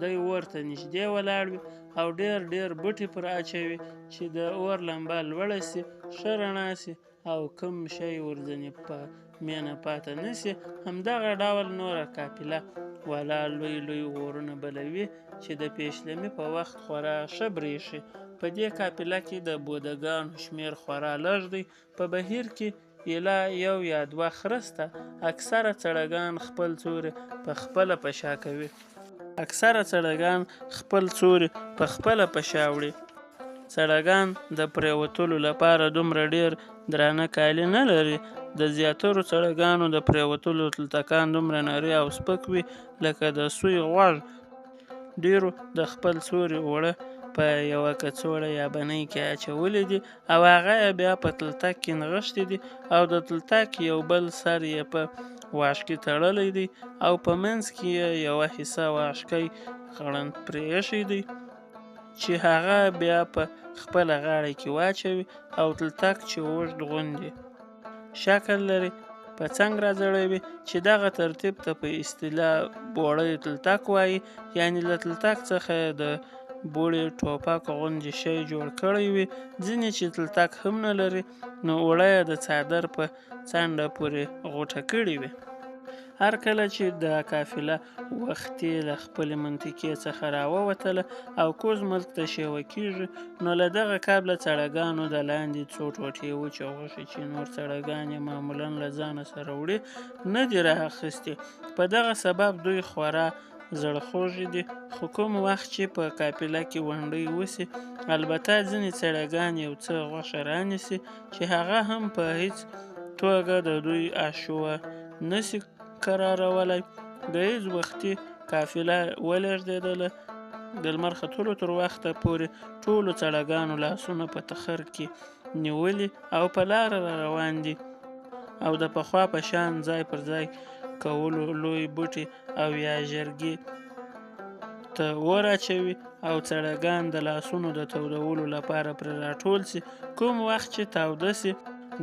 دی اور ته نږدې ولاړ وي او ډېر بوټي پر اچوي چې د اور لمبه لوړه سي، ښه رڼا سي او کوم شی ورځنې په مینه پاته نسي. همدغه ډول نوره قافله والا لوی اورونه بلوي چې د پیشلمي په وخت خورا ښه برېښي. په دې قافله کې د بوده ګانو شمېر خورا لږ دی. په بهیر کې ایله 1 یا 2 خره سته. اکثره چړګان خپل سوري په خپله په شا وړي. چړګان د پرېوتلو لپاره دومره ډېر درانه کالي نه لري. د زیاترو چړګانو د پرېوتلو تلتکان دومره نري او سپک وي لکه د سوی غوږ. ډېرو د خپل سوري اوړه په یوه کڅوړه یا بنۍ کې اچولي دي او هغه یې بیا په تلتک کې نغښتي دي او د تلتک یو بل سر یې په واښکي تړلی دی او په منځ کې یې یوه حصه واښکی غړند پرې ایښی دی چې هغه بیا په خپله غاړه کې واچوي او تلتک چې اوږد غوندې شکل لري په څنګ راځړوي چې دغه ترتیب ته په اصطلاح بوړی تلتک وایي. یعنې له تلتک څخه د بوړي ټوپک غوندې شی جوړ کړی وي. ځینې چې تلتک هم نه لري نو اوړه یې د څادر په څنډه پورې غوټه کړي وي. هر کله چې دا قافله وختي له خپلې منطقې څخه راووتله او کوز ملک ته شیوه کېږي نو له دغه قبله چړګانو د لاندې څو ټوټې وچې غوښې چې نور چړګان یې معمولا له ځانه سره وړي نه دي رااخیستې. په دغه سبب دوی خورا زړه خوږې دي. خو کوم وخت چې په قافله کې ونډۍ وسي البته ځینې چړګان یو څه غوښه رانیسي چې هغه هم په هیڅ توګه د دوی اشوه نسي قرارولی. ګیز وختي قافله ولېږدېدله. د لمر ختلو تر وخته پورې ټولو چړګانو لاسونه په تخر کې نیولي او په لاره را روان دي او د پخوا په شان ځای پر ځای کولو لوی بوټي او یا ژرګې ته اور اچوي او چړګان د لاسونو د تودولو لپاره پرې راټول سي. کوم وخت چې تاوده سي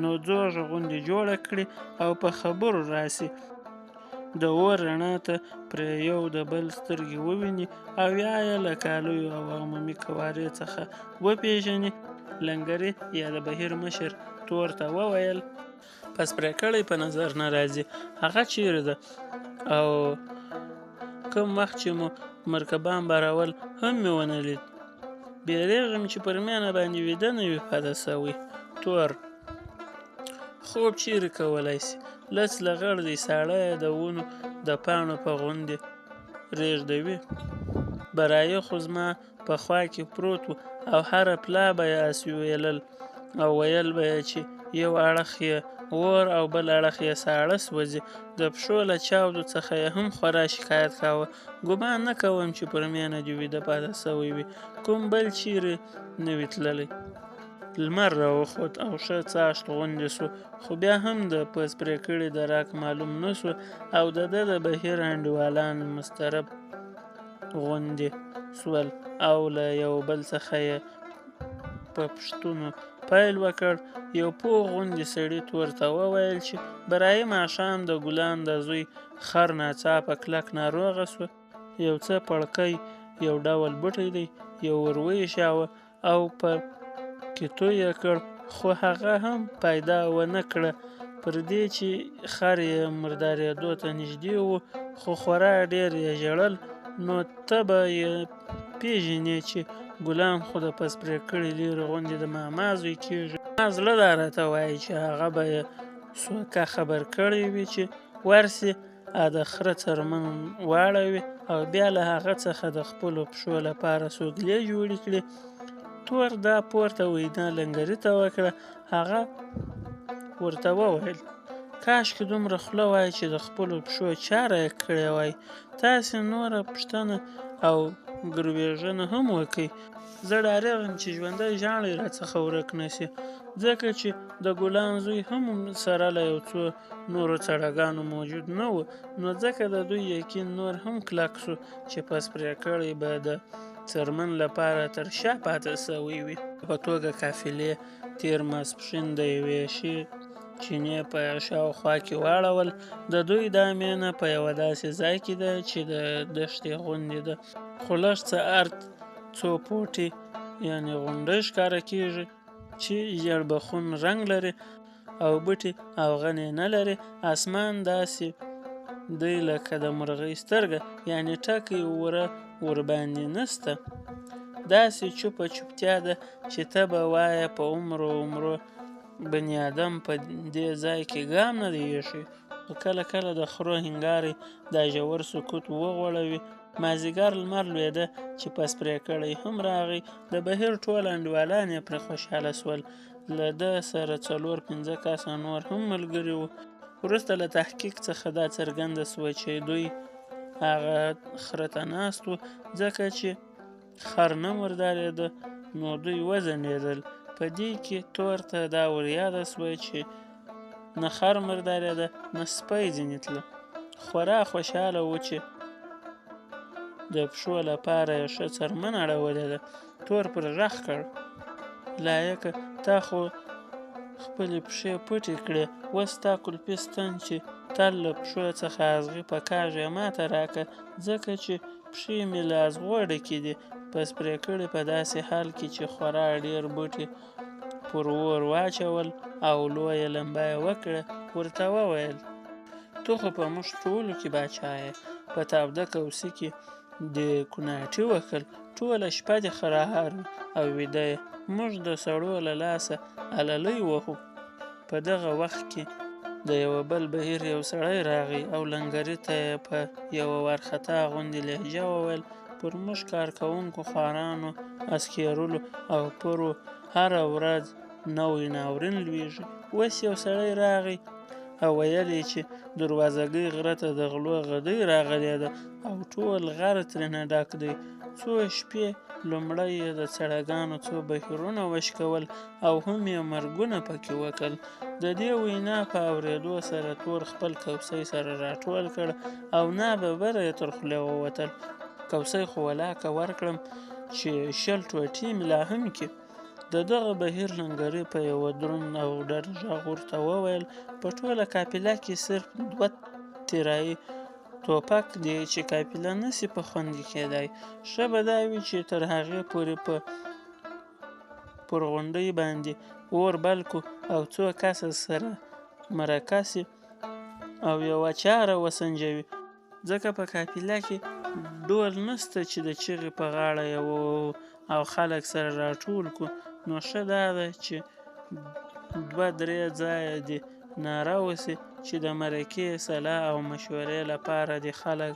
نو ځوږه غوندې جوړه کړي او په خبرو راسي د اور رڼا ته پرې یو د بل سترګې وویني او یا یې له کالیو او عمومي قوارې څخه وپېژني. لنګري یا د بهیر مشر تور ته وویل پس پرې کړی په نظر نه راځي هغه چیرې ده او کوم وخت چې مو مرکبان بارول هم مې ونه لید. بیریږم چې پر مینه باندې ویده نه وي پاته سوی. تور خوب چیرې کولی سي؟ لڅ لغړ دی، ساړه یې د ونو د پاڼو په غوندې رېږدوي. برایه خو زما په خوا کې پروت و او هره پلا به یې اس ویلل او ویل به یې چې یو اړخ یې اور او بل اړخ یې ساړه سوځي. د پښو له چاودو څخه یې هم خورا شکایت کاوه. ګمان نه کوم چې پر مېنه دې ویده پاته سوی وي، کوم بل چیرې نه وي تللی. لمر راوخوت او ښه څاښت غوندې سو، خو بیا هم د پز پرې کړي دراک معلوم نه سو او د ده د بهیر انډیوالان مضطرب غوندې سول او له یو بل څخه یې په پوښتنو پیل وکړ. یو پوه غوندې سړي تور ته وویل چې برایي ماښام د ګلان د زوی خر ناڅاپه کلک ناروغه سوه. یو څه پړقی یو ډول بوټی دی، یو ور وایشاوه او په کیتو یې کړ، خو هغه هم پیدا ونه کړه. پر دې چې خر یې مردارېدو ته نږدې و خو خورا ډېر یې ژړل، نو ته به یې پېژنې چې ګلان خو د پز پرې کړي لیرې غوندې د ماما زوی کېږي. ما زړه دا راته وایي چې هغه به یې سوکه خبر کړی وي چې ورسي د خره څرمن واړوي او بیا له هغه څخه د خپلو پښو لپاره سوګلې جوړې کړي. تور دا پورته وینا لنګري ته وکړه. هغه ورته وویل کاشکې دومره خوله وای چې د خپلو پښو چاره یې کړې وای. تاسې نوره پوښتنه او ګروېږنه هم وکئ. زه ډارېږم چې ژوندی ژاړی راڅخه ورک نه سي، ځکه چې د ګلان زوی هم سره له یو څو نورو څړګانو موجود نه و، نو ځکه د دوی یقین نور هم کلک سو چې پز پرې کړی به د څرمن لپاره تر شا پاته سوی وي. په توګه قافلې تېر ماسپښین د یوې ښې چینې په شاوخوا کې واړول. د دوی دا مېنه په یوه داسې ځای کې ده چې د دښتې غوندې ده، خو لږ څه ارت څو فوټې یعنې غونډۍ ښکاره کېږي چې ژیړبخون رنګ لري او بوټي او غنې نه لري. اسمان داسې دی لکه د مرغۍ سترګه، یعنې ټکی وره ورباندې نسته. داسې چوپه چوپتیا ده چې ته به وایه په عمرو بني ادم په دې ځای کې ګام نه دی ایښی. خو کله کله د خرو هینګارې دا ژور سکوت وغوړوي. مازدیګر لمر لوېده چې پز پرې کړی هم راغی. د بهیر ټول انډیوالان یې پرې خوشحاله سول. له ده سره 4-5 کسه نور هم ملګري وو. وروسته له تحقیق څخه دا څرګنده سوه چې دوی هغه خره ته ناست وو، ځکه چې خر نه مردارېده نو دوی وځنډېدل. په دې کې تور ته دا ور یاده سوه چې نه خر مردارېده نه سپی ځینې تله. خورا خوشحاله و چې د پښو لپاره یې ښه څرمن اړولې ده. تور پر غږ کړ لایقه تا خو خپلې پښې پټې کړې، اوس ستا کلفي ستن چې تل له پښو څخه ازغي په کاږ یې ماته راکړه، ځکه چې پښې مې له ازغو ډکې دي. پز پرې کړي په داسې حال کې چې خورا ډېر بوټي پر اور واچول او لویه لمبه یې وکړه، ورته وویل ته خو په موږ ټولو کې باچا یې. په تاوده کوسۍ کې دې کوناټي وکړ، ټوله شپه دې خرهار او ویده یې. موږ د سړو له لاسه عللۍ وهو. په دغه وخت کې د یوه بل بهیر یو سړی راغی او لنګري ته یې په یوه وارخطا غوندې لهجه وویل پر موږ کار کوونکو خوارانو اسکیرلو او پرو هره ورځ نوی ناورین لویږي. اوس یو سړی راغی او ویل یې چې دروازګۍ غره ته د غلو غدۍ راغلې ده او ټول غر ترېنه ډک دی. څو شپې لومړی یې د څړګانو څو بهیرونه وشکول او هم یې مرګونه پکې وکړل. د دې وینا په اورېدو سره تور خپل کوسۍ سره راټول کړ او ناببره یې تر خولې ووتل. کوسۍ خو ولاکه ورکړم چې 20 ټوټې مې لا هم کې. د دغه بهیر لنګري په یوه دروند او ډډ غږ ورته وویل په ټوله قافله کې صرف 2 تیرایي توپک دی چې قافله نسي په خوندي کېدای. ښه به دا وي چې تر هغې پورې پر غونډۍ باندې اور بل کړو او څو کسه سره مرکه سي او یوه چاره وسنجوي، ځکه په قافله کې ډول نسته چې د چغې په غاړه یې او خلک سره راټول کړو. نو ښه دا ده چې 2-3 ځایه دې ناره وسي چې د مرکې سلا او مشورې لپاره دې خلک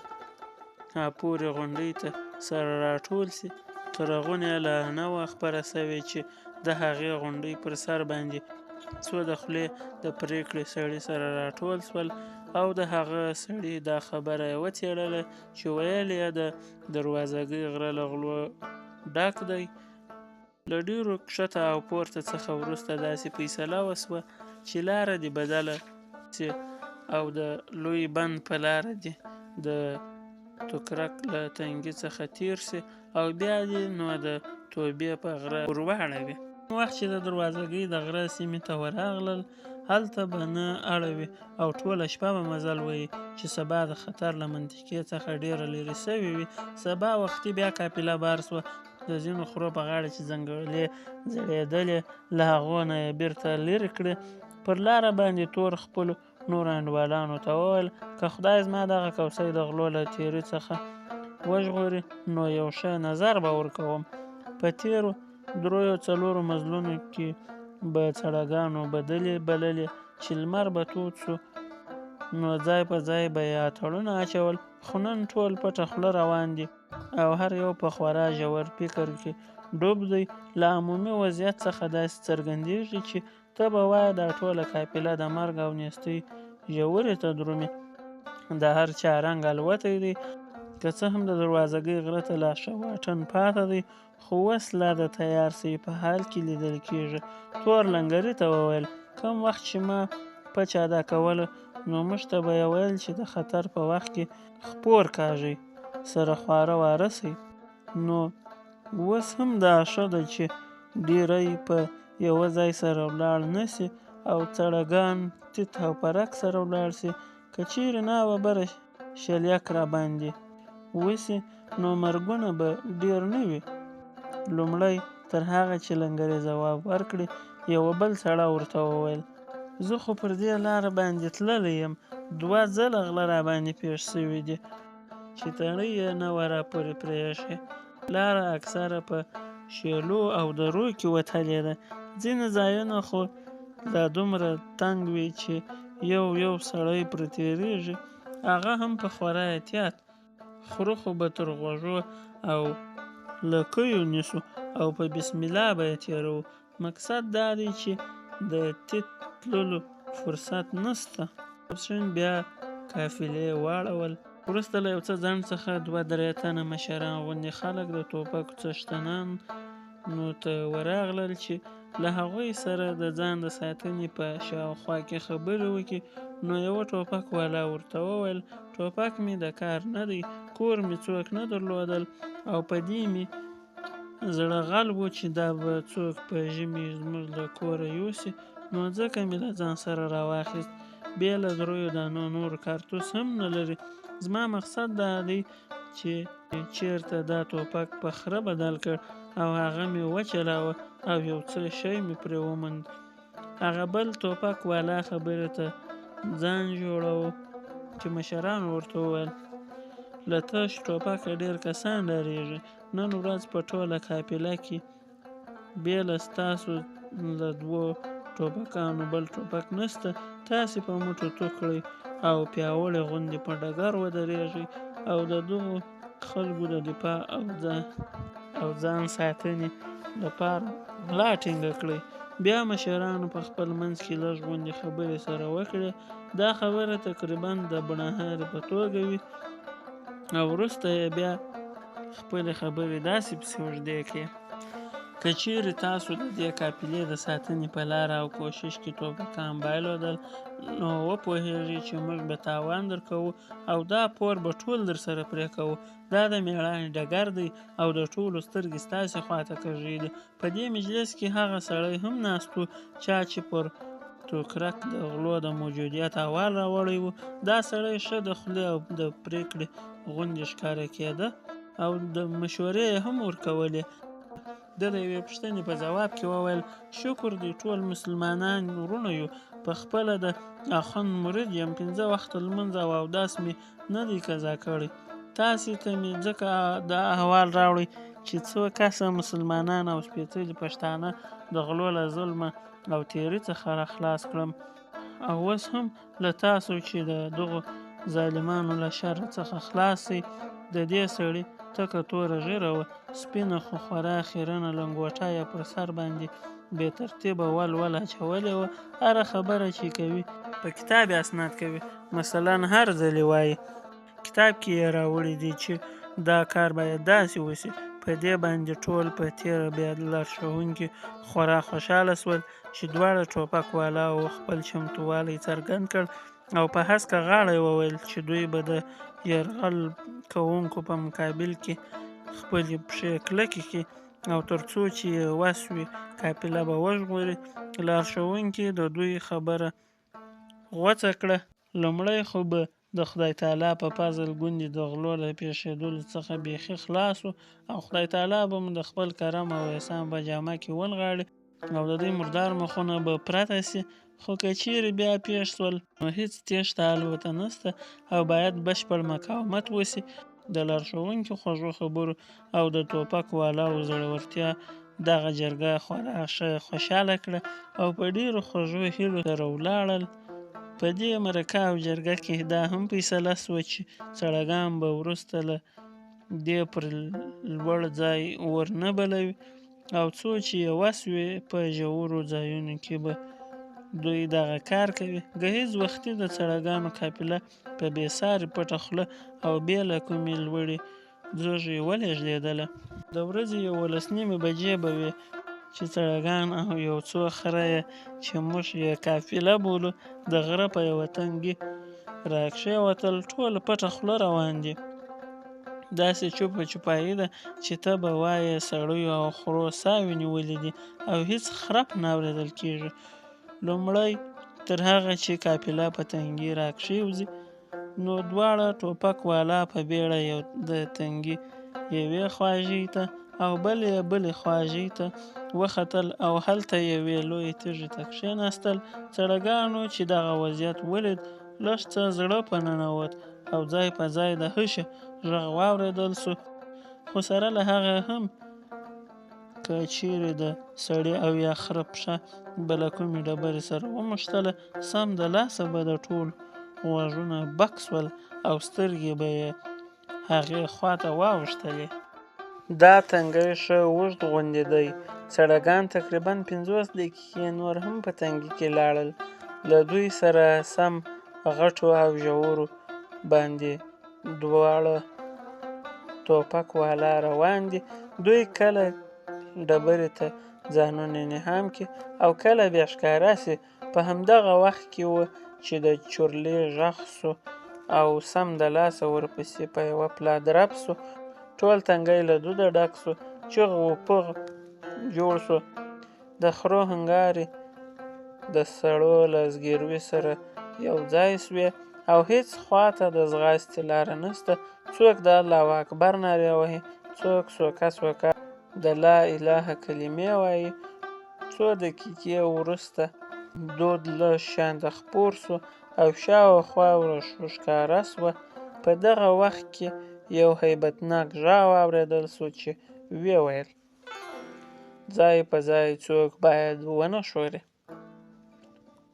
پورې غونډۍ ته سره راټول سي قرغون یې لا نه وه خپره سوې چې د هغې غونډۍ پر سر باندې څو د خولې د پرېکړې سړي سره راټول سول او د هغه سړي دا خبره یې وڅېړله چې ویل یې د دروازګۍ غره له غلو ډک دی. له ډېرو کښته او پورته څخه وروسته داسې فیصله وسوه چې لاره دې بدله سي او د لوی بند په لاره دې د توکرک له تنګي څخه تېر سي او بیا دې نو د توبې په غره ور واړوي. وخت چې د دروازګۍ د غره سیمې ته ورغلل هلته به نه اړوي او ټوله شپه به مزل وهي چې سبا د خطر له منطقې څخه ډېره لرې سوې وي. سبا وختي بیا قافله بار سوه. د ځینو خرو په غاړه چې ځنګلې ځړېدلې له هغو نه یې بېرته لرې کړې. پر لاره باندې تور خپلو نورو انډوالانو ته وویل که خدای زما دغه کوسۍ د غلو له تېري څخه وژغوري نو یو ښه نظر به ورکوم. په تېرو 3-4 مزلونو کې به څړګانو بدلې بللې چې لمر به تود سو نو ځای په ځای به یې اتڼونه اچول، خو نن ټول پټه خوله روان دي او هر یو په خورا ژور فکر کې ډوب دی. له عمومي وضعیت څخه داسې څرګندېږي چې ته به وایې دا ټوله قافله د مرګ او نیستۍ ژورې ته درومي. د هر چا رنګ الوتی دی. که څه هم د دروازګۍ غره ته لا ښه واټن پاته دی خو اوس لا د تیار سوي په حال کې لیدل کېږي. تور لنګري ته وویل کوم وخت چې ما پچه ادا کوله نو موږ ته به یې ویل چې د خطر په وخت کې خپور کاږئ سره خواره واره سئ. نو اوس هم دا ښه ده چې ډېری په یوه ځای سره ولاړ نه سي او څړګان تیت او پرک سره ولاړ سي. که چیرې ناوه بره شلیک را باندې وسي نو مرګونه به ډېر نه وي. لومړی تر هغه چې لنګري ځواب ورکړي یوه بل سړی ورته وویل زه خو پر دې لاره باندې تللی یم 2 ځله غله را باندې پېښ سوي دي چې تڼۍ یې نه وه را پورې پرېښې. لاره اکثره په شیلو او درو کې وتلې ده. ځینې ځایونه خو لا دومره تنګ وي چې یو سړی پرې تېرېږي هغه هم په خورا احتیاط. خره خو به تر غوږو او لکیو نیسو او په بسم الله به یې تېروو. مقصد دا دی چې د تیت تللو فرصت نسته. بیا قافلې واړول. وروسته له یو څه ځنډ څخه 2-3 تنه مشران غوندې خلک د ټوپکو څښتنان نو ته ورغلل چې له هغوی سره د ځان د ساتنې په شاوخوا کې خبرې وکړي. نو یوه ټوپک والا ورته وویل ټوپک مې د کار نه دی، کور مې څوک نه درلودل او په دې مې زړه غل و چې دا به څوک په ژمي زموږ له کوره یوسي نو ځکه مې له ځان سره راواخیست. بې له 3 دانو نور کارتوس هم نه لري. زما مقصد دا دی چې چېرته دا ټوپک په خره بدل کړ او هغه مې وچلاوه او یو څه شی مې پرې وموند. هغه بل ټوپک والا خبرې ته ځان جوړاوه چې مشرانو ورته وویل له تش ټوپکه ډېر کسان ډارېږي. نن ورځ په ټوله قافله کې بې له ستاسو له 2 ټوپکانو بل ټوپک نسته. تاسې په موټو تو کړئ او پیاوړي غوندې په ډګر ودرېږئ او د دغو خلکو د دفاع او ځان ساتنې لپاره ملا ټینګه کړئ. بیا مشرانو په خپل منځ کې لږ غوندې خبرې سره وکړې. دا خبره تقریبا د بڼهارې په توګه وي او وروسته یې بیا خپلې خبرې داسې پسې اوږدې کړې. که چیرې تاسو د دې قافلې د ساتنې په لاره او کوشش کې ټوپکان بایلودل نو وپوهېږئ چې موږ به تاوان درکوو او دا پور به ټول در سره پرې کوو. دا د مېړانې ډګر دی او د ټولو سترګې ستاسې خواته کږې دي. په دې مجلس کې هغه سړی هم ناست و چا چې پر توکرک د غلو د موجودیت احوال راوړی و. دا سړی ښه د خولې او د پرېکړې غوندې ښکاره کېده او د مشورې هم ورکولې. د یوې پوښتنې په ځواب کې وویل شکر دی ټول مسلمانان ورونه یو، په خپله د اخوند مرید یم، 5 وخته لمونځ او اودس مې نه دی قضا کړی. تاسې ته مې ځکه دا احوال راوړی چې څو کسه مسلمانان او سپېڅلي پښتانه د غلو له ظلمه او تېري څخه را خلاص کړم او اوس هم له تاسو چې د دغو ظالمانو له شر څخه خلاص شئ د دې سړي تکه توره ږیره وه، سپینه خو خورا خیرنه لنګوټه یې پر سر باندې بې ترتیبه ول اچولې وه. هره خبره چې کوي په کتاب یې اسناد کوي، مثلا هر ځل یې وایي کتاب کې یې راوړي دي چې دا کار باید داسې وشي. په دې باندې ټول په تېره بیا لارښوونکي خورا خوشحاله شول چې دواړه ټوپک والاو خپل چمتووالی څرګند کړ او په هسکه غاړه یې وویل چې دوی به د یرغل کوونکو په مقابل کې خپلې پښې کلکې کړي او تر څو چې یې وس وي قافله به وژغوري. لارښوونکي د دوی خبره غوڅه کړه. لومړی خو به د خدای تعالی په فضل ګوندې د غلو له پېښېدلو څخه بیخي خلاص و او خدای تعالی به مو د خپل کرم او احسان په جامه کې ونغاړي او د دوی مردار مخونه به پرته سي. خو که چیرې بیا پېښ شول نو هېڅ تېښته البته نشته او باید بشپړ مقاومت وسي. د لارښوونکي خوږو خبرو او د ټوپک والاو زړورتیا دغه جرګه خورا ښه خوشحاله کړه او په ډېرو خوږو هیلو سره ولاړل. په دې مرکه او جرګه کې دا هم فیصله شوه چې سړګان به وروسته له دې پر لوړ ځای ورنه بلوي او څو چې یې وس وي په ژورو ځایونو کې به دوی دغه کار کوي. ګهیځ وختي د سړګانو قافله په بې ساري پټه خوله او بې له کومې لوړې ځوږې ولېږدېدله. د ورځې 11 بجې به وې چې سړګان او یو څو خره یې چې موږ یې قافله بولو د غره په یوه تنګي راکښېوتل. ټول پټه خوله روان دي، داسې چوپه چوپایي ده چې ته به وایې سړیو او خرو ساوې نیولې دي او هېڅ خرپ نه اورېدل کېږي. لومړی تر هغه چې قافله په تنګي راکښېوځي نو دواړه ټوپک والا په بیړه یو د تنګي یوې خواژې ته او بل یې بلې خواژې ته وختل او هلته یوې لویې تیږې ته کښېناستل. سړګانو چې دغه وضعیت ولید لږ څه زړه په ننوت او ځای په ځای د هشه غږ واورېدل سو. خو سره له هغه هم که چیرې د سړي او یا خره پښه به له کومې ډبرې سره وموښتله سم د لاسه به د ټول غوږونه بک سول او سترګې به یې هغې خواته واوښتلې. دا تنګی ښه اوږد غوندې دی. سړګان تقریبا 50 دقیقې نور هم په تنګي کې لاړل. له دوی سره سم غټو او ژورو باندې دواړه ټوپک والا روان دي. دوی کله ډبرې ته ځانونه نهام کړي او کله بیا ښکاره سي. په همدغه وخت کې و چې د چورلي غږ سو او سم د لاسه ورپسې په یوه پلا درب سو. ټول تنګی له دوده ډک سو، چغ و پغ جوړ سو. د خرو هنګارې د سړو له زګیروي سره یو ځای سوې او هېڅ خواته د ځغاستې لاره نشته. څوک د الله اکبر نارې وهي، څوک سوکه سوکه د لا اله کلمې وایي. څو دقیقې وروسته دود له شانده خپور سو او شاوخوا ښکاره سوه. په دغه وخت کې یو هیبتناک غږ واورېدل سو چې ویې ویل ځای په ځای څوک باید ونه ښوري،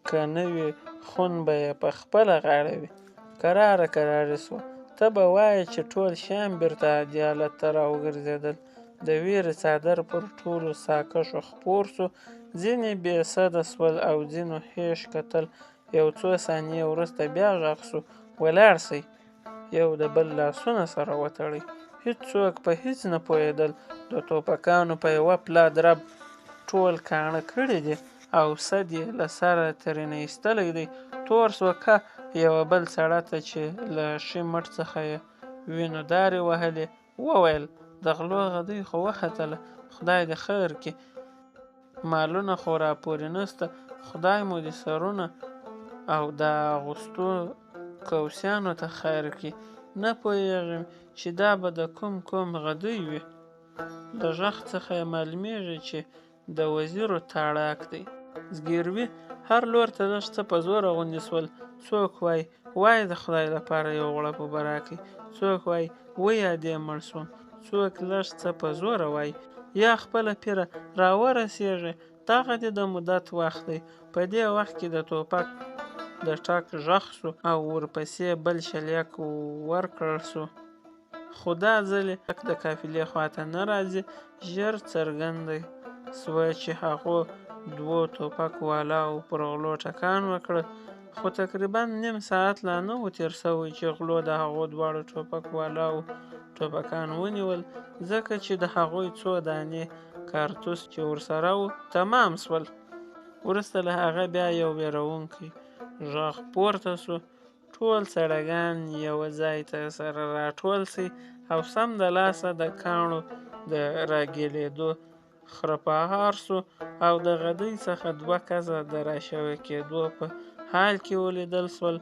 که نه وي خون به یې په خپله غاړه وي. کراره سوه. ته به وایې چې ټول شیان بیرته عادي حالت ته راوګرځېدل. د ویرې څادر پر ټولو ساکښو خپور سو. ځینې بې سده سول او ځینو هېښ کتل. یو څو ثانیې وروسته بیا غږ سو ولاړ سئ. یو د بل لاسونه سره وتړئ. هېڅوک په هېڅ نه پوهېدل. د ټوپکانو په یوه پلا درب ټول کاڼه کړي دي او سد یې له سره ترېنه ایستلی دی. تور سوکه یوه بل سړه ته چې له ښي مټ څخه یې وینو دارې وهلې وویل د غلو غدۍ خو وختله، خدای دې خیر کړي، مالونه خو راپورې نشته، خدای مو دې سرونه او د اغوستو کوسیانو ته خیر کړي. نه پوهېږم چې دا به د کوم غدۍ وي. له غږ څخه یې معلومېږي چې د وزیرو تاړاک دی. زګیروي هر لور ته لږ څه په زوره غوندې سول. څوک وای د خدای لپاره یو غوړپ اوبه راکړئ. څوک وای ادې مړ سوم. څوک لږ څه په زوره وای یا خپله پیره راورسېږي. دغه دې د مدت وخت دی. په دې وخت کې د ټوپک د ټک غږ سو او ورپسې بل شلیک ورکړل سو. خو دا ځل یې د قافلې خواته نه راځي. ژر څرګنده سوه چې هغو دوو ټوپک والاو پر غلو ټکان وکړ، خو تقریبا نیم ساعت لا نه و تېر سوی چې غلو د هغو دواړو ټوپک والاو ټوپکان ونیول، ځکه چې د هغوی څو دانې کارتوس چې ورسره و تمام سول. وروسته له هغه بیا یو ویرونکی غږ پورته سو: ټول سړیان یوه ځای ته سره راټول سئ او سم د لاسه د کاڼو د راګیلېدو خرهار سو او د غدۍ څخه 2 کسه د راشوه کېدو په حال کې ولیدل سول.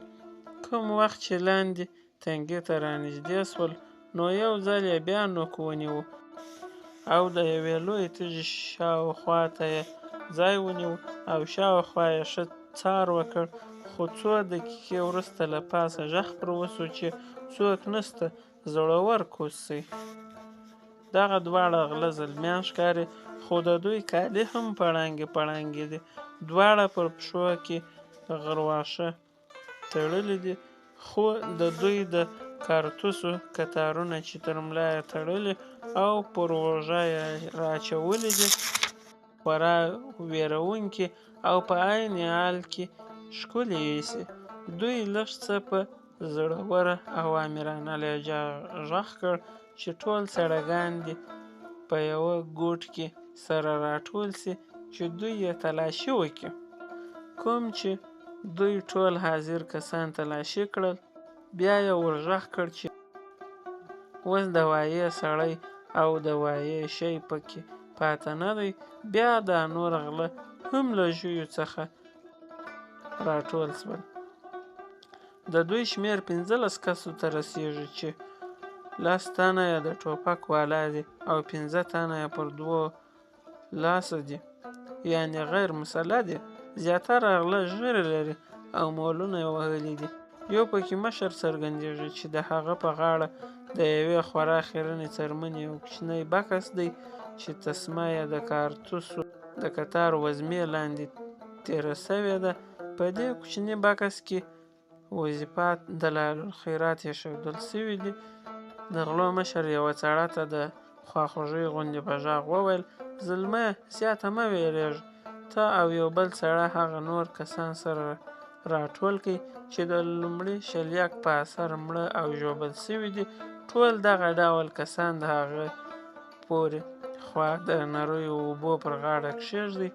کوم وخت چې لاندې تنګي ته رانږدې سول نو یو ځل یې بیا نوک ونیو او د یوې لویې تیږې شاوخوا ته یې ځای ونیو او شاوخوا یې ښه څار وکړ، خو څو دقیقې وروسته له پاسه غږ پر وسو چې څوک نسته، زړور کوز سئ. دغه دواړه غله زلمیان ښکاري، خو د دوی کالي هم پړانګې پړانګې دي. دواړه پر پښو کې غرواښه تړلي دي، خو د دوی د کارتوسو کتارونه چې تر ملا یې تړلي او پر اوږه یې راچولي دي خورا ویرونکي او په عین حال کې ښکلي ایسي. دوی لږ څه په زړوره او آمرانه لهجه غږ کړ چې ټول سړیان دې په یوه ګوټ کې سره راټول سي چې دوی یې تلاشي وکړي. کوم چې دوی ټول حاضر کسان تلاشي کړل، بیا یې ور غږ کړ چې اوس د وایې سړی او د وایې شی پکې پاته نه دی. بیا دا نور غله هم له ژویو څخه راټول سول. د دوی شمېر 15 کسو ته رسېږي چې 10 تنه یې د ټوپک والا دي او 15 تنه یې پر 2 لاسه دي، یعنې غیر مسلح دي. زیاتره غله ږیرې لري او مولونه یې وهلي دي. یو پکې مشر څرګندېږي چې د هغه په غاړه د یوې خورا خیرنې څرمنې یو کوچنی بکس دی چې تسمه یې د کارتوسو د کتار وزمې لاندې تېره سوې ده. په دې کوچني بکس کې وظیفات دلال الخیرات ایښودل سوي دي. د غلو مشر یوه سړه ته د خواخوږۍ غوندې په غږ وویل: زلمیه، زیاته مه وېرېږه، ته او یو بل سړی هغه نور کسان سره راټول کړئ چې د لومړي شلیک په اثر مړه او ژوبل سوي دي. ټول دغه ډول کسان د هغه پورې خوا د نریو اوبو پر غاړه کښېږدئ.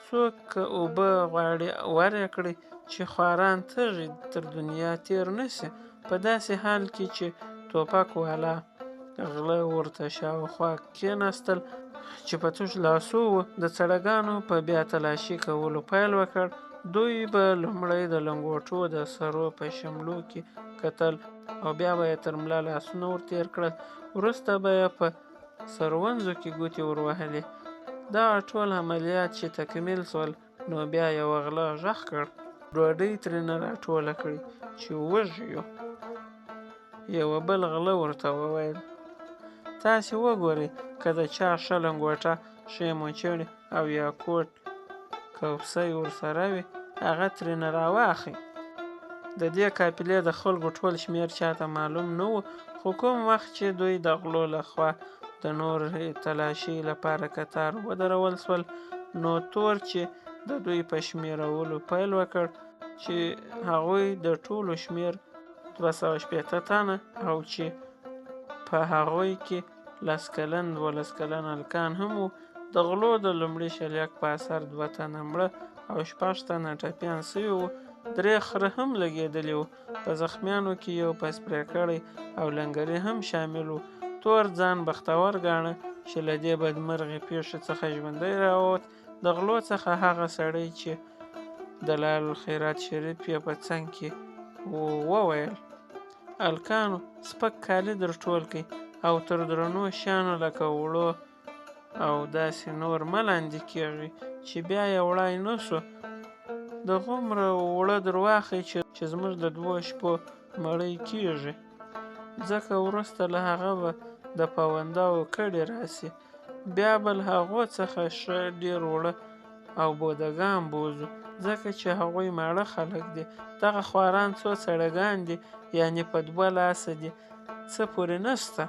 څوک که اوبه غواړي ور یې کړئ چې خواران تږي تر دنیا تېر نه سي. په داسې حال کې چې ټوپک والا غله ورته شاوخوا کېناستل چې په تش لاسو وو، د سړیانو په بیا تلاشي کولو پیل وکړ. دوی به لومړی د لنګوټو د سرو په شملو کې کتل او بیا به یې تر ملا لاسونه ور تېر کړل، وروسته به یې په سرونزو کې ګوتې ور وهلې. دغه ټول عملیات چې تکمیل سول نو بیا یوه غله غږ کړ: ډوډۍ ترېنه راټوله کړئ چې وږي یو. یوه بل غله ورته وویل: تاسې وګورئ، که د چا ښه لنګوټه، ښې موچڼې او یا کوټ کوسۍ ورسره وي هغه ترېنه راواخلئ. د دې قافلې د خلکو ټول شمېر چاته معلوم نه و، خو کوم وخت چې دوی د غلو له خوا د نورې تلاشۍ لپاره کتار ودرول سول نو تور چې د دوی په شمېرولو پیل وکړ چې هغوی د ټولو شمېر 260 تنه او چې په هغوی کې 10 کلن 12 کلن هلکان هم وو. د غلو د لومړي شلیک په اثر 2 تنه مړه او 6 تنه ټپیان سوي وو. 3 خره هم لګېدلي وو. په زخمیانو کې یو پس پرې کړی او لنګري هم شامل وو. تور ځان بختور ګاڼه چې له دې بدمرغې پیښې څخه ژوندی راووت. د غلو څخه هغه سړی چې دلال الخیرات شریف یې په څنګ کې وویل: هلکانو، سپک کالي در ټول کړئ او تر درنو شیانو لکه وړو او داسې نور مه لاندې کېږئ چې بیا یې وړای نه سو. د غومره اوړه در واخلئ چې زموږ د 2 شپو مړۍ کېږي، ځکه وروسته له هغه به د پونداو کډې راسي. بیا به له هغو څخه ښه ډېر اوړه او بودګان بوځو، ځکه چې هغوی ماړه خلک دي. دغه خواران څو سړیان دي، یعنې په 2 لاسه دي. څه پورې نسته.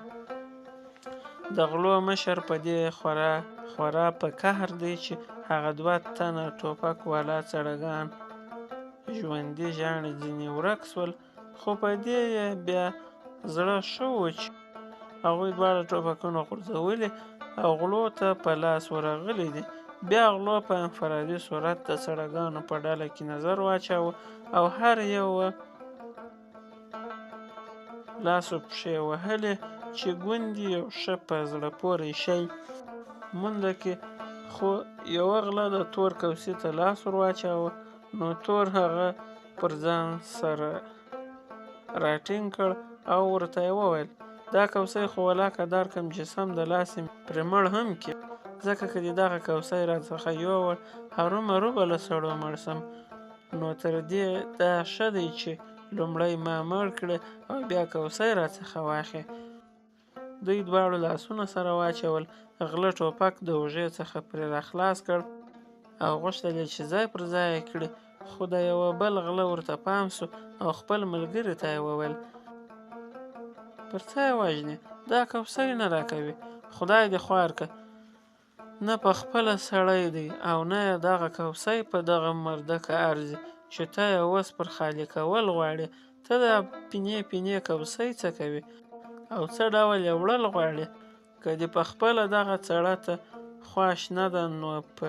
د غلو مشر په دې خورا په قهر دی چې هغه 2 تنه ټوپک والا سړګان ژوندي ژاړي، ځینې ورک سول، خو په دې یې بیا زړه ښه و چې هغوی دواړه ټوپکونه غورځولي او غلو ته په لاس ورغلي دي. بیا غلو په انفرادي صورت د سړګانو په ډله کې نظر واچاوه او هر یو لاس و پښې وهلې چې ګوندې یو ښه په زړه پورې شی مونده کې. خو یوه غله د تور کوسي ته لاس ور واچاوه، نو تور هغه پر ځان سره راټینګ کړ او ورته یې وویل: دا کوسی خو ولاکه درکم چې سم د لاسې پرې مړ هم کړې، ځکه که دې دغه کوسی راڅخه یووړ هرومرو به له سړو مړ سم، نو تر دې دا ښه دی چې لومړی ما مړ کړې او بیا کوسی راڅخه واخلې. دوی دواړو لاسونه سره واچول، غله ټوپک د اوږې څخه پرې راخلاص کړ او غوښتل یې چې ځای پر ځای یې کړي، خو د یوه بل غله ورته پام سو او خپل ملګري ته یې وویل: پر څه یې وژنې؟ دا کوسی نه راکوي، خدای دې خوار که، نه په خپله سړی دی او نه یې دغه کوسی په دغه مردکه ارزي چې ته یې اوس پر خالي کول غواړې. ته دا پینې پینې کوسی څه کوي او څه ډول یې وړل غواړې؟ که دې په خپله دغه څړه ته خوښ نه ده نو په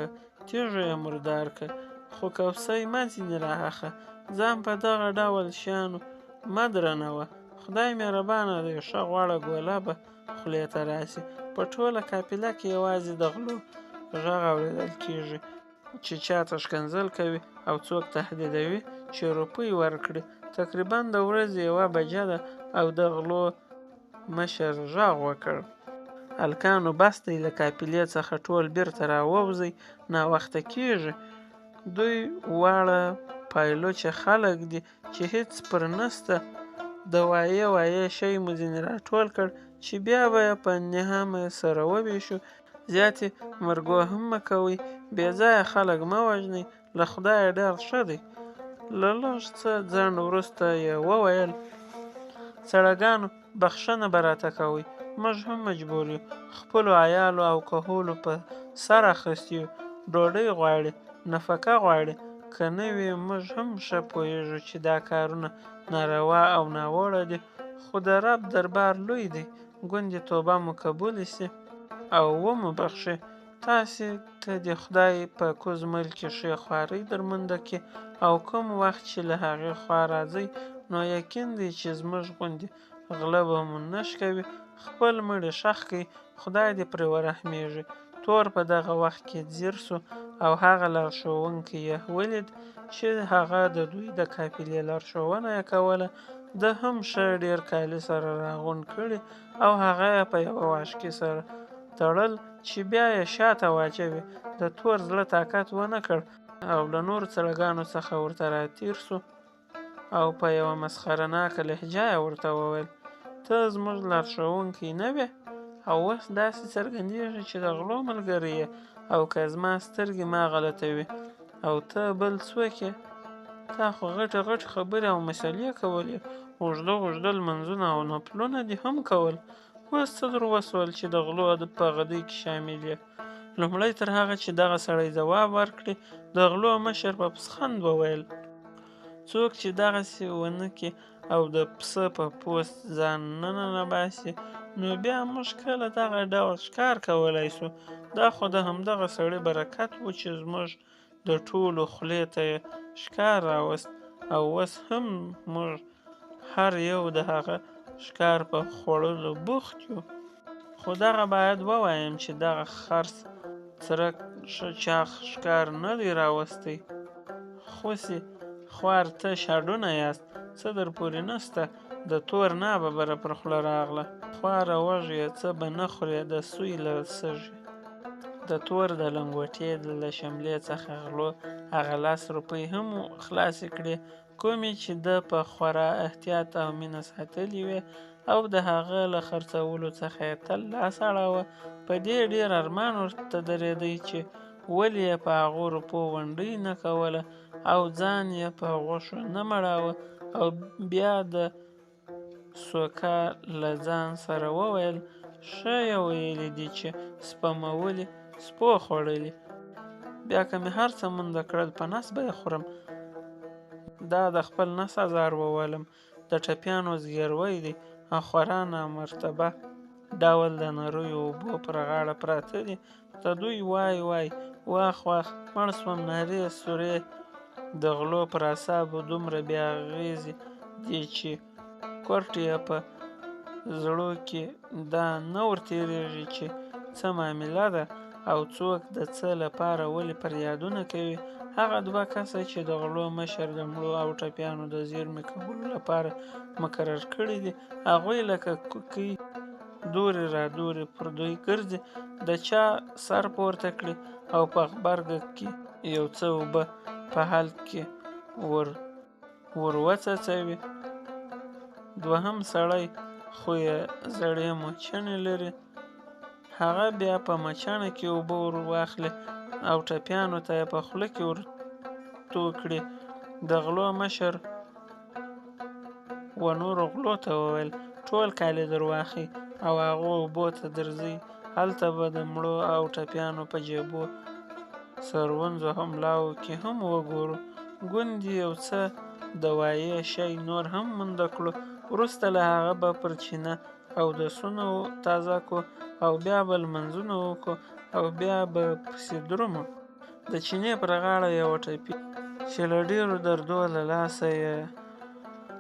تیږو یې مردار که، خو کوسی مه ځینې رااخه، ځان په دغه ډول شیانو مه درنوه. خدای مهربانه دی، ښه غوړه ګوله به خولې ته راسي. په ټوله قافله کې یوازې د غلو غږ اورېدل کېږي چې چاته ښکنځل کوي او څوک تهدیدوي چې روپۍ ورکړي. تقریبا د ورځې 1 بجه ده او د غلو مشر غږ وکړ: هلکانو بس دی، له قافلې څخه ټول بیرته راووځئ، ناوخته کېږي. دوی واړه پایلوچه خلک دي چې هېڅ پر نسته. د وایې شی مو ځینې راټول کړ چې بیا به یې په نهمه سره وویشو. زیاتې مرګو هم مه کوئ، بې ځایه خلک مه وژنئ، له خدایه ډېر ښه دی. له لږ څه ځنډ وروسته یې وویل: سړګانو بخښنه به راته کوئ، موږ هم مجبور یو، خپلو عیالو او کهولو په سر اخیستي یو، ډوډۍ غواړي، نفقه غواړي، که نه وي موږ هم ښه پوهېږو چې دا کارونه ناروا او ناوړه دي، خو د رب دربار لوی دی، ګوندې توبه مو قبوله سي او ومو بخښي. تاسې ته دې خدای په کوز ملک ښې خوارۍ درمنده کړي او کوم وخت چې له هغې خوا راځئ نو یقین دی چې زموږ غوندې غله به مو نه شکوي. خپل مړي ښخ کړئ، خدای دې پرې ورحمېږي. تور په دغه وخت کې ځیر سو او هغه لارښوونکی یې ولید چې هغه د دوی د قافلې لارښوونه یې کوله. ده هم ښه ډېر کالي سره راغونډ کړي او هغه یې په یوه واشکي سره تړل چې بیا یې شاته واچوي. د تور زړه طاقت ونه کړ او له نورو سړګانو څخه ورته راتېر سو او په یوه مسخره ناکه لهجه یې ورته وویل: ته زموږ لارښوونکی نه وې او اوس داسې څرګندېږي چې د غلو ملګری یې، او که زما سترګې ما غلطوي او ته بل څوک یې، تا خو غټې خبرې او مسلې کولې، اوږده لمونځونه او نفلونه دې هم کول، اوس څه در وسول چې د غلو په غدۍ کې شامل یې؟ لومړی تر هغه چې دغه سړی ځواب ورکړي د غلو مشر په پسخند وویل: څوک چې دغسې ونه کړي او د پسه په پوست ځان نه ننباسي نو بیا موږ کله دغه ډول ښکار کولی سو؟ دا خو د همدغه سړي برکت و چې زموږ د ټولو خولې ته یې ښکار راوست او اوس هم موږ هر یو د هغه ښکار په خوړلو بوخت یو. خو دغه باید ووایم چې دغه خرس څرک ښه چاغ ښکار نه دی راوستی. خوسي خوار تش هډونه یاست، څه در پورې نسته. د تور ناببره پر خوله راغله، خواره وږې څه به نه خورې، د سوی له سږي. د تور د لنګوټې له شملې څخه غلو هغه 10 روپۍ هم خلاصې کړې، کومې چې ده په خورا احتیاط او مینه ساتلې وې، او د هغه له خرڅولو څخه یې تل لاس اړاوه. په دې ډېر ارمان ورته درېدی چې ولې یې په هغو روپو ونډۍ نه کوله او ځان یې په غوښو نه مړاوه او بیا د سوکا له ځان سره وویل ښه یې ویلي دي چې سپمولي سپو خوړلي. بیا که مې هر څه مونده کړل په نس به یې خورم. دا د خپل نس ازار وولم. د ټپیانو زګیروی دی او خورا نامرتبه ډول د نریو اوبو پر غاړه پراته دي. د دوی وای وای واخ واخ مړ سوم نارې سورې د غلو پر اعصابو دومره بې اغېزې دي چې کورټ یې په زړو کې دا نه ورتېرېږي چې څه معامله ده او څوک د څه لپاره ولې فریادونه کوي. هغه دوه کسه چې د غلو مشر د مړو او ټپیانو د زېرمې کولو لپاره مقرر کړي دي، هغوی لکه کوکۍ دورې را دورې پر دوی ګرځي، د چا سر پورته کړي او په غبرګه کې یو څه اوبه په حلق کې ور وڅڅوي. دوهم سړی خو یې زړې مچڼې لري، هغه بیا په مچڼه کې اوبه ور واخلي او ټپیانو ته یې په خوله کې ور تو کړي. د غلو مشر و نورو غلو ته وویل ټول کالي در واخلئ او هغو اوبو ته درځئ، هلته به د مړو او ټپیانو په جېبو سرونزو حملاو کې هم وګورو. ګوندې یو څه دوایي شی نور هم مونده کړو. وروسته له هغه به پر چینه اودسونه تازه کو او بیا به لمنځونه وکو او بیا به پسې درومو. د چینې پر غاړه یوه ټپي چې له ډېرو دردو له لاسه یې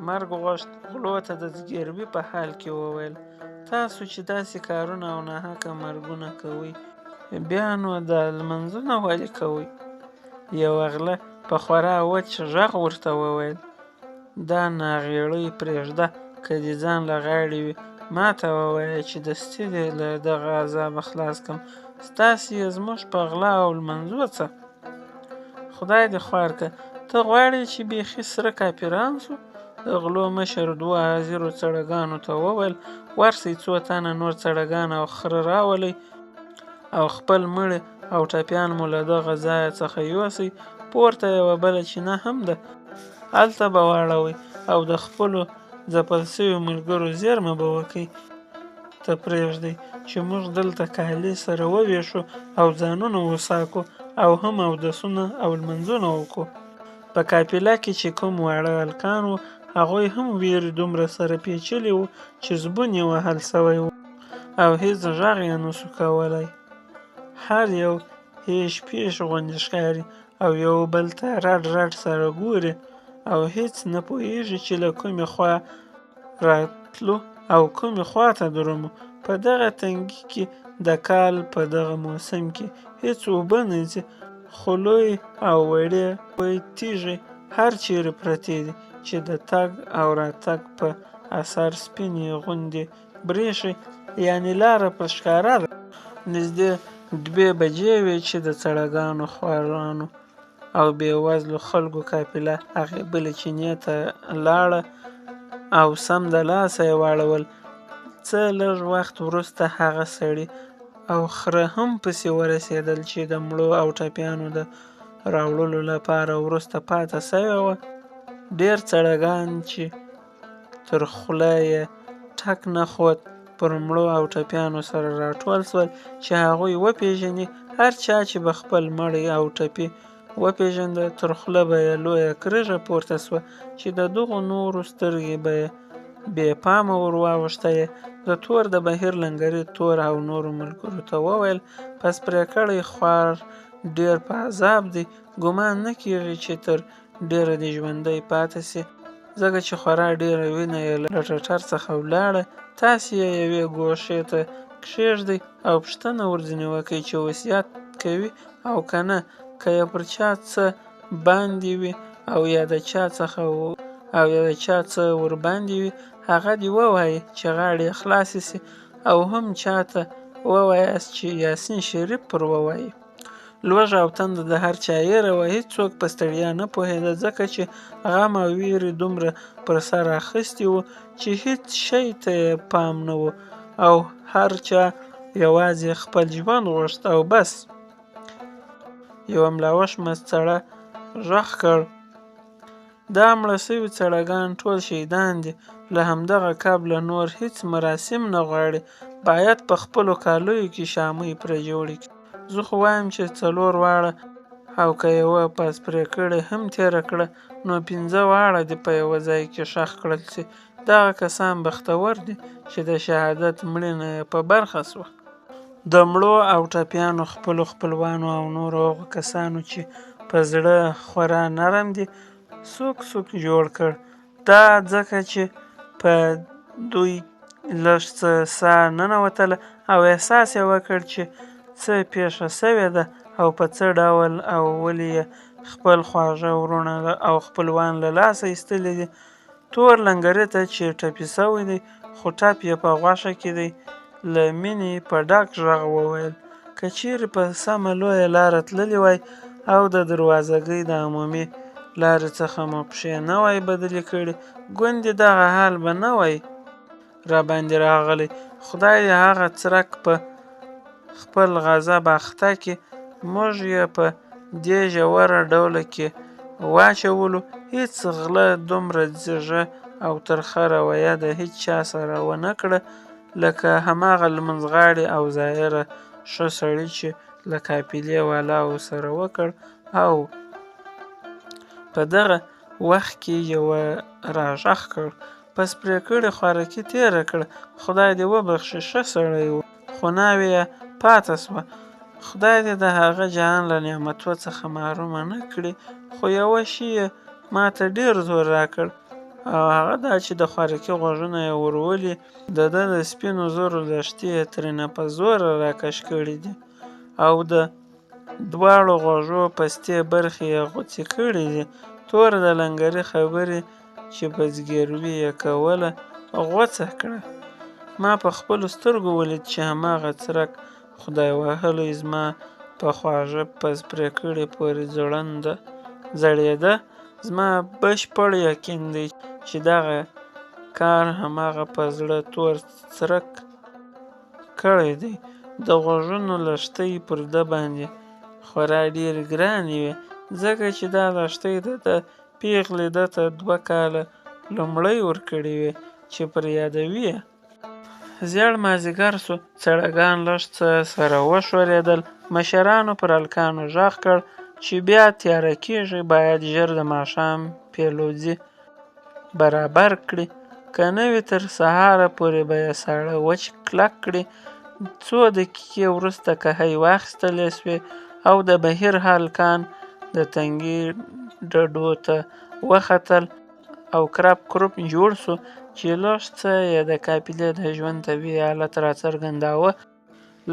مرګ غوښت، غلو ته د زګیروي په حال کې وویل تاسو چې داسې کارونه او ناحقه مرګونه کوئ بیا نو دا لمنځونه ولې کوئ؟ یوه غله په خورا وچ غږ ورته وویل دا ناغېړۍ پرېږده، که دې ځان له غاړې وي ما ته ووایه چې دستي دې له دغه عذابه خلاص کړم. ستاسې یې زموږ په غلا او لمنځو څه؟ خدای دې خوار که ته غواړې چې بیخي سره کافران سو؟ د غلو مشر دوه حاضرو څړګانو ته وویل ورسئ څو تنه نور څړګان او خره راولئ او خپل مړي او ټپیان مو له دغه ځایه څخه یوسئ. پورته یوه بله چینه هم ده، هلته به واړوئ او د خپلو ځپل سویو ملګرو زېرمه به وکئ. ته پرېږدئ چې موږ دلته کالي سره وویشو او ځانونه وساکو او هم اودسونه او لمنځونه وکړو. په قافله کې چې کوم واړه هلکان وو هغوی هم ویرې دومره سره پیچلي وو چې زبون یې وهل سوی و او هېڅ غږ یې نسو کولی. هر یو هېش پېش غوندې ښکاري او یو بل ته رډ رډ سره ګوري او هېڅ نه پوهېږي چې له کومې خوا راتلو او کومې خوا ته درومو. په دغه تنګي کې د کال په دغه موسم کې هېڅ اوبه نه ځي، خو لوی او وړې تیږې هر چیرې پرتې دي چې د تګ او راتګ په اثر سپینې غوندې برېښي، یعنې لاره په ښکاره ده. نږدې 2 بجې وې چې د څړګانو خوارانو او بېوزلو خلکو قافله هغې بلې چینې ته لاړه او سم د لاسه یې واړول. څه لږ وخت وروسته هغه سړي او خره هم پسې ورسېدل چې د مړو او ټپیانو د راوړلو لپاره وروسته پاته سوې وه. ډېر څړګان چې تر خوله یې ټک نه خوت پر مړو او ټپیانو سره راټول سول چې هغوی وپېژني. هر چا چې به خپل مړی او ټپي وپېژنده تر خوله به یې لویه کریږه پورته سوه چې د دغو نورو سترګې به یې بې پامه ور واوښتې. د تور د بهیر لنګري تور او نورو ملګرو ته وویل پس پرې کړی خوار ډېر په عذاب دی، ګمان نه کېږي چې تر ډېره دې ژوندی پاته سي، ځکه چې خورا ډېره وینه یې له ټټر څخه ولاړه. تاسې یې یوې ګوښې ته کښېږدئ او پوښتنه ورځنې وکئ چې وصیت کوي او که نه، که یې پر چا څه باندې وي او یا د چا څه ور باندې وي هغه دې ووایي چې غاړې یې خلاصې سي، او هم چاته ووایاست چې یاسین شریف پر ووایي. لوږه او تنده د هر چا یېره وه، هېڅوک په ستړیا نه پوهېده ځکه چې غم او ویرې دومره پر سر اخیستي وو چې هېڅ شي ته یې پام نه و او هر چا یوازې خپل ژوند غوښت او بس. یوه ملاوشمه سړه غږ کړ دا مړه سوي څړګان ټول شهیدان دي له همدغه قبله نور هیڅ مراسم نه غواړي، باید په خپلو کالیو کې شامۍ پرې جوړې کړي. زه خو وایم چې 4 واړه او که یوه پاس پرې کړې هم تېره کړه، نو 5 واړه دې په یوه ځای کې ښخ کړل سي. دغه کسان بختور دي چې د شهادت مړینه یې په برخه سوه. د مړو او ټپیانو خپلو خپلوانو او نورو هغو کسانو چې په زړه خورا نرم دي څوک جوړ کړ. دا ځکه چې په دوی لږ څه ساه ننوتله او احساس یې وکړ چې څه پیښه سوې ده او په څه ډول او ولې یې خپل خواږه وروڼه او خپلوان له لاسه ایستلي دي. تور لنګري ته چې ټپي سوی دی خو ټپ یې په غوښه کې دی، له مینې په ډک غږ وویل: که چیرې په سمه لویه لاره تللی وای او د دروازګۍ د عمومي لارې څخه مو پښې نه وای بدلې کړي، ګوندې دغه حال به نه وای راباندې راغلی. خدای دې هغه څرک په خپل غضب اخته کړي. موږ یې په دې ژوره ډوله کې واچولو. هیڅ غله دومره ځیږه او ترخه رویه د هیچ چا سره ونه کړه لکه هماغه لمونځغاړي او ظاهره ښه سړي چې له قافلې والاو سره وکړ او په دغه وخت کې یوه راږغ کړ: پس پرې کړې خوارکي تېره کړه، خدای دې وبخښي، ښه سړی و، خو ناوې یې پاته سوه. خدای دې د هغه جهان له نعمتو څخه محرومه نه کړي. خو یوه شي یې ماته ډېر زور راکړ او هغه دا چې د خوارکي غوږونه یې ورولي، د ده د سپینو زرو لښتې یې ترېنه په زوره راکش کړي دي او د دواړو غوږو پستې برخې یې غوڅې کړي دي. تور د لنګري خبرې چې په زګیروي یې کوله غوڅه کړه. ما په خپلو سترګو ولید چې هماغه څرک خدای وهلی زما په خواږه پس پرې کړې پورې ځړېده. زما بشپړ یقین دی چې دغه کار هماغه په زړه تور څرک کړی دی. د غوږونو لښتۍ پر ده باندې خورا ډېرې ګرانې وې، ځکه چې دا لښتۍ د ده پیغلې ده ته 2 کاله لومړی ورکړې وې چې پر یادوي یې. زیړ مازدیګر سو، سړیګان لږ څه سره وښورېدل. مشرانو پر هلکانو غږ کړ چې بیا تیاره کېږي، باید ژر د ماښام پیلوځي برابر کړي، که نه وي تر سهاره پورې به یې ساړه وچ کلک کړي. 2 دقیقې وروسته قهوې واخیستلې سوې او د بهیر هلکان د تنګي ډډو ته وختل او کرپ کروپ جوړ سو چې لږ څه یې د قافلې د ژوند طبیعي حالت راڅرګنداوه.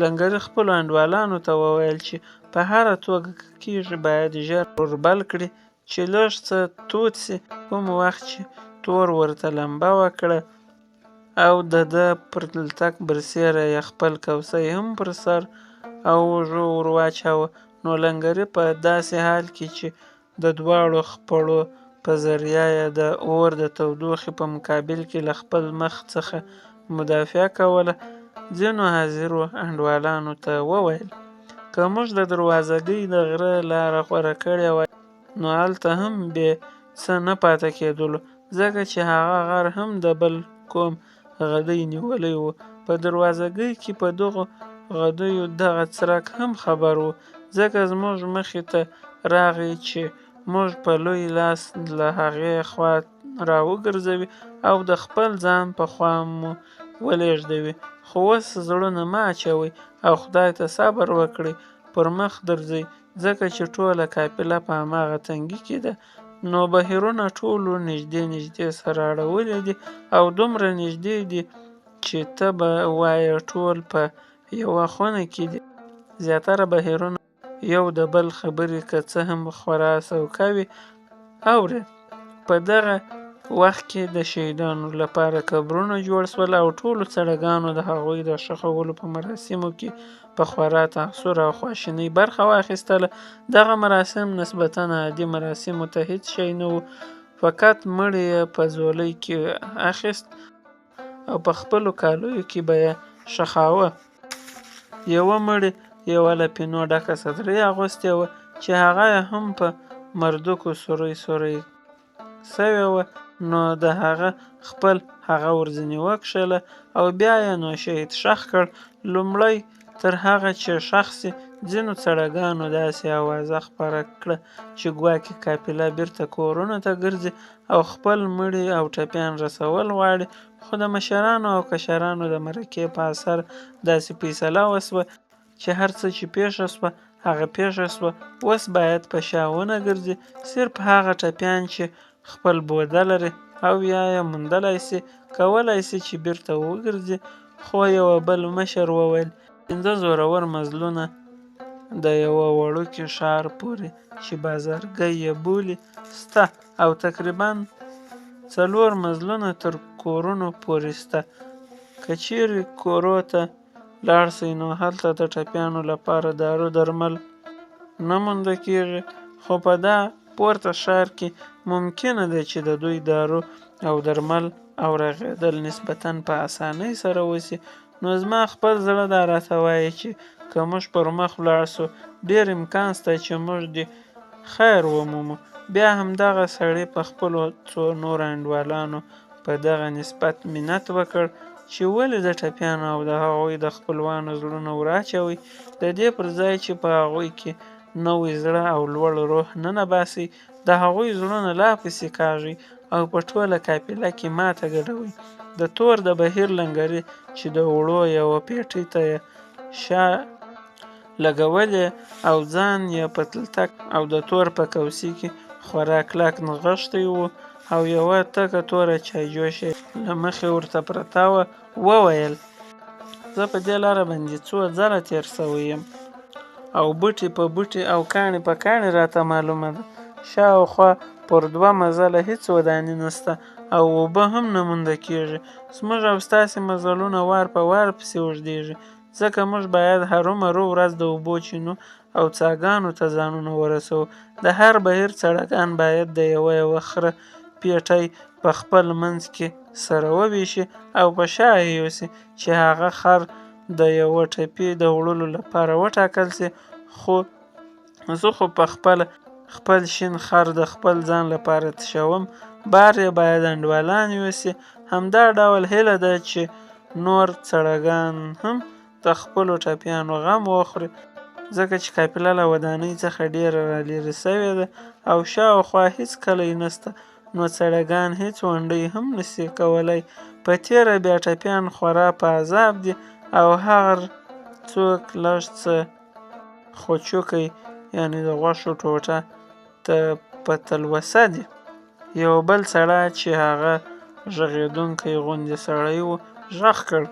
لنګري خپلو انډیوالانو ته وویل چې په هره توګه که کېږي باید ژر وربل کړي چې لږ څه تود سي. کوم وخت چې تور ورته لمبه وکړه او د ده پر تلتک برسېره یې خپل کوسۍ هم پر سر او اوږو ور واچاوه، نو لنګري په داسې حال کې چې د دواړو خپړو په ذریعه یې د اور د تودوخې په مقابل کې له خپل مخ څخه مدافع کوله، ځینو حاضرو انډیوالانو ته وویل: که موږ د دروازګۍ د غره لاره غوره کړې وای نو هلته هم بې څه نه پاته کېدلو، ځکه چې هغه غر هم د بل کوم غدۍ نیولی و. په دروازګۍ کې په دغو غدیو دغه څرک هم خبر و، ځکه زموږ مخې ته راغی چې موږ په لوی لاس له هغې خوا را وګرځوي او د خپل ځان په خوا مو ولېږدوي. خو اوس زړونه مه اچوئ او خدای ته صبر وکړئ، پر مخ درځئ، ځکه چې ټوله قافله په هماغه تنګي کې ده. نو بهیرونه ټولو نږدې سره اړولي دي او دومره نږدې دي چې ته به وایې ټول په یوه خونه کې دي. زیاتره بهیرونه یو د بل خبرې که څه هم خورا سوکه وي اورېد. په دغه وخت کې د شهیدانو لپاره قبرونه جوړ سول او ټولو سړیګانو د هغوی د ښخولو په مراسمو کې په خورا تاثر او خواشینۍ برخه واخیستله. دغه مراسم نسبتاً عادي مراسمو ته هیڅ شی نه و، فقط مړی یې په ځولۍ کې اخیست او په خپلو کالیو کې به یې ښخاوه. یوه مړي یوه له پینو ډکه صدرۍ اغوستې وه چې هغه یې هم په مردکو سورۍ سوې وه. نو د هغه خپل هغه ورځنې وکښله او بیا یې نو شهید ښخ کړ. لومړی تر هغه چې ښخ سي ځینو څړګانو داسې اوازه خپره کړه چې ګواکې قافله بیرته کورونو ته ګرځي او خپل مړي او ټپیان رسول غواړي. خو د مشرانو او کشرانو د مرکې په اثر داسې فیصله وسوه چې هر څه چې پیښه سوه هغه پیښه سوه. اوس باید په شا ونه ګرځي صرف هغه ټپیان چې خپل بوده لري او یا یې موندلی سي کولی سي چې بیرته وګرځي. خو یوه بل مشر وویل 5 زورور مزلونه د یوه وړوکي ښار پورې چې بازارګۍ یې بولي سته او تقریبا 4 مزلونه تر کورونو پورې سته. که چیرې کورو ته لاړ سئ نو هلته د ټپیانو لپاره دارو درمل نه مونده کیږي. خو په دا پورته ښار کې ممکنه ده چې د دوی دارو او درمل او رغېدل نسبتاً په اسانۍ سره وسي. نو زما خپل زړه دا راته وایي چې که موږ پر مخ ولاړ سو ډېر امکان سته چې موږ دې خیر ومومو. بیا همدغه سړي په خپلو څو نورو انډیوالانو په دغه نسبت منت وکړ چې ولې د ټپیانو او د هغوی د خپلوانو زړونه ور اچوئ د دې پر ځای چې په هغوی کې نوی زړه او لوړ روح ننباسئ د هغوی زړونه لا پسې کاږئ او په ټوله قافله کې ماته ګډوئ. د تور د بهیر لنګرې چې د اوړو یوه پیټۍ ته یې شا لګولې او ځان یې په تلتک او د تور په کوسۍ کې خورا کلک نغښتی و او یوه تکه توره چایجوشه له مخې ورته پرته وه وویل زه په دې لاره باندې څو ځله تېر سوی یم او بوټي په بوټي او کاڼي په کاڼي راته معلومه ده. شاوخوا پر 2 مزله هېڅ ودانۍ نسته او اوبه هم نه مونده کېږي. زموږ او ستاسې مزلونه وار په وار پسې اوږدېږي ځکه موږ باید هرومرو ورځ د اوبو چینو او څاګانو ته ځانونه ورسوو. د هر بهیر څړګان باید د یوه خره پیټۍ په خپل منځ کې سره وویشي او په شا یې یوسي چې هغه خر د یوه ټپي د وړلو لپاره وټاکل سي. خو زه خو په خپل شین خر د خپل ځان لپاره تشوم بار یې باید انډیوالان یوسي. همدا ډول هیله ده چې نور څړګان هم د خپلو ټپیانو غم وخوري ځکه چې قافله له ودانۍ څخه ډېره رالرې سوې ده او شاوخوا هېڅ کلی نسته نو څړګان هېڅ ونډۍ هم نسي کولی. په تېره بیا ټپیان خورا په عذاب دي او هر څوک لږ څه خوچوکی یعنې د غوښو ټوټه ته په تلوسه دي. یو بل سړی چې هغه غږېدونکی غوندې سړی و غږ کړ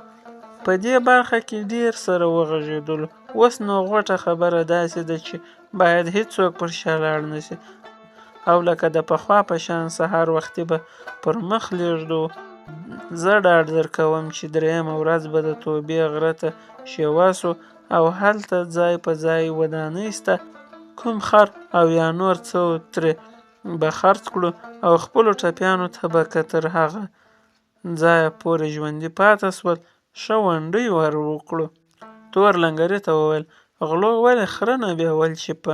په دې برخه کې ډېر سره وغږېدلو. اوس نو غوټه خبره داسې ده چې باید هېڅوک پر شا لاړ نسي او لکه د پخوا په شان سهار وختي به پر مخ لېږدو. زه ډاډ درکوم چې 3مه ورځ به د توبې غره ته شیوه سو او هلته ځای په ځای ودانۍ سته. کوم خر او یا نور څه ترې به خرڅ کړو او خپلو ټپیانو ته به که تر هغه ځایه پورې ژوندي پاته سول ښه ونډۍ ور وکړو. تور لنګرې ته وویل غلو ولې خره نه بیول چې په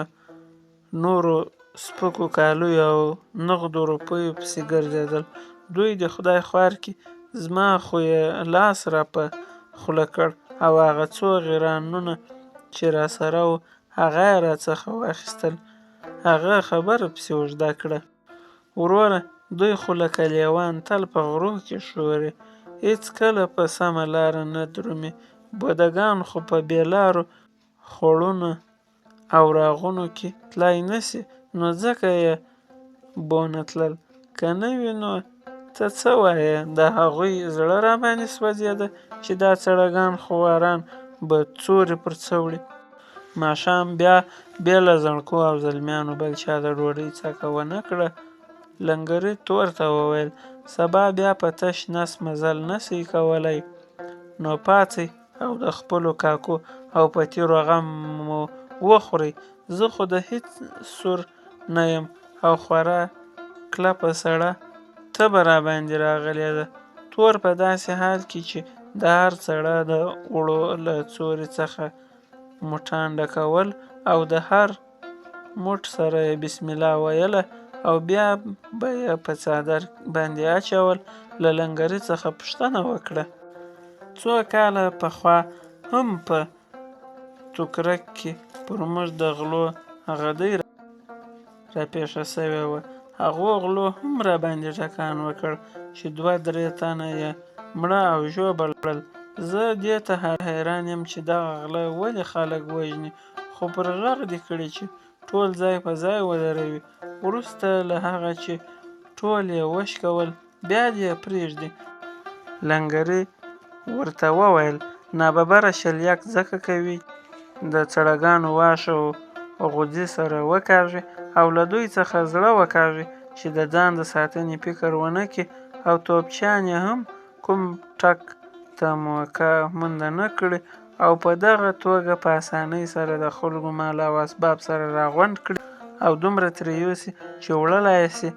نورو سپکو کالیو او نغدو روپیو پسې ګرځېدل. دوی د خدای خوار کړي زما خو یې لاس را په خوله کړ او هغه څو غیرانونه چې راسره وو هغه یې راڅخه واخیستل. هغه خبره پسې اوږده کړه وروره دوی خو لکه لیوان تل په غرو کې ښوري هېڅکله په سمه لاره نه درومي. بودګان خو په بې لارو خوړونو او راغونو کې تلای نسي نو ځکه یې بونه تلل. که نه وي نو ته څه وایې د هغوی زړه راباندې سوځېده چې دا څړګان خواران به څوري پر څه وړي. ماښام بیا له زڼکو او زلمیانو بل چا د ډوډۍ څکه ونه کړه. لنګري تور ته وویل سبا بیا په تش نس مزل نسئ کولی نو پاڅئ او د خپلو کاکو او پتیرو غم مو وخورئ. زه خو د هېڅ سور نه یم او خورا کلپه سړه تبه راباندې راغلې ده. تور په داسې حال کې چې د هر سړه د اوړو له څوري څخه موټان ډکول او د هر موټ سره یې بسم الله ویله او بیا به یې په څادر باندې اچول. له لنګري څخه پوښتنه وکړه څو کاله پخوا هم په توکرک کې پر موږ د غلو غدۍ راپېښه سوې وه. هغو غلو هم راباندې ټکان وکړ چې 2-3 تنه یې مړه او ژوبل کړل. زه دې ته حیران یم چې دغه غله ولې خلک وژني، خو پر غږ دې کړي چې ټول ځای په ځای ودروي. وروسته له هغه چې ټول یې وشکول بیا دې یې پرېږدي. لنګري ورته وویل ناببره شلیک ځکه کوي د څړګانو واښه او غوزي سره وکاږي او له دوی څخه زړه وکاږي چې د ځان د ساتنې فکر ونه کړي او توپچیان یې هم کوم ټک ته موقع مونده نه کړي او په دغه توګه په اسانۍ سره د خلکو مال او اسباب سره راغونډ کړي او دومره ترې یوسي چې وړلای یې سي